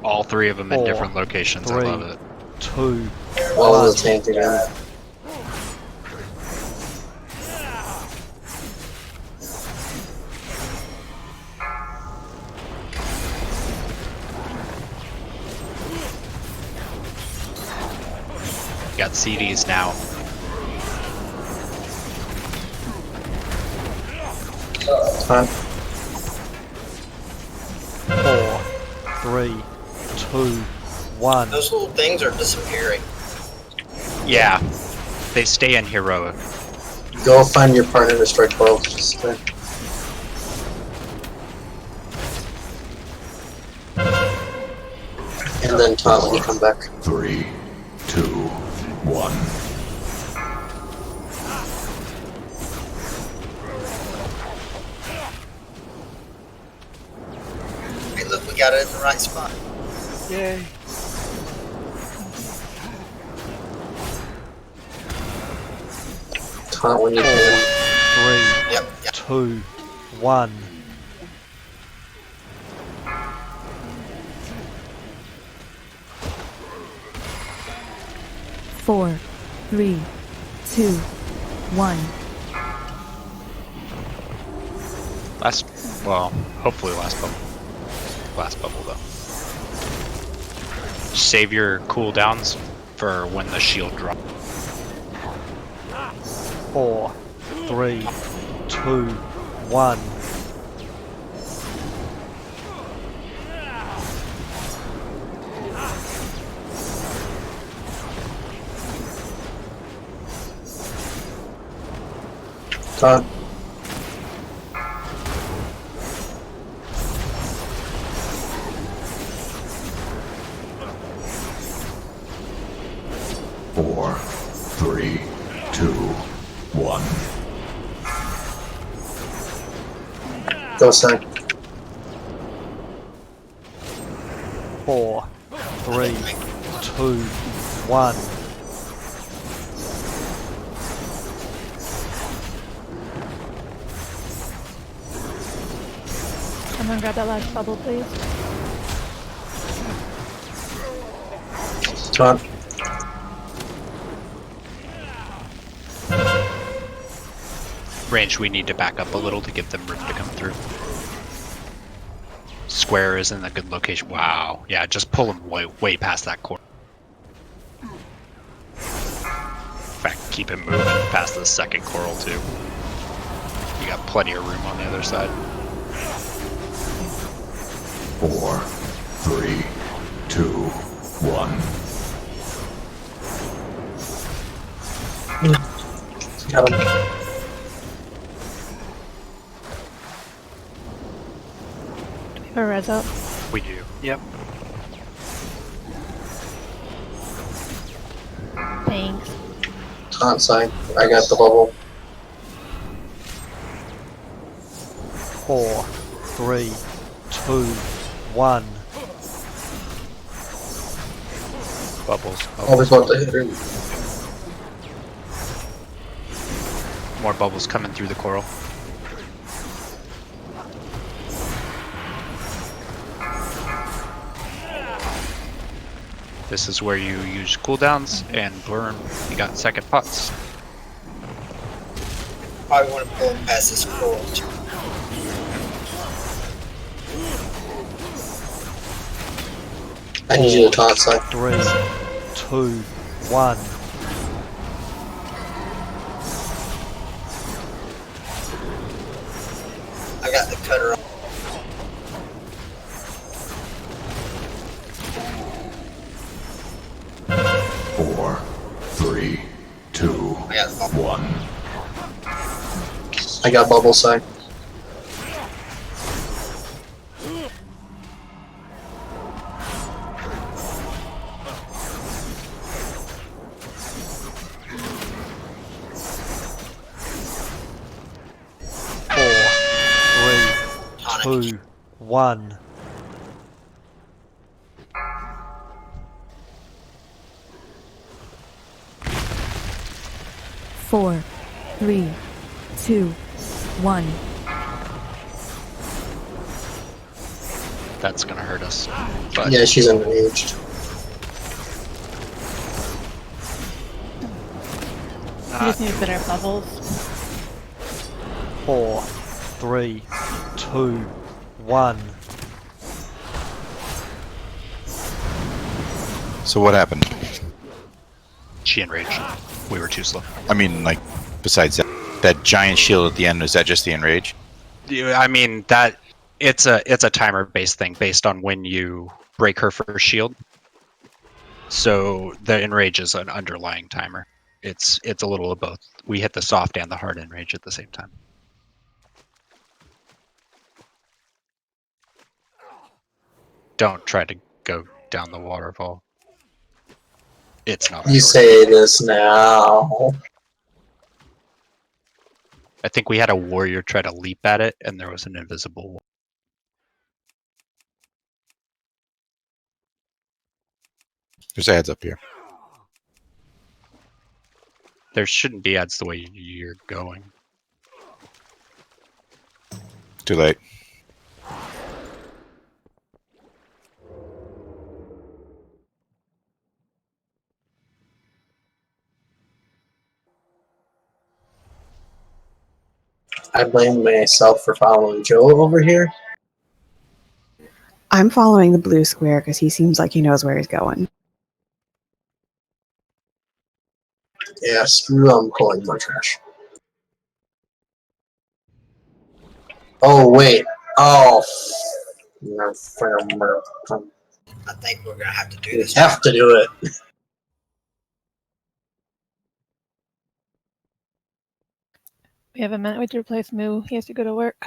All three of them in
4,
different locations.
3,
I love it.
2,
What was
1.
the tank again?
Got CDs now.
Taunt.
4, 3, 2, 1.
Those little things are disappearing.
Yeah. They stay in Heroic.
Go find your partner to destroy Coral. Just, and then taunt when you come back.
3, 2, 1.
Hey, look, we got it in the right spot.
Yay.
Taunt when you
4,
can.
3,
Yep, yep.
2, 1.
Four, 3, 2, 1.
Last, well, hopefully last bubble. Last bubble though. Save your cooldowns for when the shield drops.
4, 3, 2, 1.
Todd.
Four, three, two, one.
Go side.
4, 3, 2, 1.
Someone grab that last bubble, please.
Todd.
Range, we need to back up a little to give them room to come through. Square is in a good location. Wow. Yeah, just pull them way past that corner. In fact, keep him moving past the second coral too. You got plenty of room on the other side.
4, 3, 2, 1.
Got him.
Do we have a res up?
We do.
Yep.
Thanks.
Todd side. I got the bubble.
4, 3, 2, 1.
Bubbles.
Always want to hit her.
More bubbles coming through the coral. This is where you use cooldowns and burn. You got second pots.
Probably want to pull him past this coral.
I need you to taunt side.
3, 2, 1.
I got the cutter on.
Four, three, two,
I got the bubble.
1.
I got bubble side.
Two, 1.
Four, 3, 2, 1.
That's gonna hurt us. But
Yeah, she's enraged.
We just need better bubbles.
4, 3, 2, 1.
So what happened?
she enraged. We were too slow.
I mean, like, besides that giant shield at the end, is that just the enrage?
I mean, that it's a timer based thing based on when you break her first shield. So the enrage is an underlying timer. It's a little of both. We hit the soft and the hard enrage at the same time. Don't try to go down the waterfall. It's not.
You say this now.
I think we had a warrior try to leap at it, and there was an invisible wall.
There's ads up here.
There shouldn't be ads the way you're going.
Too late.
I blame myself for following Joe over here.
I'm following the blue square because he seems like he knows where he's going.
Yeah, screw I'm calling more trash. Oh wait. Oh.
I think we're gonna have to do
We
this.
have to do it.
We have a minute. We have to replace Moo. He has to go to work.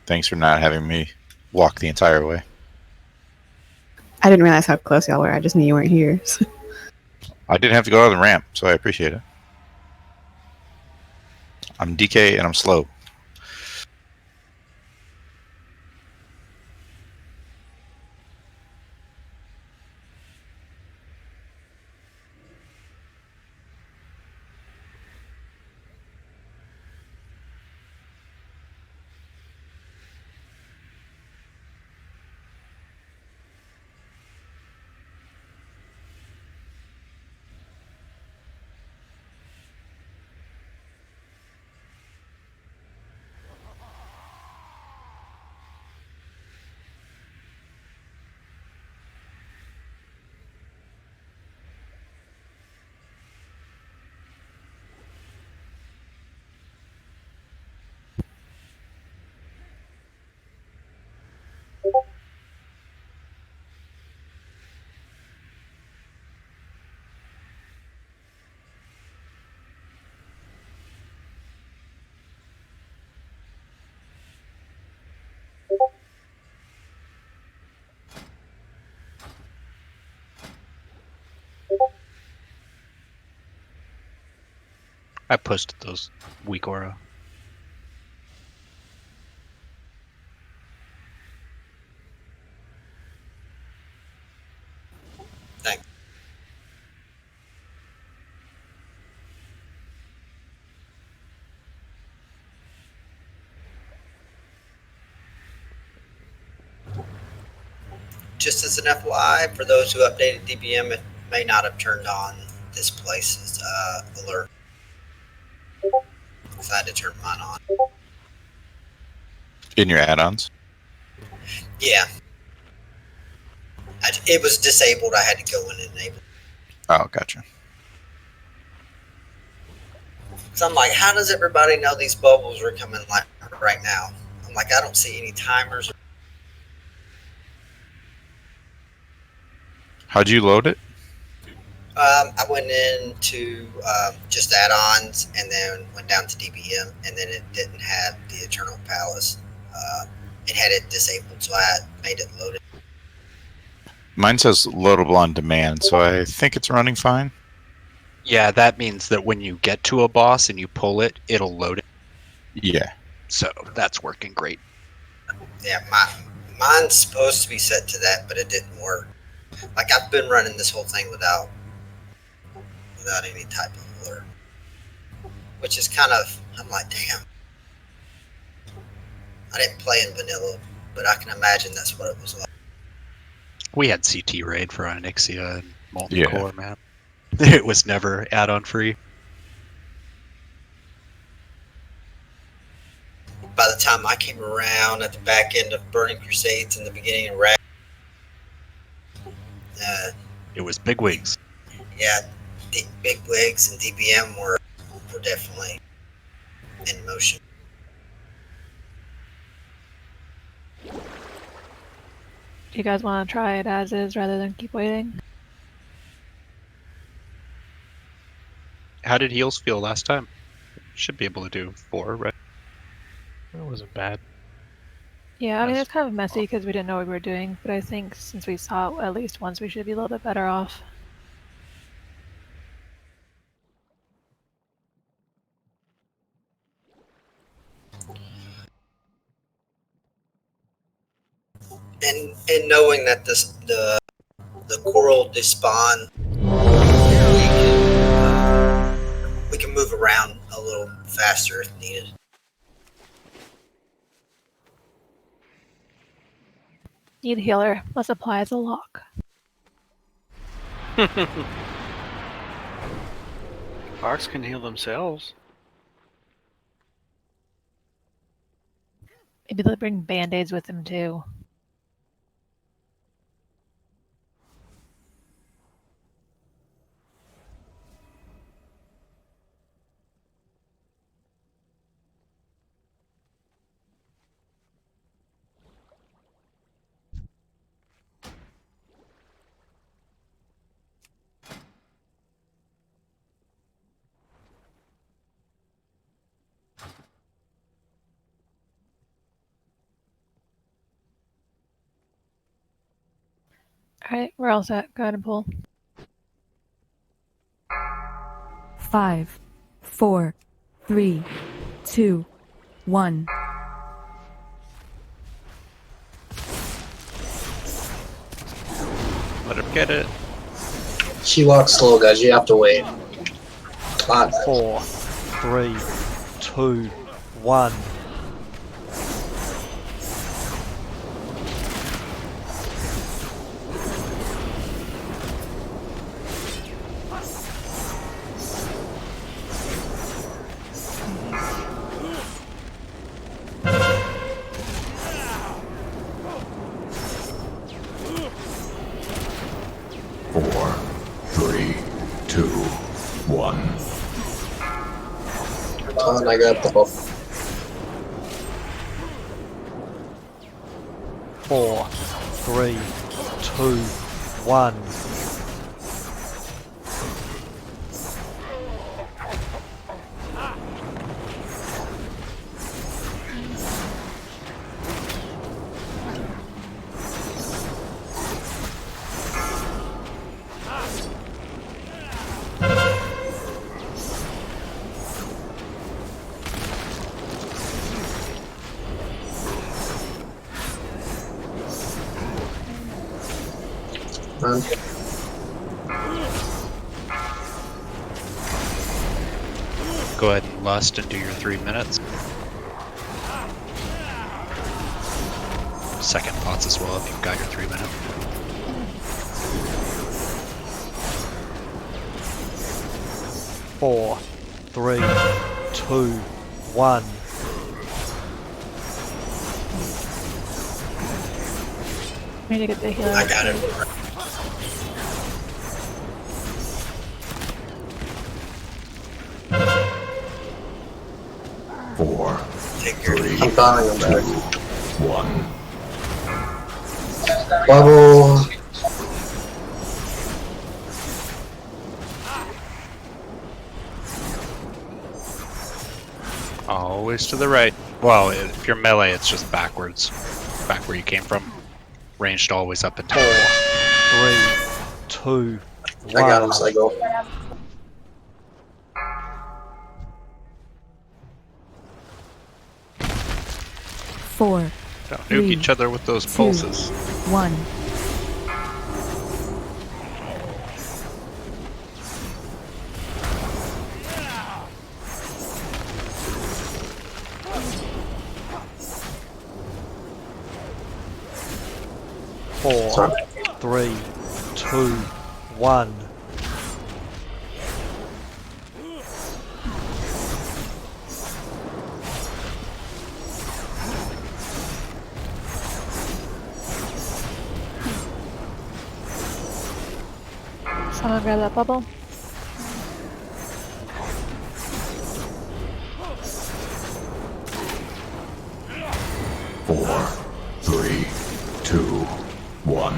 Thanks for not having me walk the entire way.
I didn't realize how close y'all were. I just knew you weren't here.
I didn't have to go on the ramp, so I appreciate it. I'm DK and I'm slow.
I posted those weak aura.
Thanks. Just as an FYI, for those who updated DBM, it may not have turned on this place's alert. So I had to turn mine on.
In your add-ons?
Yeah. It was disabled. I had to go in and enable it.
Oh, gotcha.
So I'm like, how does everybody know these bubbles are coming like right now? I'm like, I don't see any timers.
How'd you load it?
I went into just add-ons and then went down to DBM, and then it didn't have the Eternal Palace. It had it disabled, so I made it loaded.
Mine says loadable on demand, so I think it's running fine.
Yeah, that means that when you get to a boss and you pull it, it'll load it.
Yeah.
So that's working great.
Yeah, mine's supposed to be set to that, but it didn't work. Like, I've been running this whole thing without any type of alert, which is kind of, I'm like, damn. I didn't play in vanilla, but I can imagine that's what it was like.
We had CT raid for Onyxia and Molten
Yeah.
Core, man. It was never add-on free.
by the time I came around at the back end of Burning Crusades and the beginning of Rag,
It was big wigs.
yeah, big wigs and DBM were definitely in motion.
Do you guys want to try it as is rather than keep waiting?
How did heals feel last time? Should be able to do 4, right?
That wasn't bad.
Yeah, I mean, it's kind of messy because we didn't know what we were doing, but I think since we saw it at least once, we should be a little bit better off.
And knowing that the coral despawn, we can move around a little faster if needed.
Need a healer. Let's apply the lock.
Fox can heal themselves.
Maybe they'll bring band-aids with them too. Alright, we're all set. Go ahead and pull.
5, 4, 3, 2, 1.
Let her get it.
She walks slow, guys. You have to wait. Come on.
4, 3, 2, 1.
And I got the hook.
4, 3, 2, 1.
Go ahead and lust and do your 3 minutes. Second pots as well if you've got your 3 minutes.
Four, 3, 2, 1.
We need to get the healer.
I got it.
4, 3,
I'm calling him
2,
back.
1.
Bubble.
Always to the right. Well, if you're melee, it's just backwards. Back where you came from. Ranged always up and down.
4, 3, 2, 1.
I got him, Psycho.
Four,
Don't nuke each other with those pulses.
1.
Four, 3, 2, 1.
Someone grab that bubble.
Four, three, two, one.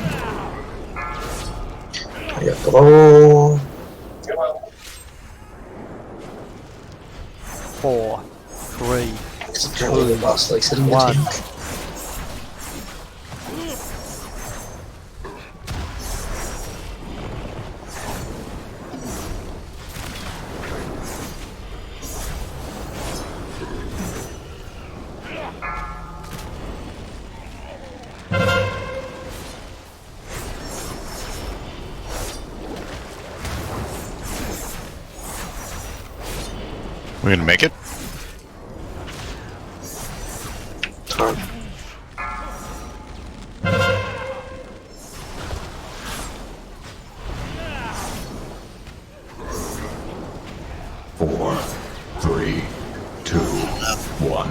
I got the bubble.
4, 3,
Apparently the boss likes it in the
1.
tank.
We're gonna make it.
Turn.
Four, three, two, one.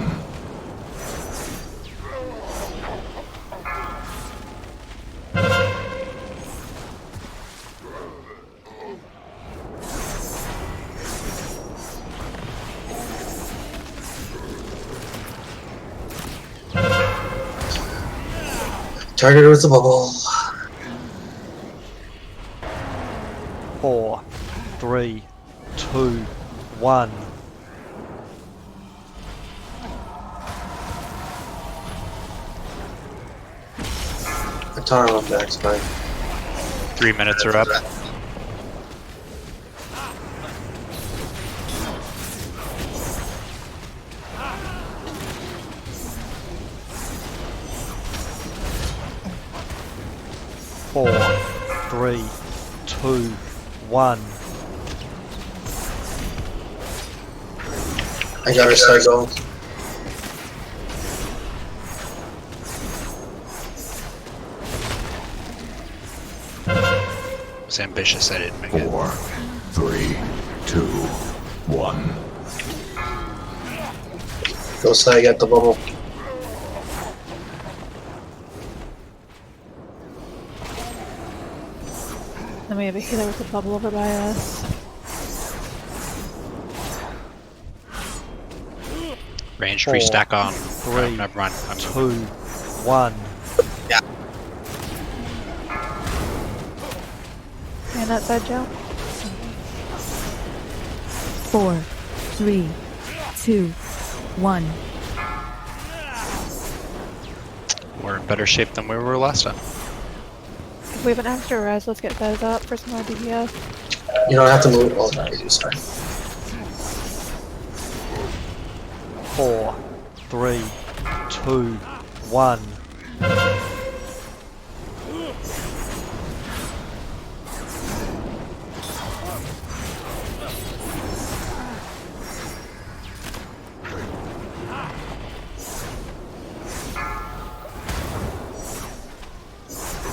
Target with the bubble.
4, 3, 2, 1.
Atara on back spine.
3 minutes are up.
Four, 3, 2, 1.
I got her start going.
It was ambitious, I didn't make it.
Four, three, two, one.
Go side, got the bubble.
Then we have a healer with a bubble over by us.
Range
4,
free stack on.
3,
Never mind. I'm
2,
moving.
1.
Yeah.
And that side, Joe.
4, 3, 2, 1.
We're in better shape than we were last time.
If we have an extra res, let's get those up for some more DPS.
You don't have to move. Oh, no, you do. Sorry.
4, 3, 2, 1.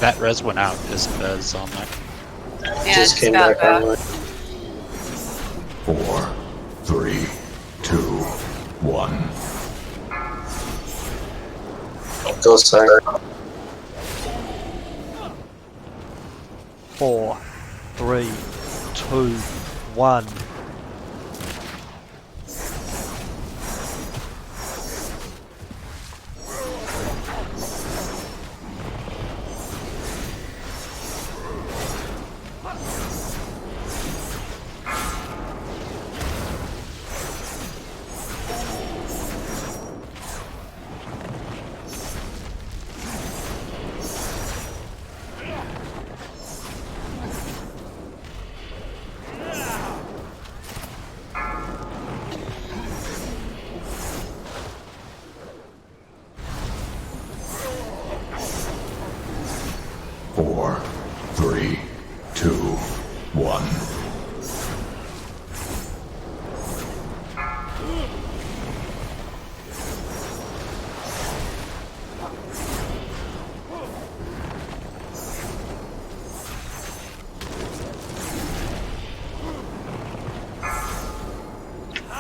That res went out. Is Bez on that?
Yeah,
Just
it's
came
got
back on.
that.
4, 3, 2, 1.
Go side.
4, 3, 2, 1.
Four, three, two, one.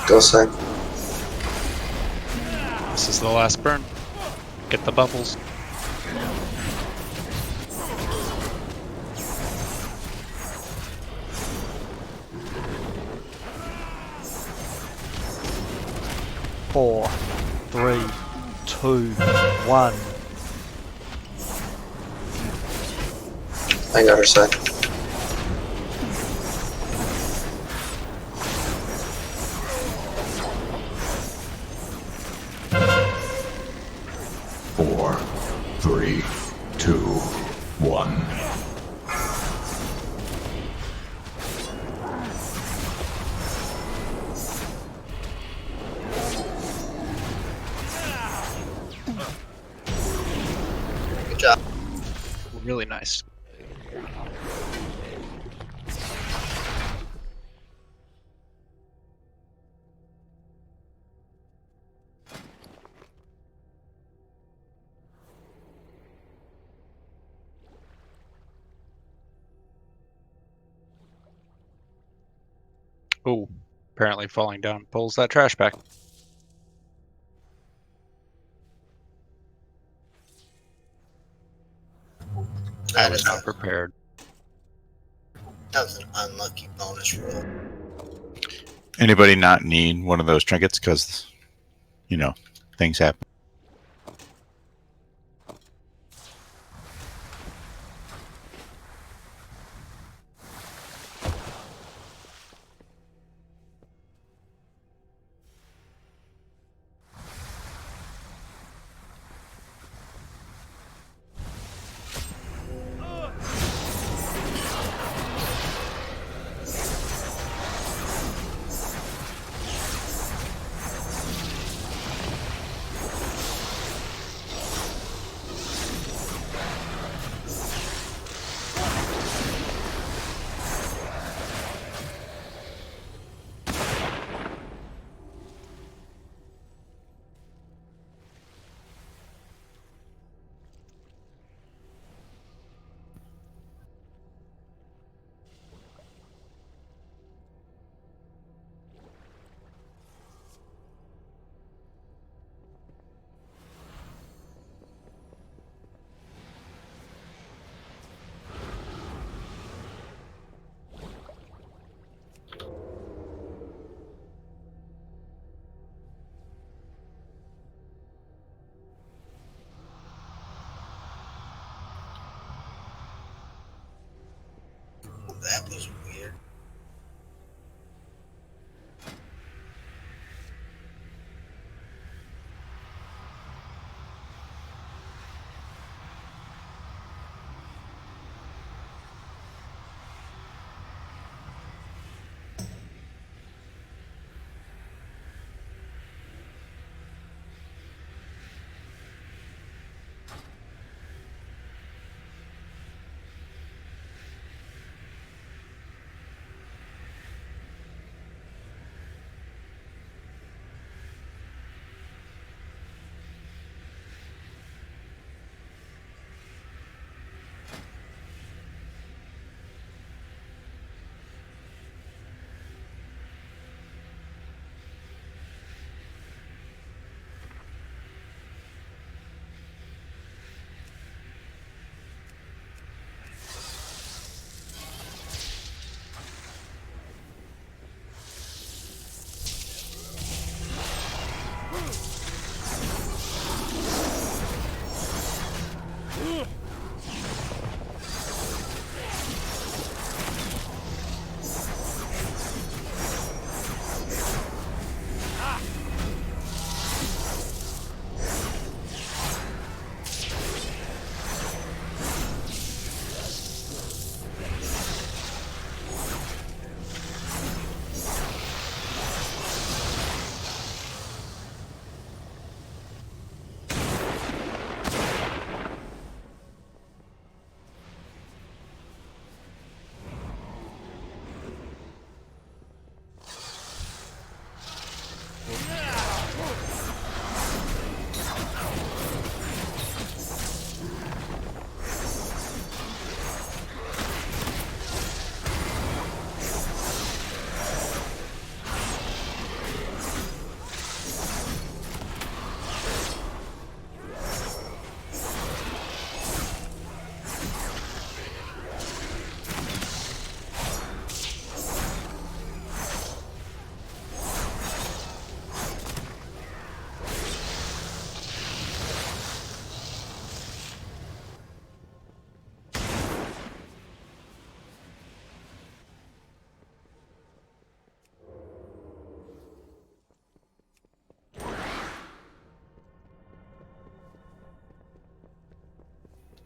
Go side.
This is the last burn. Get the bubbles.
4, 3, 2, 1.
I got her side.
Four, three, two, one.
Good job.
Really nice. Oh, apparently falling down pulls that trash back. I was not prepared.
That was an unlucky bonus roll.
Anybody not need one of those trinkets? Because, you know, things happen.
That was weird.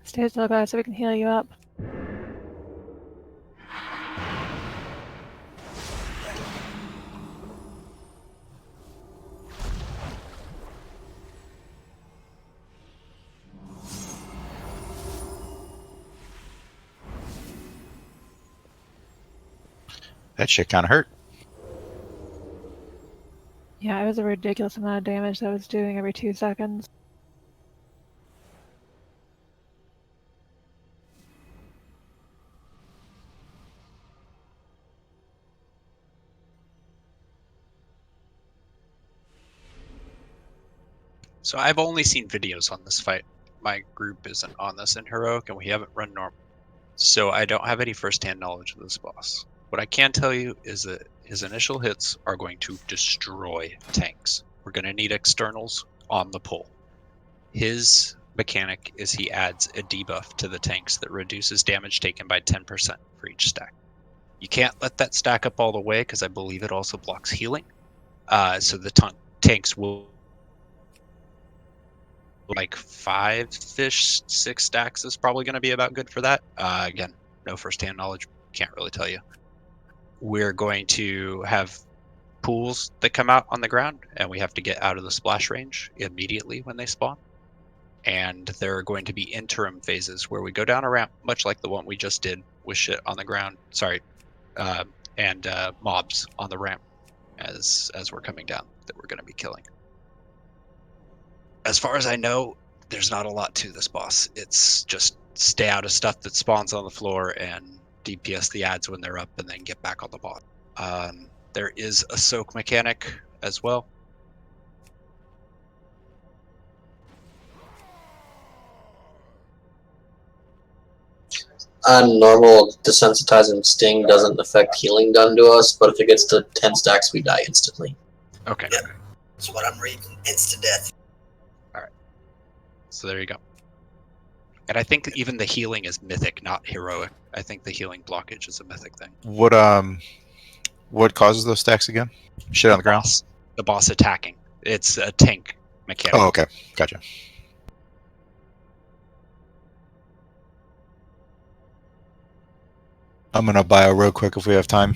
Stay still, guys, so we can heal you up.
That shit kind of hurt.
Yeah, it was a ridiculous amount of damage that I was doing every 2 seconds.
So I've only seen videos on this fight. My group isn't on this in Heroic, and we haven't run normal. So I don't have any first-hand knowledge of this boss. What I can tell you is that his initial hits are going to destroy tanks. We're going to need externals on the pull. His mechanic is he adds a debuff to the tanks that reduces damage taken by 10% for each stack. You can't let that stack up all the way because I believe it also blocks healing. So the tanks will like 5-ish, 6 stacks is probably going to be about good for that. Again, no first-hand knowledge, can't really tell you. We're going to have pools that come out on the ground, and we have to get out of the splash range immediately when they spawn. And there are going to be interim phases where we go down a ramp, much like the one we just did with shit on the ground. Sorry, and mobs on the ramp as we're coming down that we're going to be killing. As far as I know, there's not a lot to this boss. It's just stay out of stuff that spawns on the floor and DPS the ads when they're up and then get back on the boss. There is a soak mechanic as well.
On normal, desensitizing sting doesn't affect healing done to us, but if it gets to 10 stacks, we die instantly.
Okay.
Yep. That's what I'm reading. Insta death.
Alright. So there you go. And I think even the healing is mythic, not heroic. I think the healing blockage is a mythic thing.
What causes those stacks again? Shit on the ground?
The boss attacking. It's a tank mechanic.
Oh, okay. Gotcha. I'm gonna bio real quick if we have time.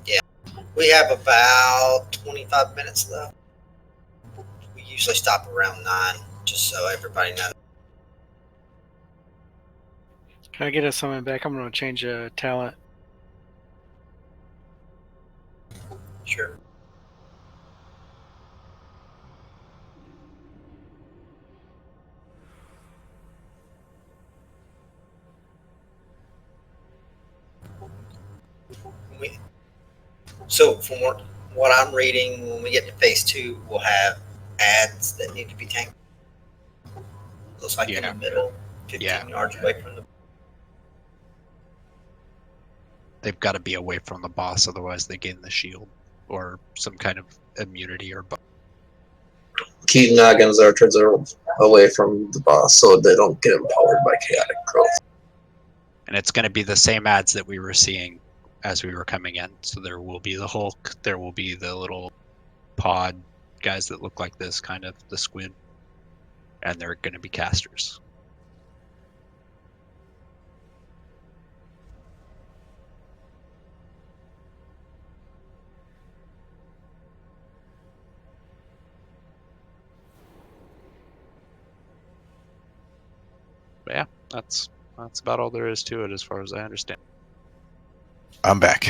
Yeah. We have about 25 minutes left. We usually stop around 9, just so everybody knows.
Can I get us something back? I'm going to change a talent.
Sure. So from what I'm reading, when we get to phase 2, we'll have ads that need to be tanked. Looks like in the middle, 15 yards away from the.
They've got to be away from the boss, otherwise they gain the shield or some kind of immunity or buff.
Keaton Noggins archers are away from the boss, so they don't get empowered by chaotic growth.
And it's going to be the same ads that we were seeing as we were coming in. So there will be the Hulk, there will be the little pod guys that look like this, kind of the squid, and they're going to be casters. But yeah, that's about all there is to it as far as I understand.
I'm back.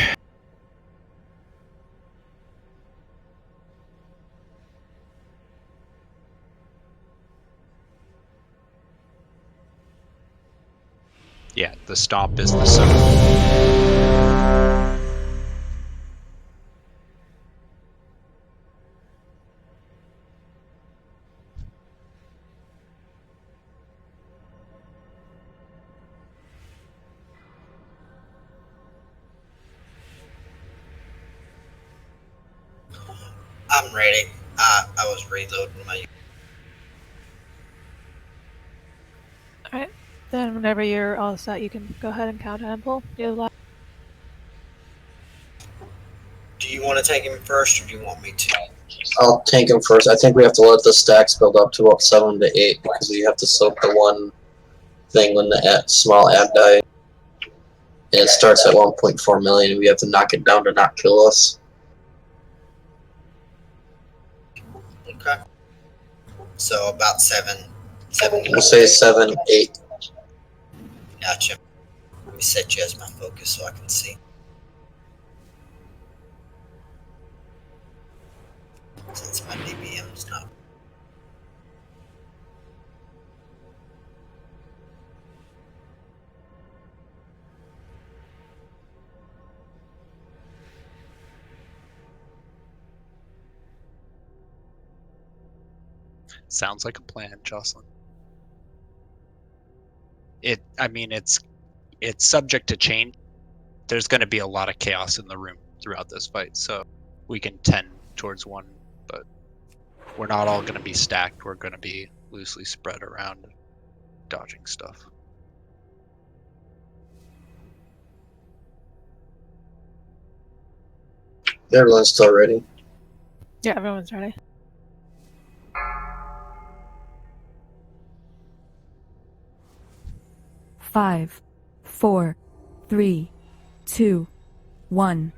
Yeah, the stomp is the soak.
I'm ready. I was reloading my.
Alright, then whenever you're all set, you can go ahead and count and pull.
Do you want to take him first, or do you want me to?
I'll tank him first. I think we have to let the stacks build up to about 7 to 8 because we have to soak the one thing when the small ad die. And it starts at 1.4 million. We have to knock it down to not kill us.
Okay. So about 7.
We'll say 7, 8.
Gotcha. Let me set you as my focus so I can see. Since my DBM's not.
Sounds like a plan, Jocelyn. I mean, it's subject to change. There's going to be a lot of chaos in the room throughout this fight, so we can tend towards one, but we're not all going to be stacked. We're going to be loosely spread around, dodging stuff.
Everyone's still ready.
Yeah, everyone's ready.
Five, 4, 3, 2, 1.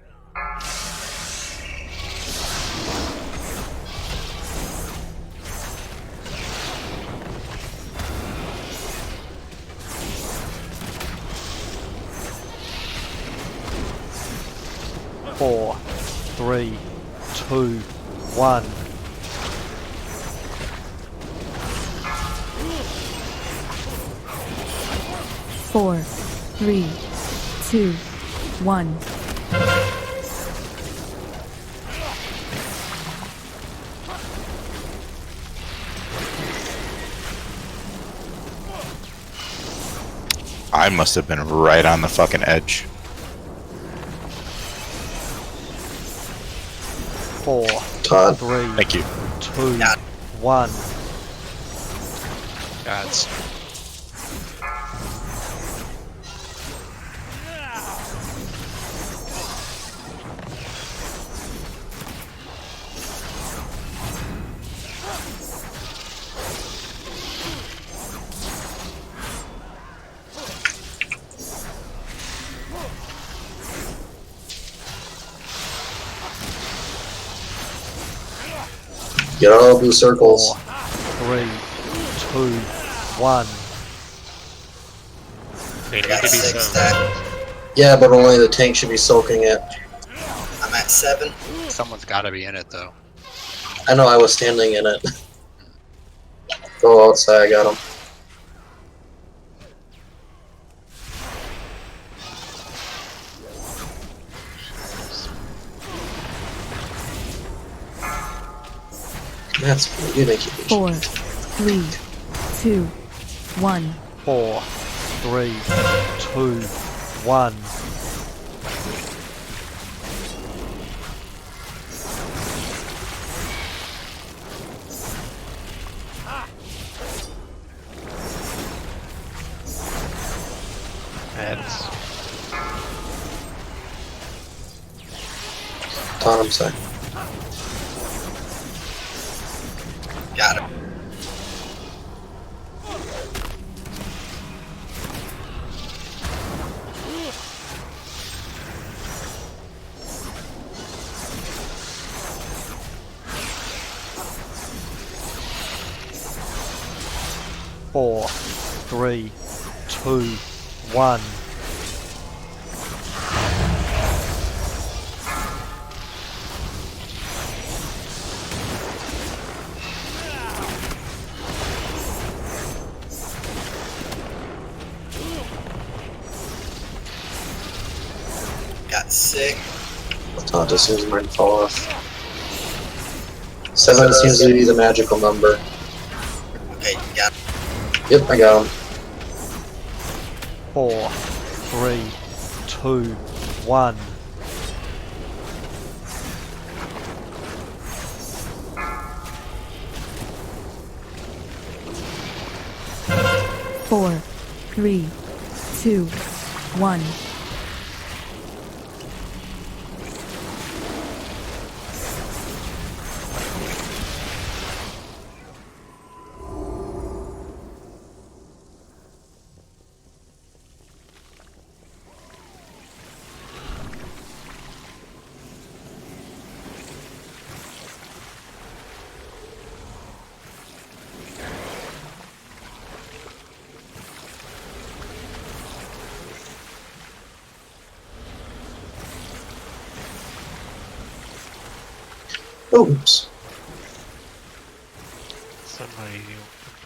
Four, 3, 2, 1.
Four, 3, 2, 1.
I must have been right on the fucking edge.
4,
Todd.
3,
Thank you.
2, 1.
Gods.
Get all blue circles.
4, 3, 2, 1.
They need
Got
to be
6
so.
stacked.
Yeah, but only the tank should be soaking it.
I'm at 7.
Someone's got to be in it, though.
I know I was standing in it. Go outside, I got him. That's good incubation.
4, 3, 2, 1.
4, 3, 2, 1.
Heads.
Bottom side.
Got it.
Four, 3, 2, 1.
Got 6.
Todd, as soon as mine fall off. 7 seems to be the magical number.
Okay, you got it.
Yep, I got him.
4, 3, 2, 1.
Four, 3, 2, 1.
Oops.
Somebody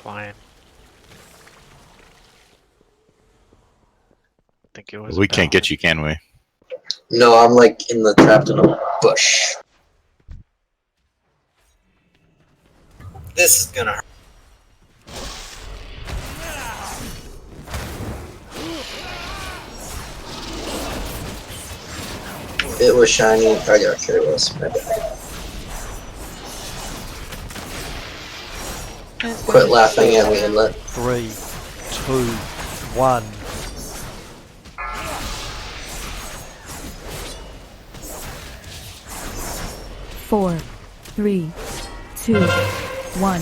flying. I think it was
We
a
can't get
balance.
you, can we?
No, I'm like trapped in a bush.
This is gonna hurt.
It was shiny. Oh yeah, okay, it was. My bad. Quit laughing at me and let.
3, 2, 1.
Four, three, two, one.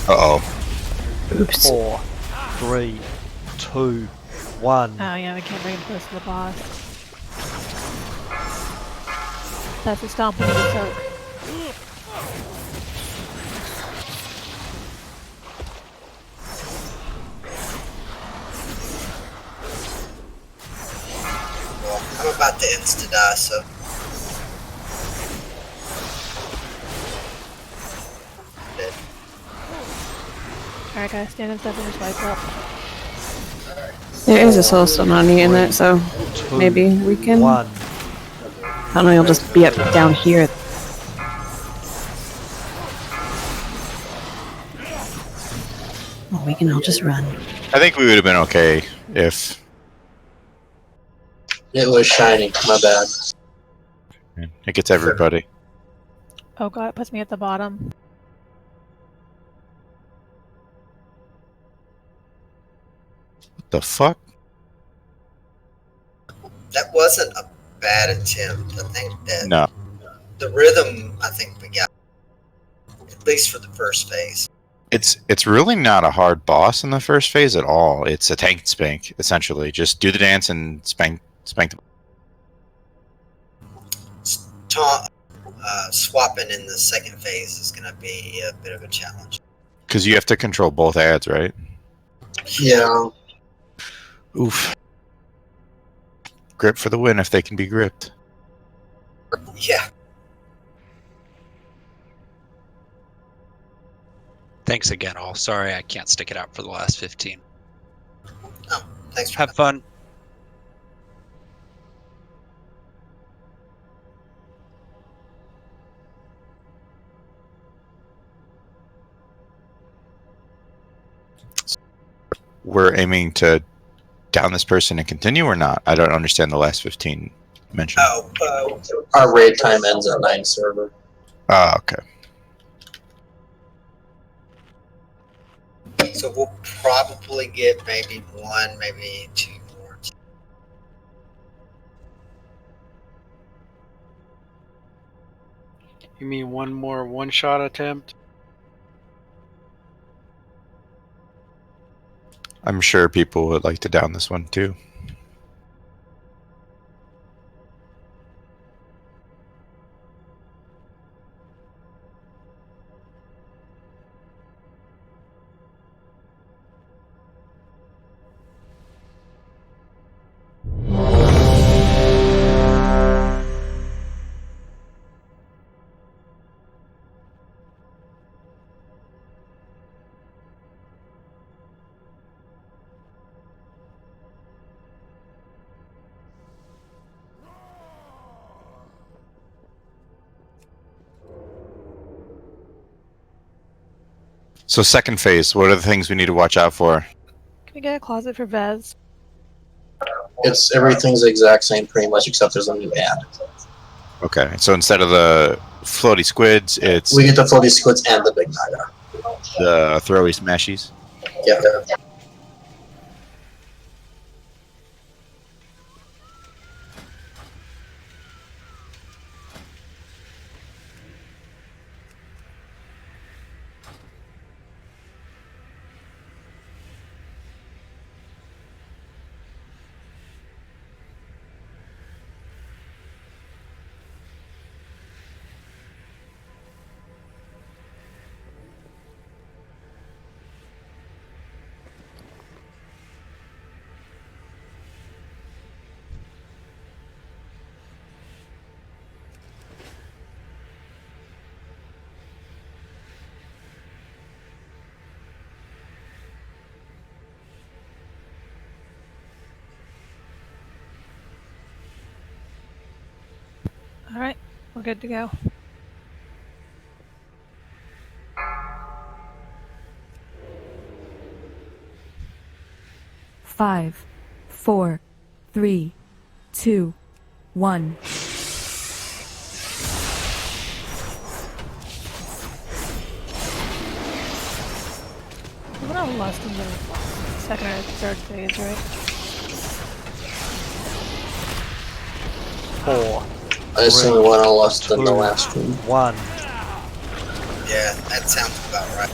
Uh-oh.
Oops.
4, 3, 2, 1.
Oh yeah, we can't bring him close to the boss. That's a stomp into the soak.
Well, I'm about to insta-die, so... Dead.
Alright guys, stand and stuff and just wipe up.
There is a soul stone on you in it, so maybe we can. I don't know. You'll just be up down here. Well, we can all just run.
I think we would have been okay if...
It was shiny. My bad.
It gets everybody.
Oh god, it puts me at the bottom.
What the fuck?
That wasn't a bad attempt. I think that
No.
the rhythm, I think we got, at least for the first phase.
It's really not a hard boss in the first phase at all. It's a tank spank, essentially. Just do the dance and spank the...
Swapping in the second phase is going to be a bit of a challenge.
Because you have to control both ads, right?
Yeah.
Oof. Grip for the win if they can be gripped.
Yeah.
Thanks again, all. Sorry I can't stick it out for the last 15.
Oh, thanks for
Have fun.
We're aiming to down this person and continue or not? I don't understand the last 15 mentioned.
Oh,
Our raid time ends at 9 server.
Ah, okay.
So we'll probably get maybe one, maybe two more.
You mean one more one-shot attempt?
I'm sure people would like to down this one too. So second phase, what are the things we need to watch out for?
Can we get a closet for Vez?
It's everything's the exact same pretty much except there's a new ad.
Okay, so instead of the floaty squids, it's
We get the floaty squids and the big naga.
the throwy smashies.
Yeah.
Alright, we're good to go.
Five, 4, 3, 2, 1.
We're not lost in the second or third phase, right?
4.
I assume we went on less than the last one.
1.
Yeah, that sounds about right.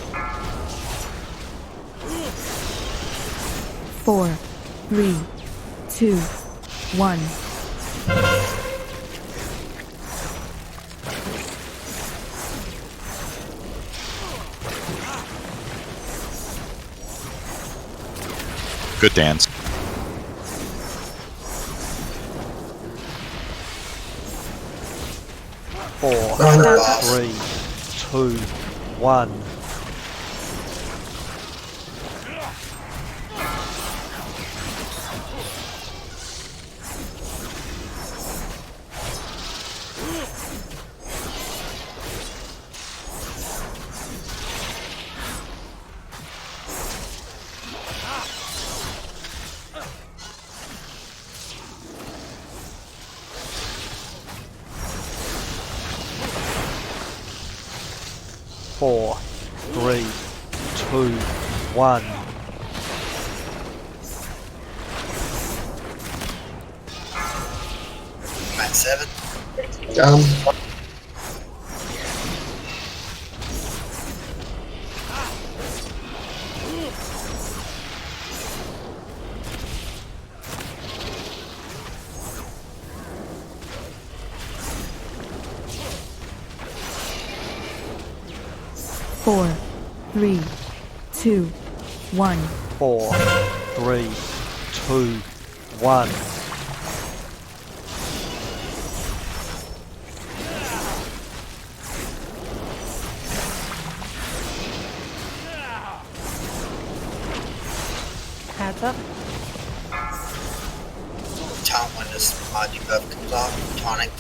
4, 3, 2, 1.
Good dance.
Four,
Oh.
3, 2, 1. Four, 3, 2, 1.
I'm at 7.
Got him.
Four, 3, 2, 1.
4, 3, 2, 1.
Adds up.
Taunt when this mod debuff comes off. Taunting.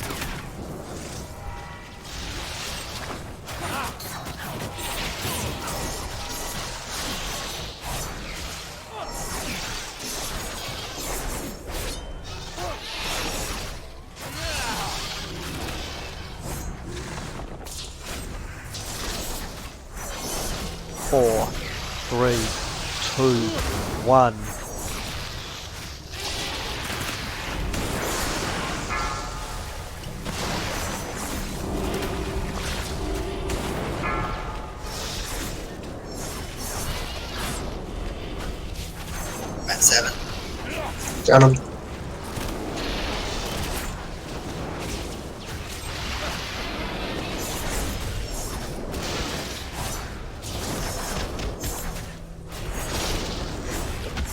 Four, 3, 2, 1.
I'm at 7.
Got him.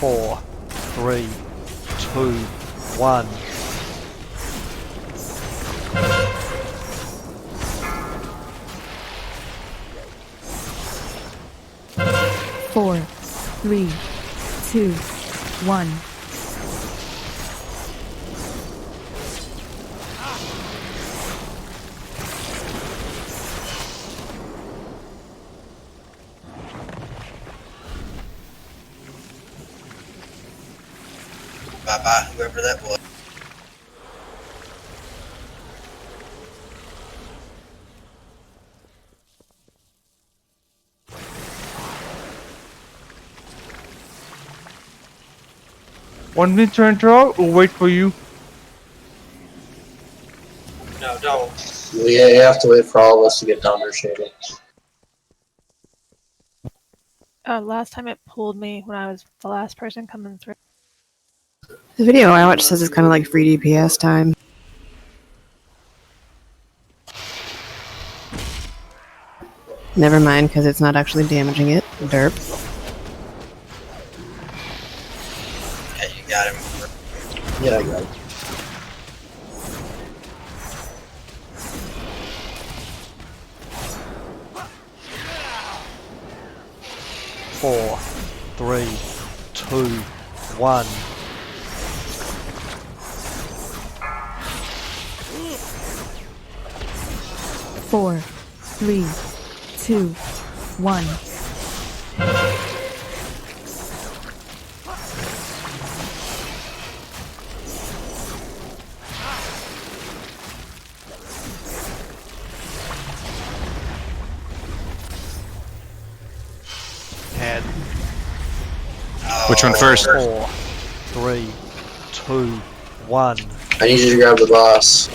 Four, 3, 2, 1.
Four, 3, 2, 1.
Bye bye, whoever that was.
Want me to interrupt or wait for you?
No, don't.
We have to wait for all of us to get done or shading.
Last time it pulled me when I was the last person coming through.
The video I watched says it's kind of like free DPS time. Never mind, because it's not actually damaging it. Derp.
Yeah, you got him.
Yeah, I got it.
Four, 3, 2, 1.
4, 3, 2, 1.
Head.
Which one first?
4, 3, 2, 1.
I need you to grab the boss.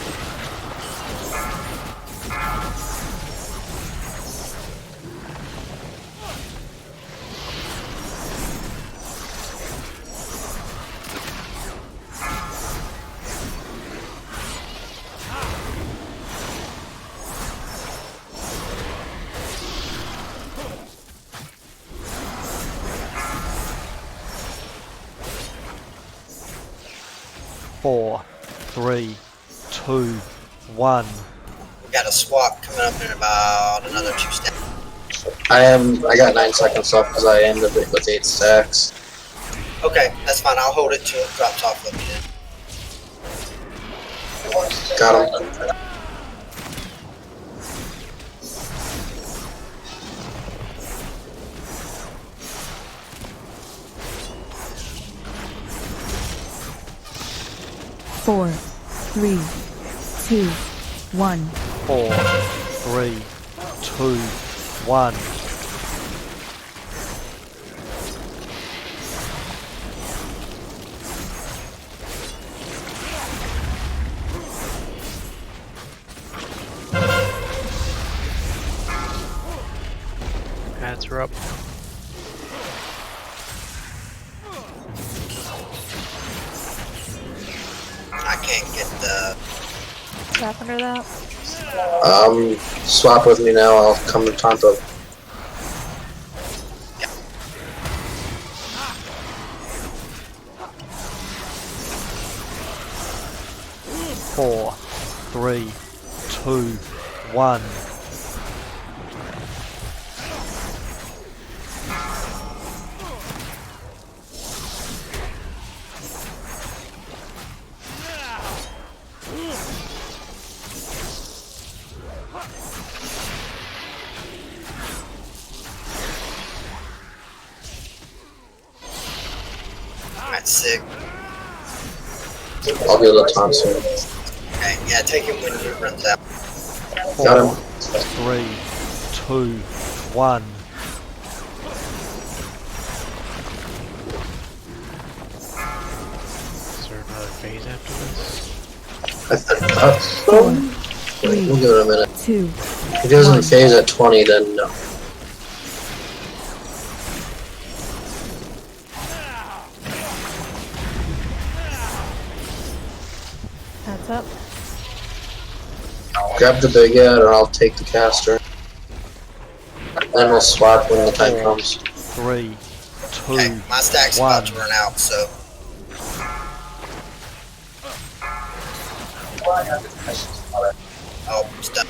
Four, 3, 2, 1.
We got a swap coming up in about another 2 steps.
I got 9 seconds left because I ended it with 8 stacks.
Okay, that's fine. I'll hold it till it drops off of you.
Got him.
Four, 3, 2, 1.
4, 3, 2, 1.
Ads are up.
I can't get the.
Tap under that.
Swap with me now. I'll come to Tonto.
Four, 3, 2, 1.
That's sick.
I'll be able to taunt soon.
Okay, yeah, take him when he runs out.
4, 3, 2, 1.
Is there another phase after this?
I thought so. We'll give it a minute.
2.
If it doesn't phase at 20, then no.
That's up.
Grab the big ad or I'll take the caster. Then we'll swap when the time comes.
3, 2,
Okay, my stack's
1.
about to run out, so. Oh, it's done.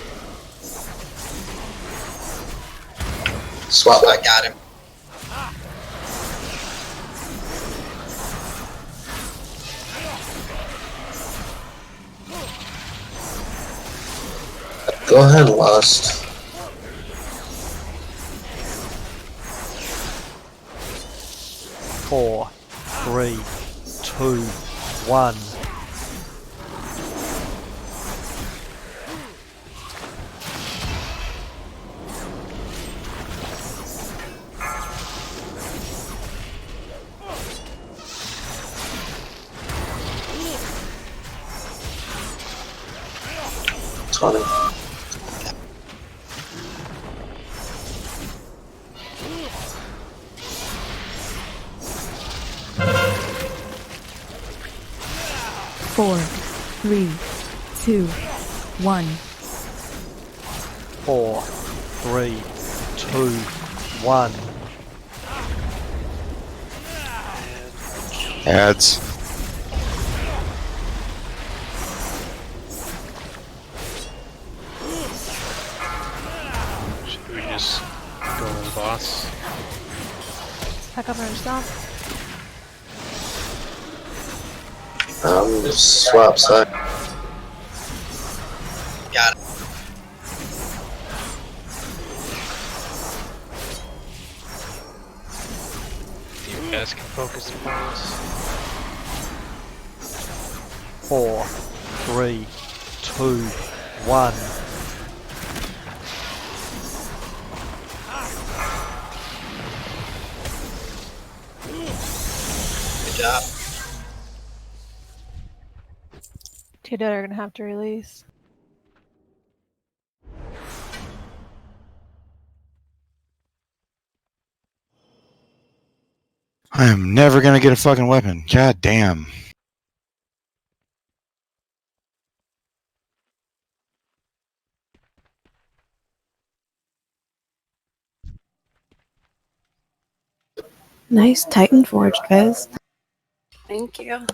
Swap.
I got him.
Go ahead, Lust.
Four, 3, 2, 1.
Tony.
Four, 3, 2, 1.
4, 3, 2, 1.
Ads.
Should we just go to the boss?
Back up and stop.
Swap side.
Got it.
guys can focus for us.
4, 3, 2, 1.
Good job.
Two dead are gonna have to release.
I am never gonna get a fucking weapon. God damn.
Nice Titan Forged, Viz.
Thank you.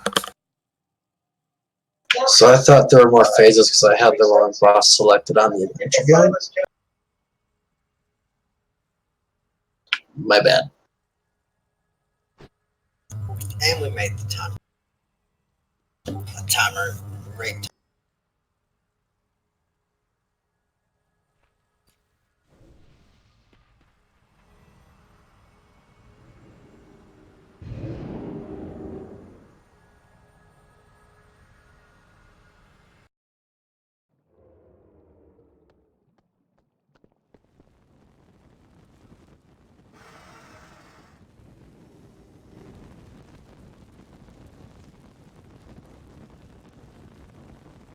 So I thought there were more phases because I had the wrong boss selected on the adventure guide. My bad.
And we made the timer. A timer rate.